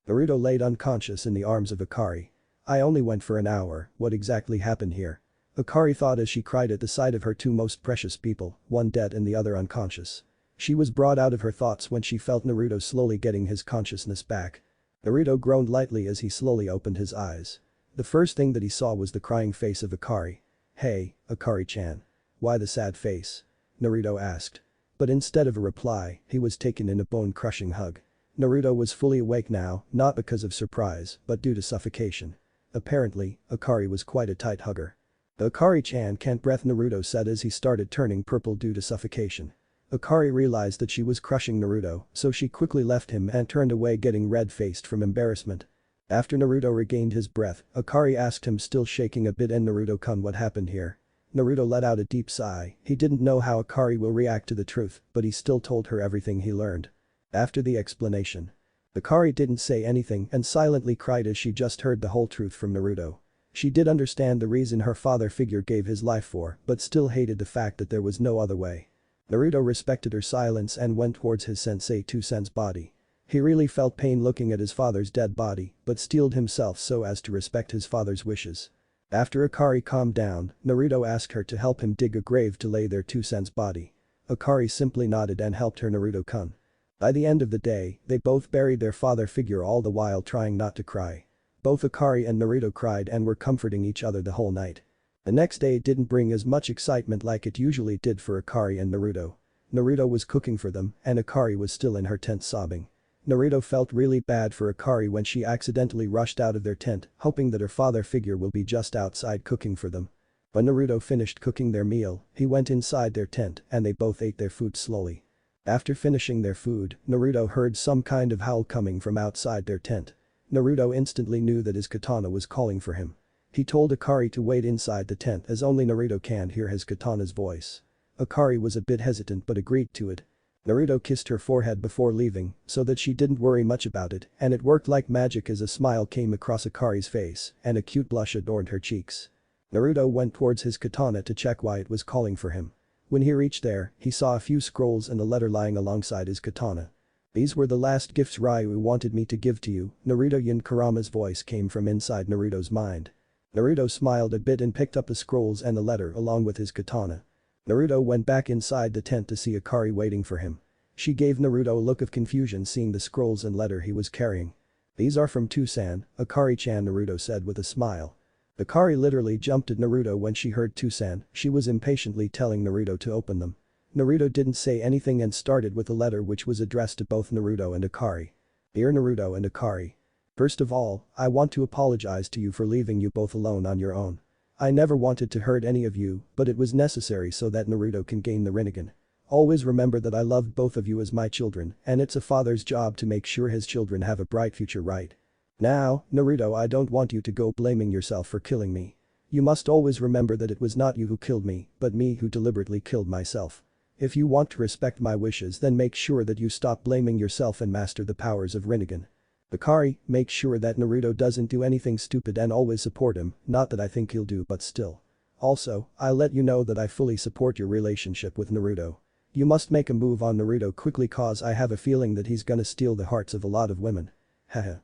Naruto laid unconscious in the arms of Akari. I only went for an hour, what exactly happened here? Akari thought as she cried at the sight of her two most precious people, one dead and the other unconscious. She was brought out of her thoughts when she felt Naruto slowly getting his consciousness back. Naruto groaned lightly as he slowly opened his eyes. The first thing that he saw was the crying face of Akari. Hey, Akari-chan. Why the sad face? Naruto asked. But instead of a reply, he was taken in a bone-crushing hug. Naruto was fully awake now, not because of surprise, but due to suffocation. Apparently, Akari was quite a tight hugger. Akari-chan can't breathe, Naruto said as he started turning purple due to suffocation. Akari realized that she was crushing Naruto, so she quickly left him and turned away, getting red-faced from embarrassment. After Naruto regained his breath, Akari asked him, still shaking a bit, and Naruto-kun, what happened here? Naruto let out a deep sigh. He didn't know how Akari will react to the truth, but he still told her everything he learned. After the explanation, Akari didn't say anything and silently cried as she just heard the whole truth from Naruto. She did understand the reason her father figure gave his life for, but still hated the fact that there was no other way. Naruto respected her silence and went towards his sensei Two-san's body. He really felt pain looking at his father's dead body, but steeled himself so as to respect his father's wishes. After Akari calmed down, Naruto asked her to help him dig a grave to lay there Two-san's body. Akari simply nodded and helped her. Naruto-kun. By the end of the day, they both buried their father figure, all the while trying not to cry. Both Akari and Naruto cried and were comforting each other the whole night. The next day didn't bring as much excitement like it usually did for Akari and Naruto. Naruto was cooking for them and Akari was still in her tent sobbing. Naruto felt really bad for Akari when she accidentally rushed out of their tent, hoping that her father figure will be just outside cooking for them. When Naruto finished cooking their meal, he went inside their tent and they both ate their food slowly. After finishing their food, Naruto heard some kind of howl coming from outside their tent. Naruto instantly knew that his katana was calling for him. He told Akari to wait inside the tent as only Naruto can hear his katana's voice. Akari was a bit hesitant but agreed to it. Naruto kissed her forehead before leaving so that she didn't worry much about it, and it worked like magic as a smile came across Akari's face and a cute blush adorned her cheeks. Naruto went towards his katana to check why it was calling for him. When he reached there, he saw a few scrolls and a letter lying alongside his katana. These were the last gifts Ryu wanted me to give to you, Naruto. Kurama's voice came from inside Naruto's mind. Naruto smiled a bit and picked up the scrolls and the letter along with his katana. Naruto went back inside the tent to see Akari waiting for him. She gave Naruto a look of confusion seeing the scrolls and letter he was carrying. These are from Two-san, Akari-chan, Naruto said with a smile. Akari literally jumped at Naruto when she heard Two-san, she was impatiently telling Naruto to open them. Naruto didn't say anything and started with a letter which was addressed to both Naruto and Akari. Dear Naruto and Akari. First of all, I want to apologize to you for leaving you both alone on your own. I never wanted to hurt any of you, but it was necessary so that Naruto can gain the Rinnegan. Always remember that I loved both of you as my children, and it's a father's job to make sure his children have a bright future, right? Now, Naruto, I don't want you to go blaming yourself for killing me. You must always remember that it was not you who killed me, but me who deliberately killed myself. If you want to respect my wishes, then make sure that you stop blaming yourself and master the powers of Rinnegan. Bakari, make sure that Naruto doesn't do anything stupid and always support him, not that I think he'll do, but still. Also, I'll let you know that I fully support your relationship with Naruto. You must make a move on Naruto quickly cause I have a feeling that he's gonna steal the hearts of a lot of women. Haha.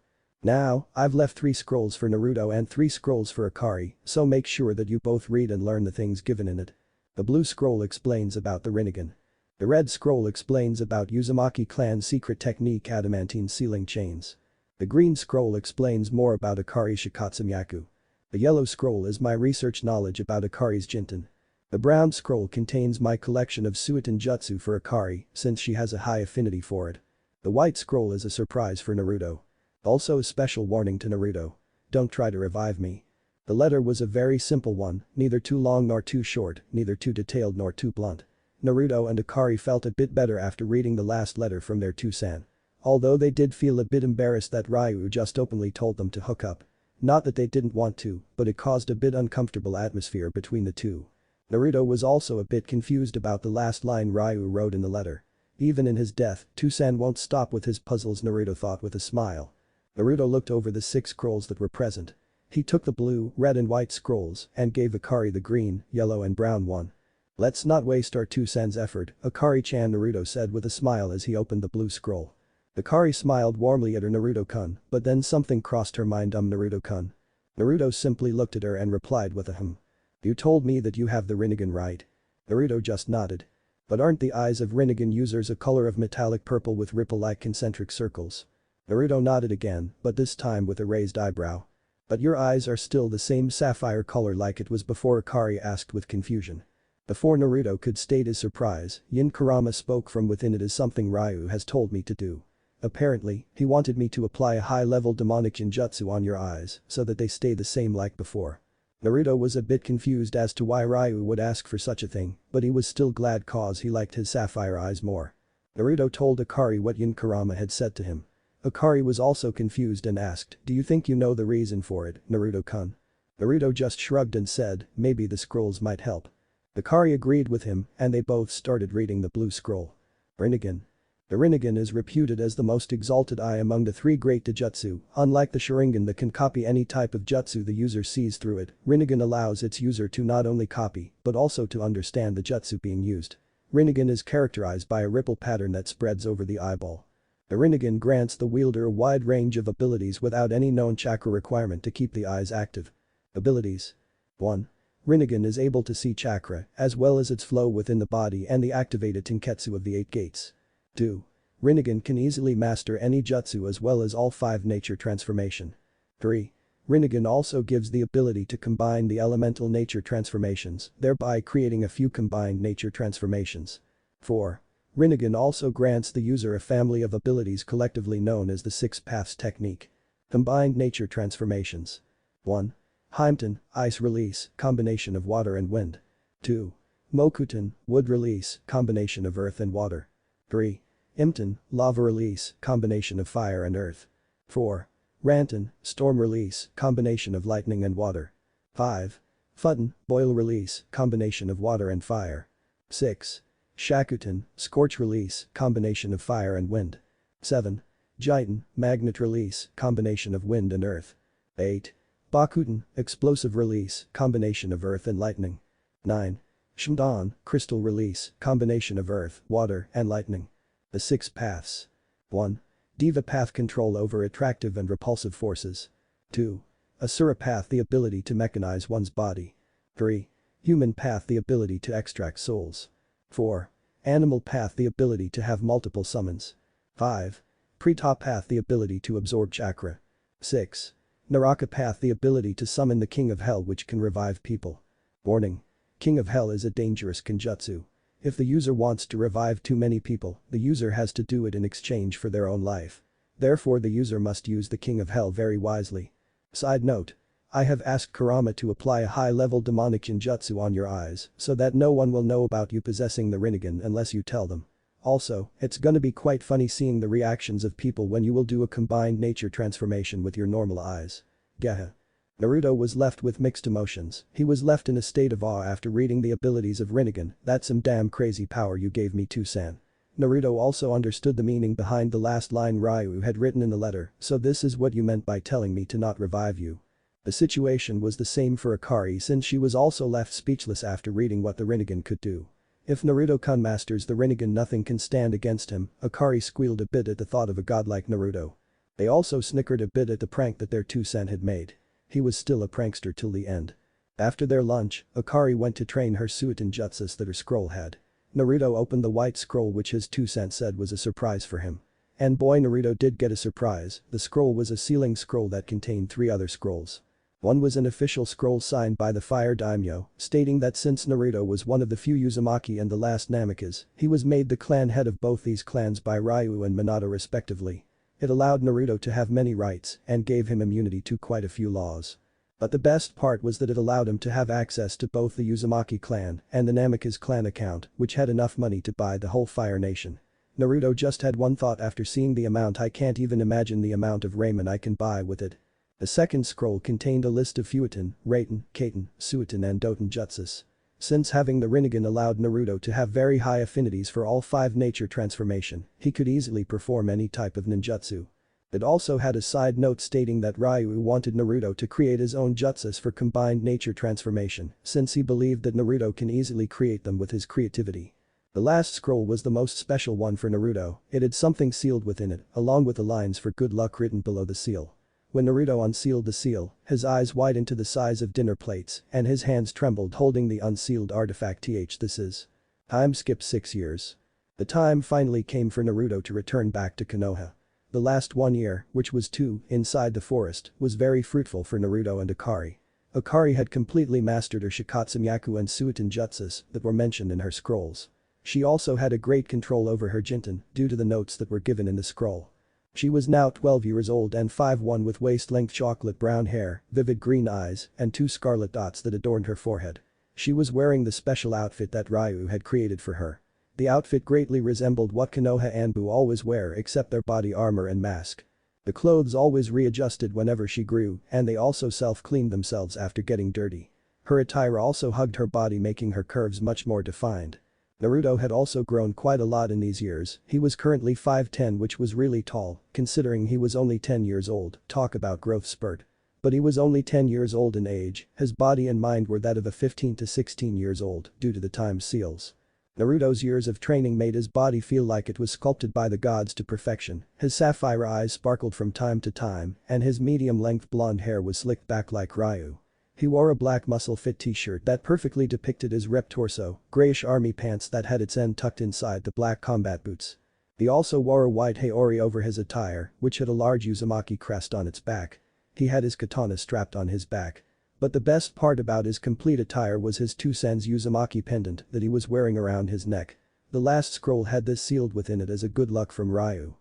Now, I've left 3 scrolls for Naruto and 3 scrolls for Akari, so make sure that you both read and learn the things given in it. The blue scroll explains about the Rinnegan. The red scroll explains about Uzumaki clan's secret technique adamantine sealing chains. The green scroll explains more about Akari Shikatsumaku. The yellow scroll is my research knowledge about Akari's Jinten. The brown scroll contains my collection of Suiton Jutsu for Akari, since she has a high affinity for it. The white scroll is a surprise for Naruto. Also a special warning to Naruto. Don't try to revive me. The letter was a very simple one, neither too long nor too short, neither too detailed nor too blunt. Naruto and Akari felt a bit better after reading the last letter from their Tusan. Although they did feel a bit embarrassed that Ryu just openly told them to hook up. Not that they didn't want to, but it caused a bit uncomfortable atmosphere between the two. Naruto was also a bit confused about the last line Ryu wrote in the letter. Even in his death, Tusan won't stop with his puzzles, Naruto thought with a smile. Naruto looked over the 6 scrolls that were present. He took the blue, red and white scrolls and gave Akari the green, yellow and brown one. Let's not waste our Tusan's effort, Akari-chan, Naruto said with a smile as he opened the blue scroll. Akari smiled warmly at her Naruto-kun, but then something crossed her mind. Naruto-kun. Naruto simply looked at her and replied with a You told me that you have the Rinnegan, right? Naruto just nodded. But aren't the eyes of Rinnegan users a color of metallic purple with ripple-like concentric circles? Naruto nodded again, but this time with a raised eyebrow. But your eyes are still the same sapphire color like it was before, Akari asked with confusion. Before Naruto could state his surprise, Yin Kurama spoke from within. It is something Ryu has told me to do. Apparently, he wanted me to apply a high-level demonic genjutsu on your eyes so that they stay the same like before. Naruto was a bit confused as to why Ryu would ask for such a thing, but he was still glad cause he liked his sapphire eyes more. Naruto told Akari what Yin Kurama had said to him. Akari was also confused and asked, do you think you know the reason for it, Naruto-kun? Naruto just shrugged and said, maybe the scrolls might help. Akari agreed with him and they both started reading the blue scroll. Rinnegan. The Rinnegan is reputed as the most exalted eye among the 3 great Taijutsu. Unlike the Sharingan that can copy any type of jutsu the user sees through it, Rinnegan allows its user to not only copy, but also to understand the jutsu being used. Rinnegan is characterized by a ripple pattern that spreads over the eyeball. The Rinnegan grants the wielder a wide range of abilities without any known chakra requirement to keep the eyes active. Abilities. 1. Rinnegan is able to see chakra, as well as its flow within the body and the activated Tenketsu of the 8 gates. 2. Rinnegan can easily master any jutsu as well as all 5 nature transformation. 3. Rinnegan also gives the ability to combine the elemental nature transformations, thereby creating a few combined nature transformations. 4. Rinnegan also grants the user a family of abilities collectively known as the 6 Paths technique. Combined nature transformations. 1. Heimten, ice release, combination of water and wind. 2. Mokuton, wood release, combination of earth and water. 3. Imten, lava release, combination of fire and earth. 4. Ranten, storm release, combination of lightning and water. 5. Futten, boil release, combination of water and fire. 6. Shakutan, scorch release, combination of fire and wind. 7. Jiten, magnet release, combination of wind and earth. 8. Bakuten, explosive release, combination of earth and lightning. 9. Shimdan, crystal release, combination of earth, water, and lightning. The 6 paths. 1. Diva path, control over attractive and repulsive forces. 2. Asura path, the ability to mechanize one's body. 3. Human path, the ability to extract souls. 4. Animal path, the ability to have multiple summons. 5. Preta path, the ability to absorb chakra. 6. Naraka path, the ability to summon the King of Hell which can revive people. Warning. King of Hell is a dangerous genjutsu. If the user wants to revive too many people, the user has to do it in exchange for their own life. Therefore the user must use the King of Hell very wisely. Side note. I have asked Kurama to apply a high-level demonic ninjutsu on your eyes so that no one will know about you possessing the Rinnegan unless you tell them. Also, it's gonna be quite funny seeing the reactions of people when you will do a combined nature transformation with your normal eyes. Gaha. Naruto was left with mixed emotions. He was left in a state of awe after reading the abilities of Rinnegan. That's some damn crazy power you gave me too, San. Naruto also understood the meaning behind the last line Ryu had written in the letter, so this is what you meant by telling me to not revive you. The situation was the same for Akari since she was also left speechless after reading what the Rinnegan could do. If Naruto-kun masters the Rinnegan, nothing can stand against him. Akari squealed a bit at the thought of a god like Naruto. They also snickered a bit at the prank that their 2 cent had made. He was still a prankster till the end. After their lunch, Akari went to train her suitin jutsus that her scroll had. Naruto opened the white scroll which his 2 cent said was a surprise for him. And boy, Naruto did get a surprise. The scroll was a sealing scroll that contained 3 other scrolls. One was an official scroll signed by the Fire Daimyo, stating that since Naruto was one of the few Uzumaki and the last Namikas, he was made the clan head of both these clans by Ryu and Minato respectively. It allowed Naruto to have many rights and gave him immunity to quite a few laws. But the best part was that it allowed him to have access to both the Uzumaki clan and the Namikaze clan account, which had enough money to buy the whole Fire Nation. Naruto just had one thought after seeing the amount: I can't even imagine the amount of ramen I can buy with it. The second scroll contained a list of Fuitin, Reiten, Kaiten, Suitin and Doten jutsus. Since having the Rinnegan allowed Naruto to have very high affinities for all 5 nature transformation, he could easily perform any type of ninjutsu. It also had a side note stating that Ryu wanted Naruto to create his own jutsus for combined nature transformation, since he believed that Naruto can easily create them with his creativity. The last scroll was the most special one for Naruto. It had something sealed within it, along with the lines for good luck written below the seal. When Naruto unsealed the seal, his eyes widened to the size of dinner plates and his hands trembled holding the unsealed artifact. This is. Time skip 6 years. The time finally came for Naruto to return back to Konoha. The last 1 year, which was 2, inside the forest, was very fruitful for Naruto and Akari. Akari had completely mastered her Shikatsu and Suitin jutsus that were mentioned in her scrolls. She also had a great control over her Jinten due to the notes that were given in the scroll. She was now 12 years old and 5'1" with waist-length chocolate brown hair, vivid green eyes, and 2 scarlet dots that adorned her forehead. She was wearing the special outfit that Ryu had created for her. The outfit greatly resembled what Konoha Anbu always wear except their body armor and mask. The clothes always readjusted whenever she grew and they also self-cleaned themselves after getting dirty. Her attire also hugged her body making her curves much more defined. Naruto had also grown quite a lot in these years. He was currently 5'10", which was really tall, considering he was only 10 years old. Talk about growth spurt. But he was only 10 years old in age, his body and mind were that of a 15 to 16 years old due to the time seals. Naruto's years of training made his body feel like it was sculpted by the gods to perfection. His sapphire eyes sparkled from time to time and his medium-length blonde hair was slicked back like Ryu. He wore a black muscle-fit t-shirt that perfectly depicted his ripped torso, grayish army pants that had its end tucked inside the black combat boots. He also wore a white haori over his attire, which had a large Uzumaki crest on its back. He had his katana strapped on his back. But the best part about his complete attire was his 2 cents Uzumaki pendant that he was wearing around his neck. The last scroll had this sealed within it as a good luck from Ryu.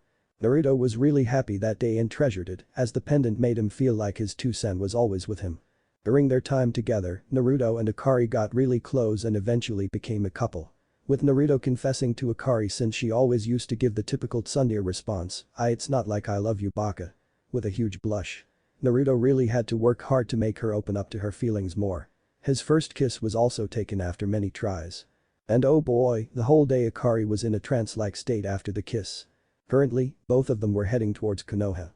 Naruto was really happy that day and treasured it, as the pendant made him feel like his 2 cents was always with him. During their time together, Naruto and Akari got really close and eventually became a couple. With Naruto confessing to Akari since she always used to give the typical tsundere response, it's not like I love you baka. With a huge blush. Naruto really had to work hard to make her open up to her feelings more. His first kiss was also taken after many tries. And oh boy, the whole day Akari was in a trance-like state after the kiss. Currently, both of them were heading towards Konoha.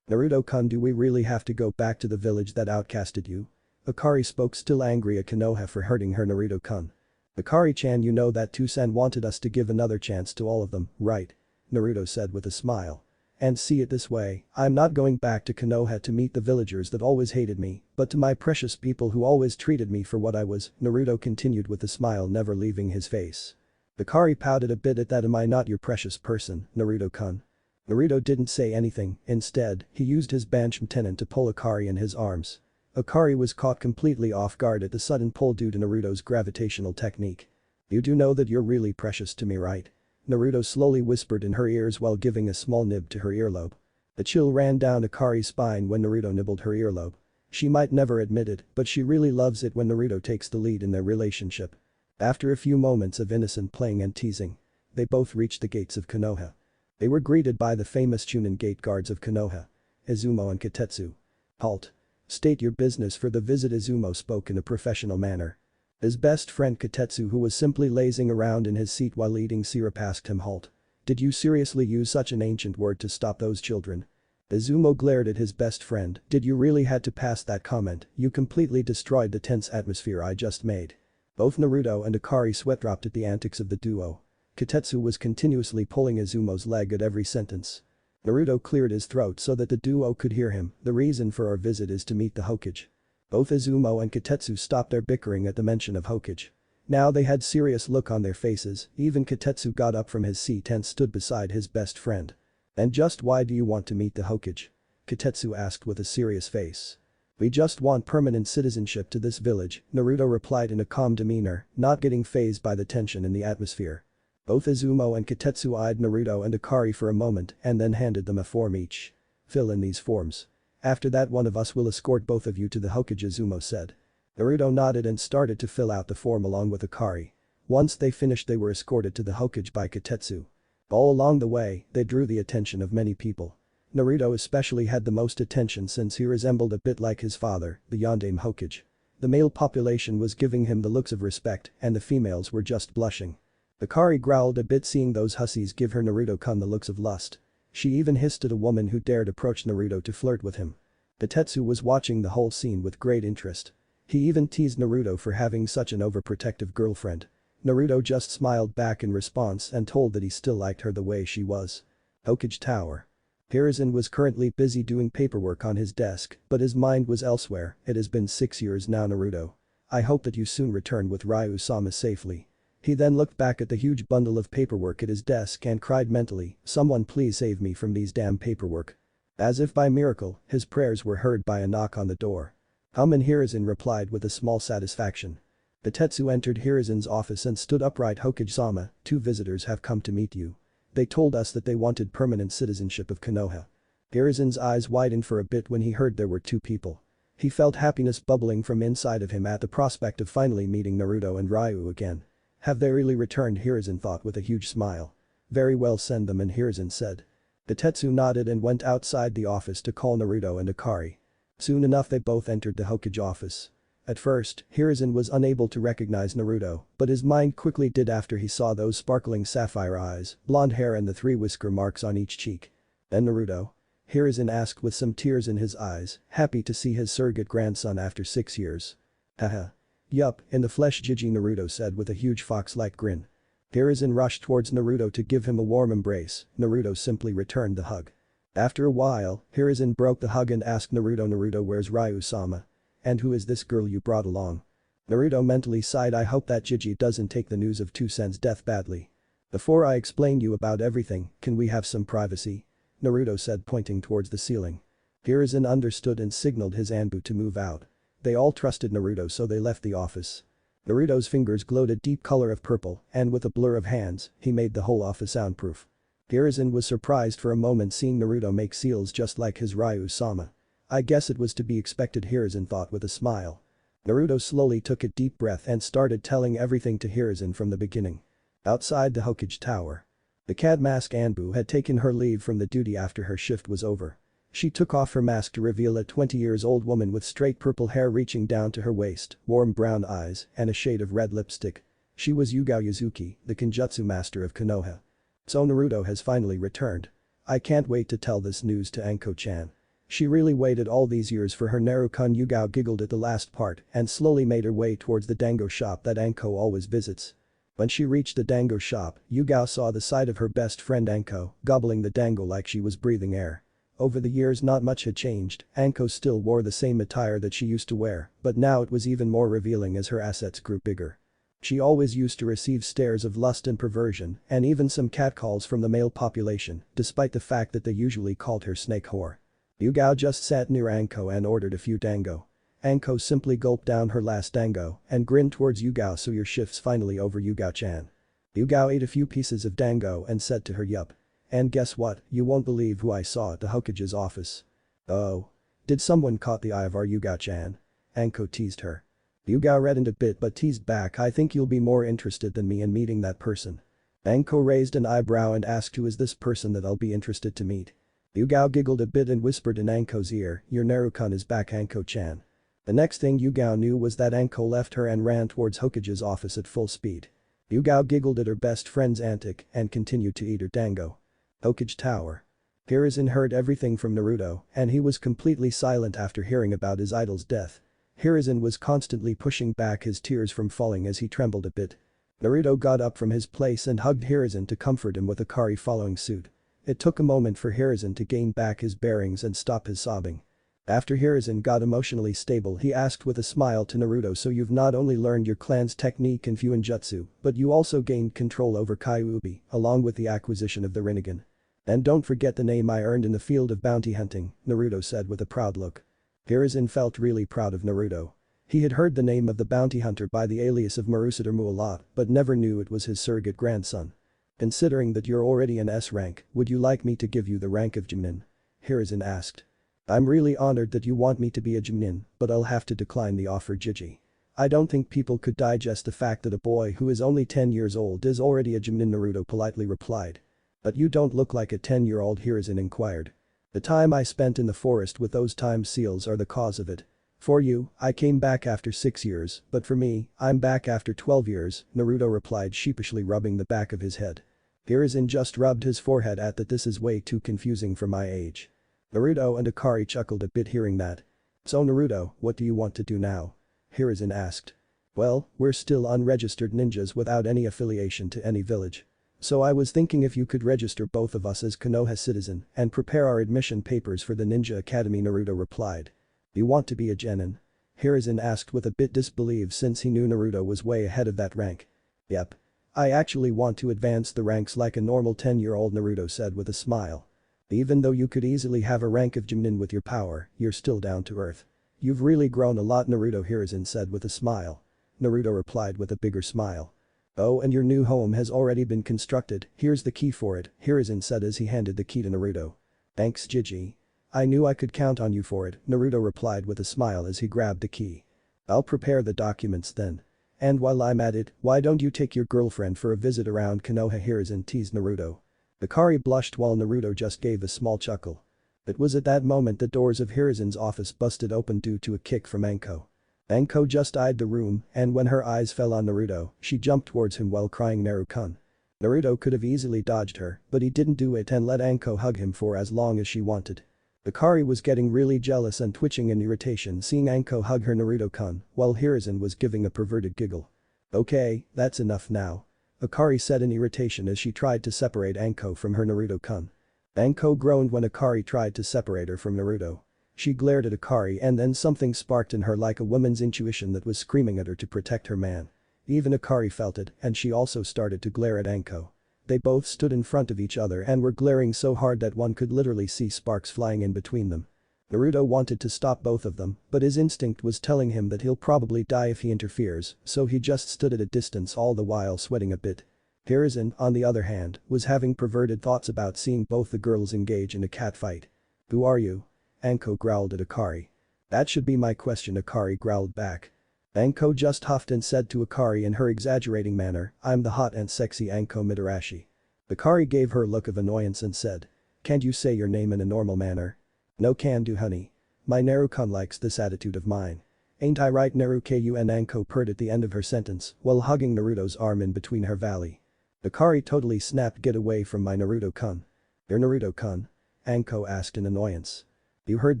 Naruto-kun, do we really have to go back to the village that outcasted you? Akari spoke, still angry at Konoha for hurting her. Naruto-kun. Akari-chan, you know that 2 cents wanted us to give another chance to all of them, right? Naruto said with a smile. And see it this way, I'm not going back to Konoha to meet the villagers that always hated me, but to my precious people who always treated me for what I was, Naruto continued with a smile never leaving his face. Akari pouted a bit at that. Am I not your precious person, Naruto-kun? Naruto didn't say anything, instead, he used his Bansham tenon to pull Akari in his arms. Akari was caught completely off guard at the sudden pull due to Naruto's gravitational technique. You do know that you're really precious to me, right? Naruto slowly whispered in her ears while giving a small nib to her earlobe. A chill ran down Akari's spine when Naruto nibbled her earlobe. She might never admit it, but she really loves it when Naruto takes the lead in their relationship. After a few moments of innocent playing and teasing, they both reached the gates of Konoha. They were greeted by the famous chunin gate guards of Konoha, Izumo and Kitetsu. Halt. State your business for the visit. Izumo spoke in a professional manner. His best friend Kitetsu, who was simply lazing around in his seat while eating syrup, asked him, halt. Did you seriously use such an ancient word to stop those children? Izumo glared at his best friend. Did you really had to pass that comment? You completely destroyed the tense atmosphere I just made. Both Naruto and Akari sweat-dropped at the antics of the duo. Kitetsu was continuously pulling Izumo's leg at every sentence. Naruto cleared his throat so that the duo could hear him. The reason for our visit is to meet the Hokage. Both Izumo and Kitetsu stopped their bickering at the mention of Hokage. Now they had serious look on their faces. Even Kitetsu got up from his seat and stood beside his best friend. And just why do you want to meet the Hokage? Kitetsu asked with a serious face. We just want permanent citizenship to this village, Naruto replied in a calm demeanor, not getting fazed by the tension in the atmosphere. Both Izumo and Kitetsu eyed Naruto and Akari for a moment and then handed them a form each. Fill in these forms. After that, one of us will escort both of you to the Hokage, Izumo said. Naruto nodded and started to fill out the form along with Akari. Once they finished, they were escorted to the Hokage by Kitetsu. All along the way, they drew the attention of many people. Naruto especially had the most attention since he resembled a bit like his father, the Yondaime Hokage. The male population was giving him the looks of respect and the females were just blushing. Akari growled a bit seeing those hussies give her Naruto-kun the looks of lust. She even hissed at a woman who dared approach Naruto to flirt with him. Kitetsu was watching the whole scene with great interest. He even teased Naruto for having such an overprotective girlfriend. Naruto just smiled back in response and told that he still liked her the way she was. Hokage Tower. Hiruzen was currently busy doing paperwork on his desk, but his mind was elsewhere. It has been 6 years now, Naruto. I hope that you soon return with Ryu-sama safely. He then looked back at the huge bundle of paperwork at his desk and cried mentally, someone please save me from these damn paperwork. As if by miracle, his prayers were heard by a knock on the door. Hiruzen replied with a small satisfaction. Kitetsu entered Hiruzen's office and stood upright. Hokage-sama, 2 visitors have come to meet you. They told us that they wanted permanent citizenship of Konoha. Hiruzen's eyes widened for a bit when he heard there were 2 people. He felt happiness bubbling from inside of him at the prospect of finally meeting Naruto and Ryu again. Have they really returned? Hiruzen thought with a huge smile. Very well, send them in, Hiruzen said. Kitetsu nodded and went outside the office to call Naruto and Akari. Soon enough they both entered the Hokage office. At first, Hiruzen was unable to recognize Naruto, but his mind quickly did after he saw those sparkling sapphire eyes, blonde hair and the 3 whisker marks on each cheek. And Naruto? Hiruzen asked with some tears in his eyes, happy to see his surrogate grandson after 6 years. Haha. Yup, in the flesh, Gigi, Naruto said with a huge fox-like grin. Hiruzen rushed towards Naruto to give him a warm embrace. Naruto simply returned the hug. After a while, Hiruzen broke the hug and asked Naruto, where's Ryu-sama? And who is this girl you brought along? Naruto mentally sighed, I hope that Gigi doesn't take the news of Tusen's death badly. Before I explain you about everything, can we have some privacy? Naruto said, pointing towards the ceiling. Hiruzen understood and signaled his Anbu to move out. They all trusted Naruto, so they left the office. Naruto's fingers glowed a deep color of purple, and with a blur of hands, he made the whole office soundproof. Hiruzen was surprised for a moment seeing Naruto make seals just like his Ryu-sama. I guess it was to be expected, Hiruzen thought with a smile. Naruto slowly took a deep breath and started telling everything to Hiruzen from the beginning. Outside the Hokage Tower. The Cat Mask Anbu had taken her leave from the duty after her shift was over. She took off her mask to reveal a 20-year-old woman with straight purple hair reaching down to her waist, warm brown eyes, and a shade of red lipstick. She was Yugao Yuzuki, the Kenjutsu master of Konoha. So Naruto has finally returned. I can't wait to tell this news to Anko-chan. She really waited all these years for her Naruto-kun. Yugao giggled at the last part and slowly made her way towards the dango shop that Anko always visits. When she reached the dango shop, Yugao saw the sight of her best friend Anko, gobbling the dango like she was breathing air. Over the years not much had changed, Anko still wore the same attire that she used to wear, but now it was even more revealing as her assets grew bigger. She always used to receive stares of lust and perversion, and even some catcalls from the male population, despite the fact that they usually called her snake whore. Yugao just sat near Anko and ordered a few dango. Anko simply gulped down her last dango and grinned towards Yugao. So your shift's finally over, Yugao-chan. Yugao ate a few pieces of dango and said to her, yup. And guess what, you won't believe who I saw at the Hokage's office. Oh. Did someone caught the eye of our Yuga-chan? Anko teased her. Yuga reddened a bit but teased back, I think you'll be more interested than me in meeting that person. Anko raised an eyebrow and asked, who is this person that I'll be interested to meet? Yugao giggled a bit and whispered in Anko's ear, your Naruto-kun is back, Anko-chan. The next thing Yugao knew was that Anko left her and ran towards Hokage's office at full speed. Yugao giggled at her best friend's antic and continued to eat her dango. Hokage Tower. Hiruzen heard everything from Naruto and he was completely silent after hearing about his idol's death. Hiruzen was constantly pushing back his tears from falling as he trembled a bit. Naruto got up from his place and hugged Hiruzen to comfort him with Akari following suit. It took a moment for Hiruzen to gain back his bearings and stop his sobbing. After Hiruzen got emotionally stable he asked with a smile to Naruto, so you've not only learned your clan's technique and fuinjutsu, but you also gained control over Kyuubi, along with the acquisition of the Rinnegan. And don't forget the name I earned in the field of bounty hunting, Naruto said with a proud look. Hiruzen felt really proud of Naruto. He had heard the name of the bounty hunter by the alias of Marusadermu a lot but never knew it was his surrogate grandson. Considering that you're already an S rank, would you like me to give you the rank of Chunin? Hiruzen asked. I'm really honored that you want me to be a Chunin, but I'll have to decline the offer, Jiji. I don't think people could digest the fact that a boy who is only 10 years old is already a Chunin, Naruto politely replied. But you don't look like a 10-year-old, Hiruzen inquired. The time I spent in the forest with those time seals are the cause of it. For you, I came back after 6 years, but for me, I'm back after 12 years, Naruto replied, sheepishly rubbing the back of his head. Hiruzen just rubbed his forehead at that. This is way too confusing for my age. Naruto and Akari chuckled a bit hearing that. So Naruto, what do you want to do now? Hiruzen asked. Well, we're still unregistered ninjas without any affiliation to any village. So I was thinking if you could register both of us as Konoha citizen and prepare our admission papers for the Ninja Academy, Naruto replied. You want to be a genin? Hiruzen asked with a bit disbelief since he knew Naruto was way ahead of that rank. Yep. I actually want to advance the ranks like a normal 10-year-old, Naruto said with a smile. Even though you could easily have a rank of Chunin with your power, you're still down to earth. You've really grown a lot, Naruto, Hiruzen said with a smile. Naruto replied with a bigger smile. Oh, and your new home has already been constructed, here's the key for it, Hiruzen said as he handed the key to Naruto. Thanks, Jiji. I knew I could count on you for it, Naruto replied with a smile as he grabbed the key. I'll prepare the documents then. And while I'm at it, why don't you take your girlfriend for a visit around Konoha, Hiruzen teased Naruto. Akari blushed while Naruto just gave a small chuckle. It was at that moment the doors of Hiruzen's office busted open due to a kick from Anko. Anko just eyed the room and when her eyes fell on Naruto, she jumped towards him while crying, Naruto-kun. Naruto could have easily dodged her, but he didn't do it and let Anko hug him for as long as she wanted. Akari was getting really jealous and twitching in irritation seeing Anko hug her, Naruto-kun, while Hiruzen was giving a perverted giggle. Okay, that's enough now. Akari said in irritation as she tried to separate Anko from her, Naruto-kun. Anko groaned when Akari tried to separate her from Naruto. She glared at Akari and then something sparked in her like a woman's intuition that was screaming at her to protect her man. Even Akari felt it and she also started to glare at Anko. They both stood in front of each other and were glaring so hard that one could literally see sparks flying in between them. Naruto wanted to stop both of them, but his instinct was telling him that he'll probably die if he interferes, so he just stood at a distance all the while sweating a bit. Hiruzen, on the other hand, was having perverted thoughts about seeing both the girls engage in a catfight. Who are you? Anko growled at Akari. That should be my question, Akari growled back. Anko just huffed and said to Akari in her exaggerating manner, I'm the hot and sexy Anko Mitarashi. Akari gave her a look of annoyance and said. Can't you say your name in a normal manner? No can do, honey. My Naruto-kun likes this attitude of mine. Ain't I right, Naruto-kun? Anko purred at the end of her sentence while hugging Naruto's arm in between her valley. Akari totally snapped, get away from my Naruto-kun. You're Naruto-kun? Anko asked in annoyance. You heard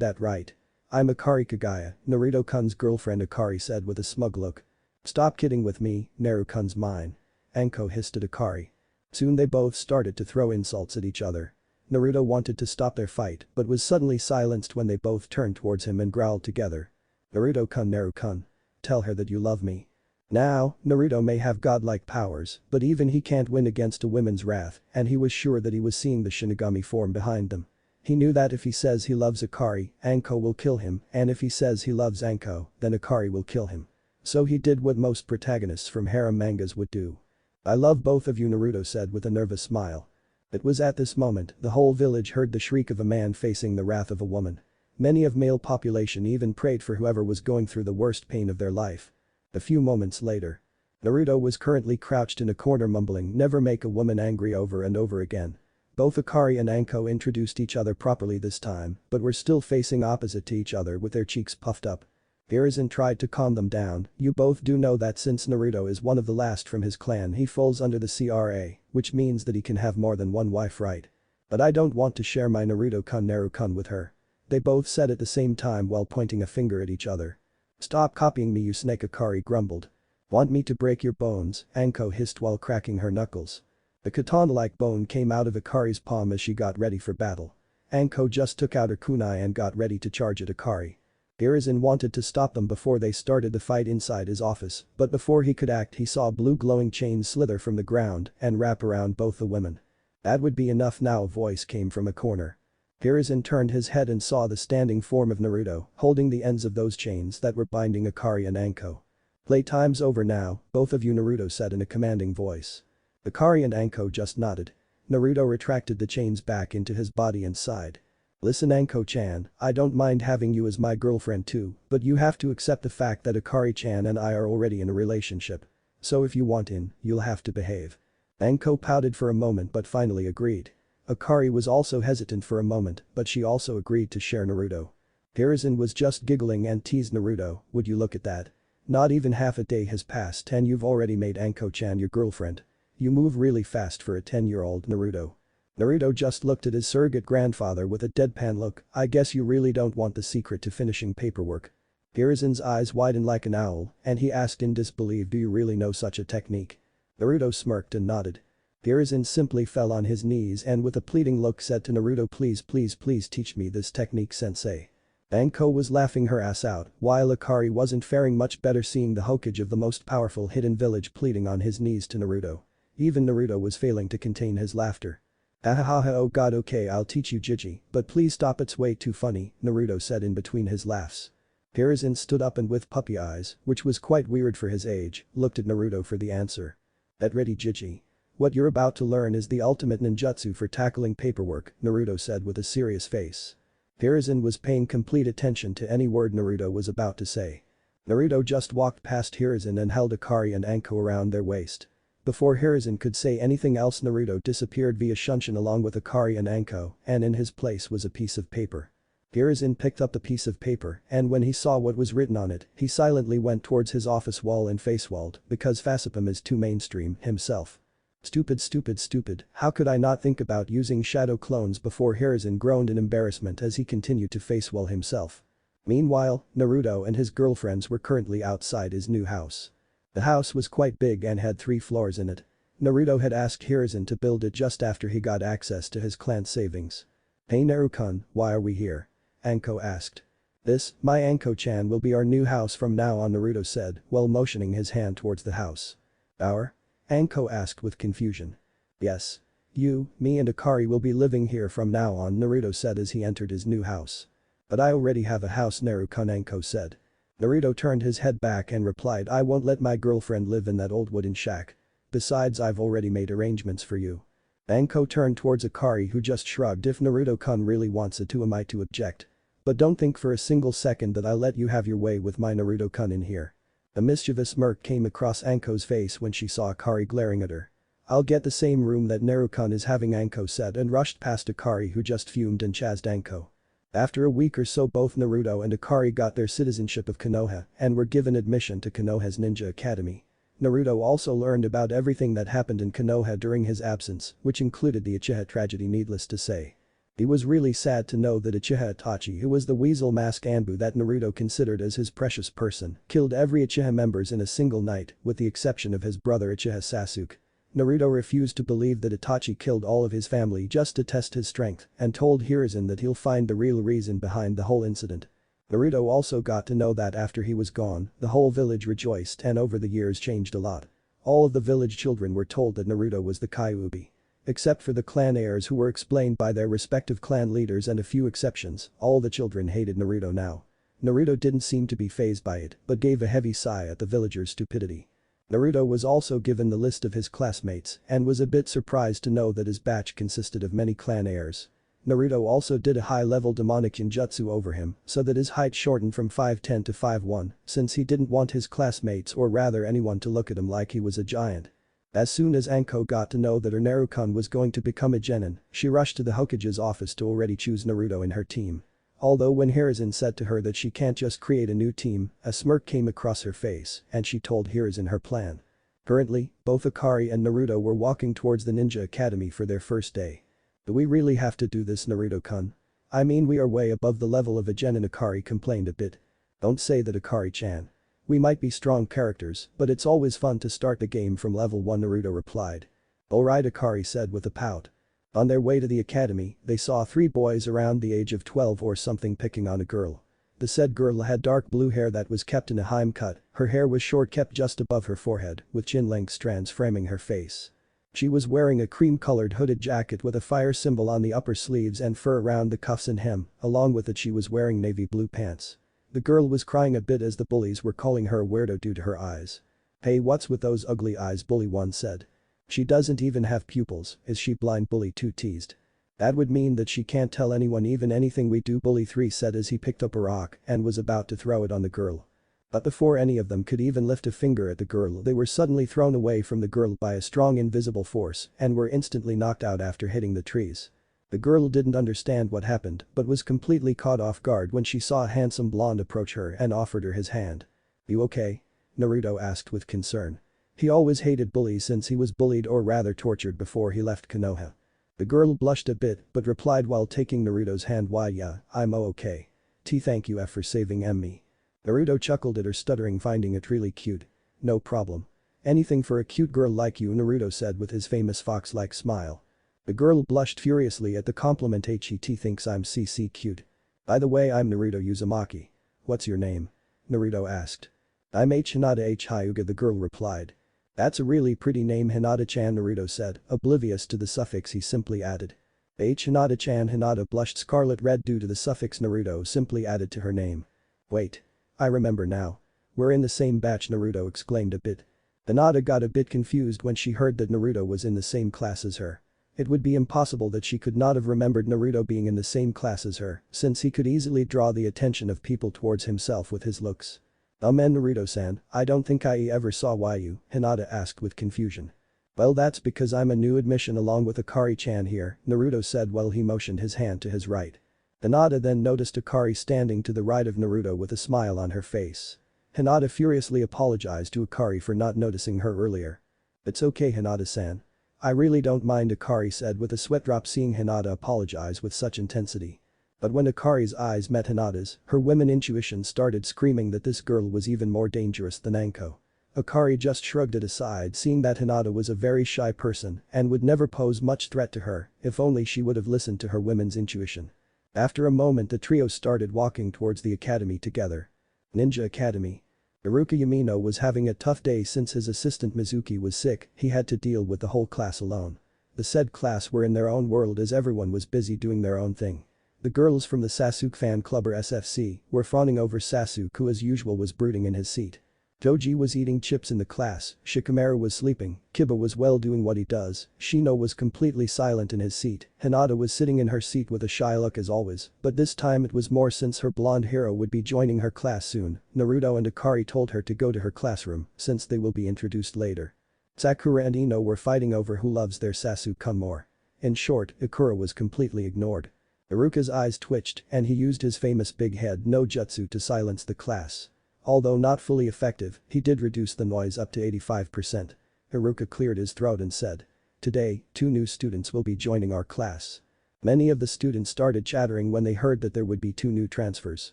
that right. I'm Akari Kagaya, Naruto-kun's girlfriend, Akari said with a smug look. Stop kidding with me, Naruto-kun's mine. Anko hissed at Akari. Soon they both started to throw insults at each other. Naruto wanted to stop their fight but was suddenly silenced when they both turned towards him and growled together. Naruto-kun, Naruto-kun. Tell her that you love me. Now, Naruto may have godlike powers, but even he can't win against a woman's wrath and he was sure that he was seeing the Shinigami form behind them. He knew that if he says he loves Akari, Anko will kill him and if he says he loves Anko, then Akari will kill him. So he did what most protagonists from harem mangas would do. I love both of you, Naruto said with a nervous smile. It was at this moment the whole village heard the shriek of a man facing the wrath of a woman. Many of male population even prayed for whoever was going through the worst pain of their life. A few moments later. Naruto was currently crouched in a corner mumbling never make a woman angry over and over again. Both Akari and Anko introduced each other properly this time, but were still facing opposite to each other with their cheeks puffed up. Hiruzen tried to calm them down, you both do know that since Naruto is one of the last from his clan he falls under the CRA, which means that he can have more than one wife, right? But I don't want to share my Naruto-kun Naru-kun with her. They both said at the same time while pointing a finger at each other. Stop copying me you snake, Akari grumbled. Want me to break your bones, Anko hissed while cracking her knuckles. A katana-like bone came out of Akari's palm as she got ready for battle. Anko just took out her kunai and got ready to charge at Akari. Hiruzen wanted to stop them before they started the fight inside his office, but before he could act he saw blue glowing chains slither from the ground and wrap around both the women. That would be enough now, a voice came from a corner. Hiruzen turned his head and saw the standing form of Naruto holding the ends of those chains that were binding Akari and Anko. Playtime's over now, both of you, Naruto said in a commanding voice. Akari and Anko just nodded. Naruto retracted the chains back into his body and sighed. Listen Anko-chan, I don't mind having you as my girlfriend too, but you have to accept the fact that Akari-chan and I are already in a relationship. So if you want in, you'll have to behave. Anko pouted for a moment but finally agreed. Akari was also hesitant for a moment, but she also agreed to share Naruto. Hiruzen was just giggling and teased Naruto, would you look at that? Not even half a day has passed and you've already made Anko-chan your girlfriend. You move really fast for a 10-year-old, Naruto. Naruto just looked at his surrogate grandfather with a deadpan look, I guess you really don't want the secret to finishing paperwork. Hiruzen's eyes widened like an owl, and he asked in disbelief, do you really know such a technique? Naruto smirked and nodded. Hiruzen simply fell on his knees and with a pleading look said to Naruto, please teach me this technique, sensei. Anko was laughing her ass out, while Akari wasn't faring much better, seeing the Hokage of the most powerful hidden village pleading on his knees to Naruto. Even Naruto was failing to contain his laughter. Ahahaha, oh god, okay, I'll teach you Jiji, but please stop, it's way too funny, Naruto said in between his laughs. Hiruzen stood up and with puppy eyes, which was quite weird for his age, looked at Naruto for the answer. Get ready Jiji. What you're about to learn is the ultimate ninjutsu for tackling paperwork, Naruto said with a serious face. Hiruzen was paying complete attention to any word Naruto was about to say. Naruto just walked past Hiruzen and held Akari and Anko around their waist. Before Hiruzen could say anything else, Naruto disappeared via Shunshin along with Akari and Anko, and in his place was a piece of paper. Hiruzen picked up the piece of paper and when he saw what was written on it, he silently went towards his office wall and face-walled because Fasipam is too mainstream himself. Stupid, how could I not think about using shadow clones before? Hiruzen groaned in embarrassment as he continued to face-wall himself. Meanwhile, Naruto and his girlfriends were currently outside his new house. The house was quite big and had 3 floors in it. Naruto had asked Hiruzen to build it just after he got access to his clan savings. Hey Naru-kun, why are we here? Anko asked. This, my Anko-chan, will be our new house from now on, Naruto said while motioning his hand towards the house. Our? Anko asked with confusion. Yes. You, me and Akari will be living here from now on, Naruto said as he entered his new house. But I already have a house, Naru-kun, Anko said. Naruto turned his head back and replied, I won't let my girlfriend live in that old wooden shack. Besides, I've already made arrangements for you. Anko turned towards Akari who just shrugged. If Naruto-kun really wants it to, am I to object? But don't think for a single second that I'll let you have your way with my Naruto-kun in here. A mischievous smirk came across Anko's face when she saw Akari glaring at her. I'll get the same room that Naru-kun is having, Anko said and rushed past Akari who just fumed and chased Anko. After a week or so, both Naruto and Akari got their citizenship of Konoha and were given admission to Konoha's Ninja Academy. Naruto also learned about everything that happened in Konoha during his absence, which included the Uchiha tragedy, needless to say. He was really sad to know that Uchiha Itachi, who was the weasel mask Anbu that Naruto considered as his precious person, killed every Uchiha members in a single night, with the exception of his brother Uchiha Sasuke. Naruto refused to believe that Itachi killed all of his family just to test his strength and told Hiruzen that he'll find the real reason behind the whole incident. Naruto also got to know that after he was gone, the whole village rejoiced and over the years changed a lot. All of the village children were told that Naruto was the Kyuubi. Except for the clan heirs who were explained by their respective clan leaders and a few exceptions, all the children hated Naruto now. Naruto didn't seem to be fazed by it but gave a heavy sigh at the villagers' stupidity. Naruto was also given the list of his classmates and was a bit surprised to know that his batch consisted of many clan heirs. Naruto also did a high-level demonic ninjutsu over him so that his height shortened from 5'10" to 5'1", since he didn't want his classmates or rather anyone to look at him like he was a giant. As soon as Anko got to know that her Naruto-kun was going to become a genin, she rushed to the Hokage's office to already choose Naruto in her team. Although when Hiruzen said to her that she can't just create a new team, a smirk came across her face and she told Hiruzen her plan. Currently, both Akari and Naruto were walking towards the ninja academy for their first day. Do we really have to do this, Naruto-kun? I mean, we are way above the level of a genin, Akari complained a bit. Don't say that, Akari-chan. We might be strong characters, but it's always fun to start the game from level 1, Naruto replied. Alright, Akari said with a pout. On their way to the academy, they saw 3 boys around the age of 12 or something picking on a girl. The said girl had dark blue hair that was kept in a harem cut, her hair was short, kept just above her forehead, with chin-length strands framing her face. She was wearing a cream-colored hooded jacket with a fire symbol on the upper sleeves and fur around the cuffs and hem, along with it she was wearing navy blue pants. The girl was crying a bit as the bullies were calling her a weirdo due to her eyes. Hey, what's with those ugly eyes, bully 1 said. She doesn't even have pupils, is she blind, bully 2 teased. That would mean that she can't tell anyone even anything we do, bully 3 said as he picked up a rock and was about to throw it on the girl. But before any of them could even lift a finger at the girl, they were suddenly thrown away from the girl by a strong invisible force and were instantly knocked out after hitting the trees. The girl didn't understand what happened but was completely caught off guard when she saw a handsome blonde approach her and offered her his hand. You okay? Naruto asked with concern. He always hated bullies since he was bullied or rather tortured before he left Konoha. The girl blushed a bit but replied while taking Naruto's hand, why yeah, I'm okay. Thank you for saving me. Naruto chuckled at her stuttering, finding it really cute. No problem. Anything for a cute girl like you, Naruto said with his famous fox-like smile. The girl blushed furiously at the compliment. HET thinks I'm CC cute. By the way, I'm Naruto Uzumaki. What's your name? Naruto asked. I'm Hinata Hyuga, the girl replied. That's a really pretty name, Hinata-chan, Naruto said, oblivious to the suffix he simply added. Hinata-chan. Hinata blushed scarlet red due to the suffix Naruto simply added to her name. Wait. I remember now. We're in the same batch, Naruto exclaimed a bit. Hinata got a bit confused when she heard that Naruto was in the same class as her. It would be impossible that she could not have remembered Naruto being in the same class as her, since he could easily draw the attention of people towards himself with his looks. And Naruto-san, I don't think I ever saw you, Hinata asked with confusion. Well, that's because I'm a new admission along with Akari-chan here, Naruto said while he motioned his hand to his right. Hinata then noticed Akari standing to the right of Naruto with a smile on her face. Hinata furiously apologized to Akari for not noticing her earlier. It's okay, Hinata-san. I really don't mind, Akari said with a sweat drop seeing Hinata apologize with such intensity. But when Akari's eyes met Hinata's, her women intuition started screaming that this girl was even more dangerous than Anko. Akari just shrugged it aside, seeing that Hinata was a very shy person and would never pose much threat to her if only she would have listened to her women's intuition. After a moment, the trio started walking towards the academy together. Ninja Academy. Iruka Yamino was having a tough day since his assistant Mizuki was sick. He had to deal with the whole class alone. The said class were in their own world as everyone was busy doing their own thing. The girls from the Sasuke fan club or SFC were fawning over Sasuke, who as usual was brooding in his seat. Doji was eating chips in the class, Shikamaru was sleeping, Kiba was well doing what he does, Shino was completely silent in his seat, Hinata was sitting in her seat with a shy look as always, but this time it was more since her blonde hero would be joining her class soon. Naruto and Akari told her to go to her classroom since they will be introduced later. Sakura and Ino were fighting over who loves their Sasuke-kun more. In short, Ikura was completely ignored. Iruka's eyes twitched and he used his famous big head no jutsu to silence the class. Although not fully effective, he did reduce the noise up to 85%. Iruka cleared his throat and said. Today, 2 new students will be joining our class. Many of the students started chattering when they heard that there would be 2 new transfers.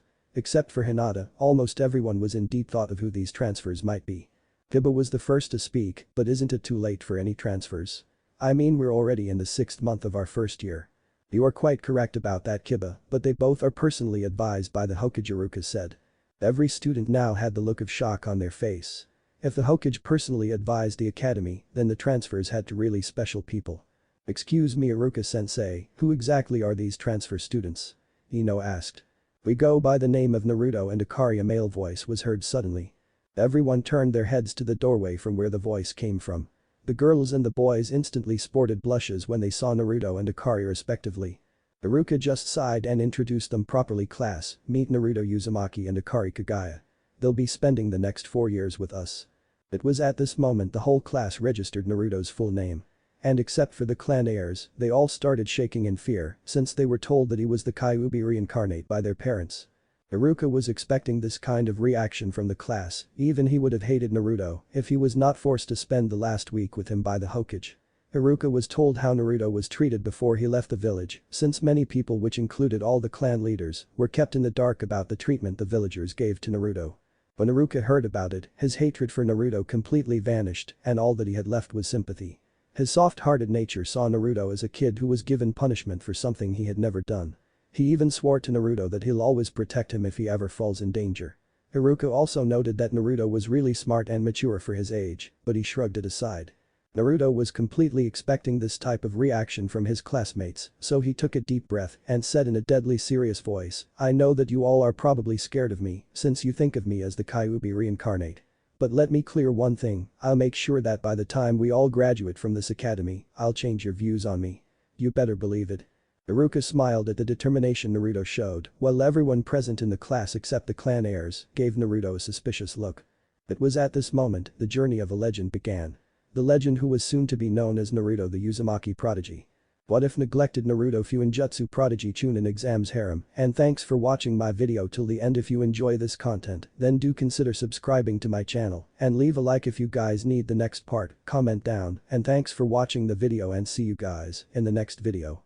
Except for Hinata, almost everyone was in deep thought of who these transfers might be. Kiba was the first to speak, but isn't it too late for any transfers? I mean, we're already in the 6th month of our first year. You are quite correct about that, Kiba, but they both are personally advised by the Hokage, Iruka said. Every student now had the look of shock on their face. If the Hokage personally advised the academy, then the transfers had to really special people. Excuse me, Iruka-sensei, who exactly are these transfer students? Ino asked. We go by the name of Naruto and Akari, a male voice was heard suddenly. Everyone turned their heads to the doorway from where the voice came from. The girls and the boys instantly sported blushes when they saw Naruto and Akari respectively. Iruka just sighed and introduced them properly. Class, meet Naruto Uzumaki and Akari Kagaya. They'll be spending the next 4 years with us. It was at this moment the whole class registered Naruto's full name. And except for the clan heirs, they all started shaking in fear since they were told that he was the Kyuubi reincarnate by their parents. Iruka was expecting this kind of reaction from the class, even he would have hated Naruto if he was not forced to spend the last week with him by the Hokage. Iruka was told how Naruto was treated before he left the village, since many people, which included all the clan leaders, were kept in the dark about the treatment the villagers gave to Naruto. When Iruka heard about it, his hatred for Naruto completely vanished and all that he had left was sympathy. His soft-hearted nature saw Naruto as a kid who was given punishment for something he had never done. He even swore to Naruto that he'll always protect him if he ever falls in danger. Iruka also noted that Naruto was really smart and mature for his age, but he shrugged it aside. Naruto was completely expecting this type of reaction from his classmates, so he took a deep breath and said in a deadly serious voice, "I know that you all are probably scared of me since you think of me as the Kyuubi reincarnate. But let me clear one thing, I'll make sure that by the time we all graduate from this academy, I'll change your views on me. You better believe it." Iruka smiled at the determination Naruto showed, while everyone present in the class except the clan heirs gave Naruto a suspicious look. It was at this moment the journey of a legend began. The legend who was soon to be known as Naruto the Uzumaki prodigy. What if neglected Naruto fuinjutsu prodigy chunin exams harem, and thanks for watching my video till the end. If you enjoy this content, then do consider subscribing to my channel and leave a like if you guys need the next part, comment down, and thanks for watching the video and see you guys in the next video.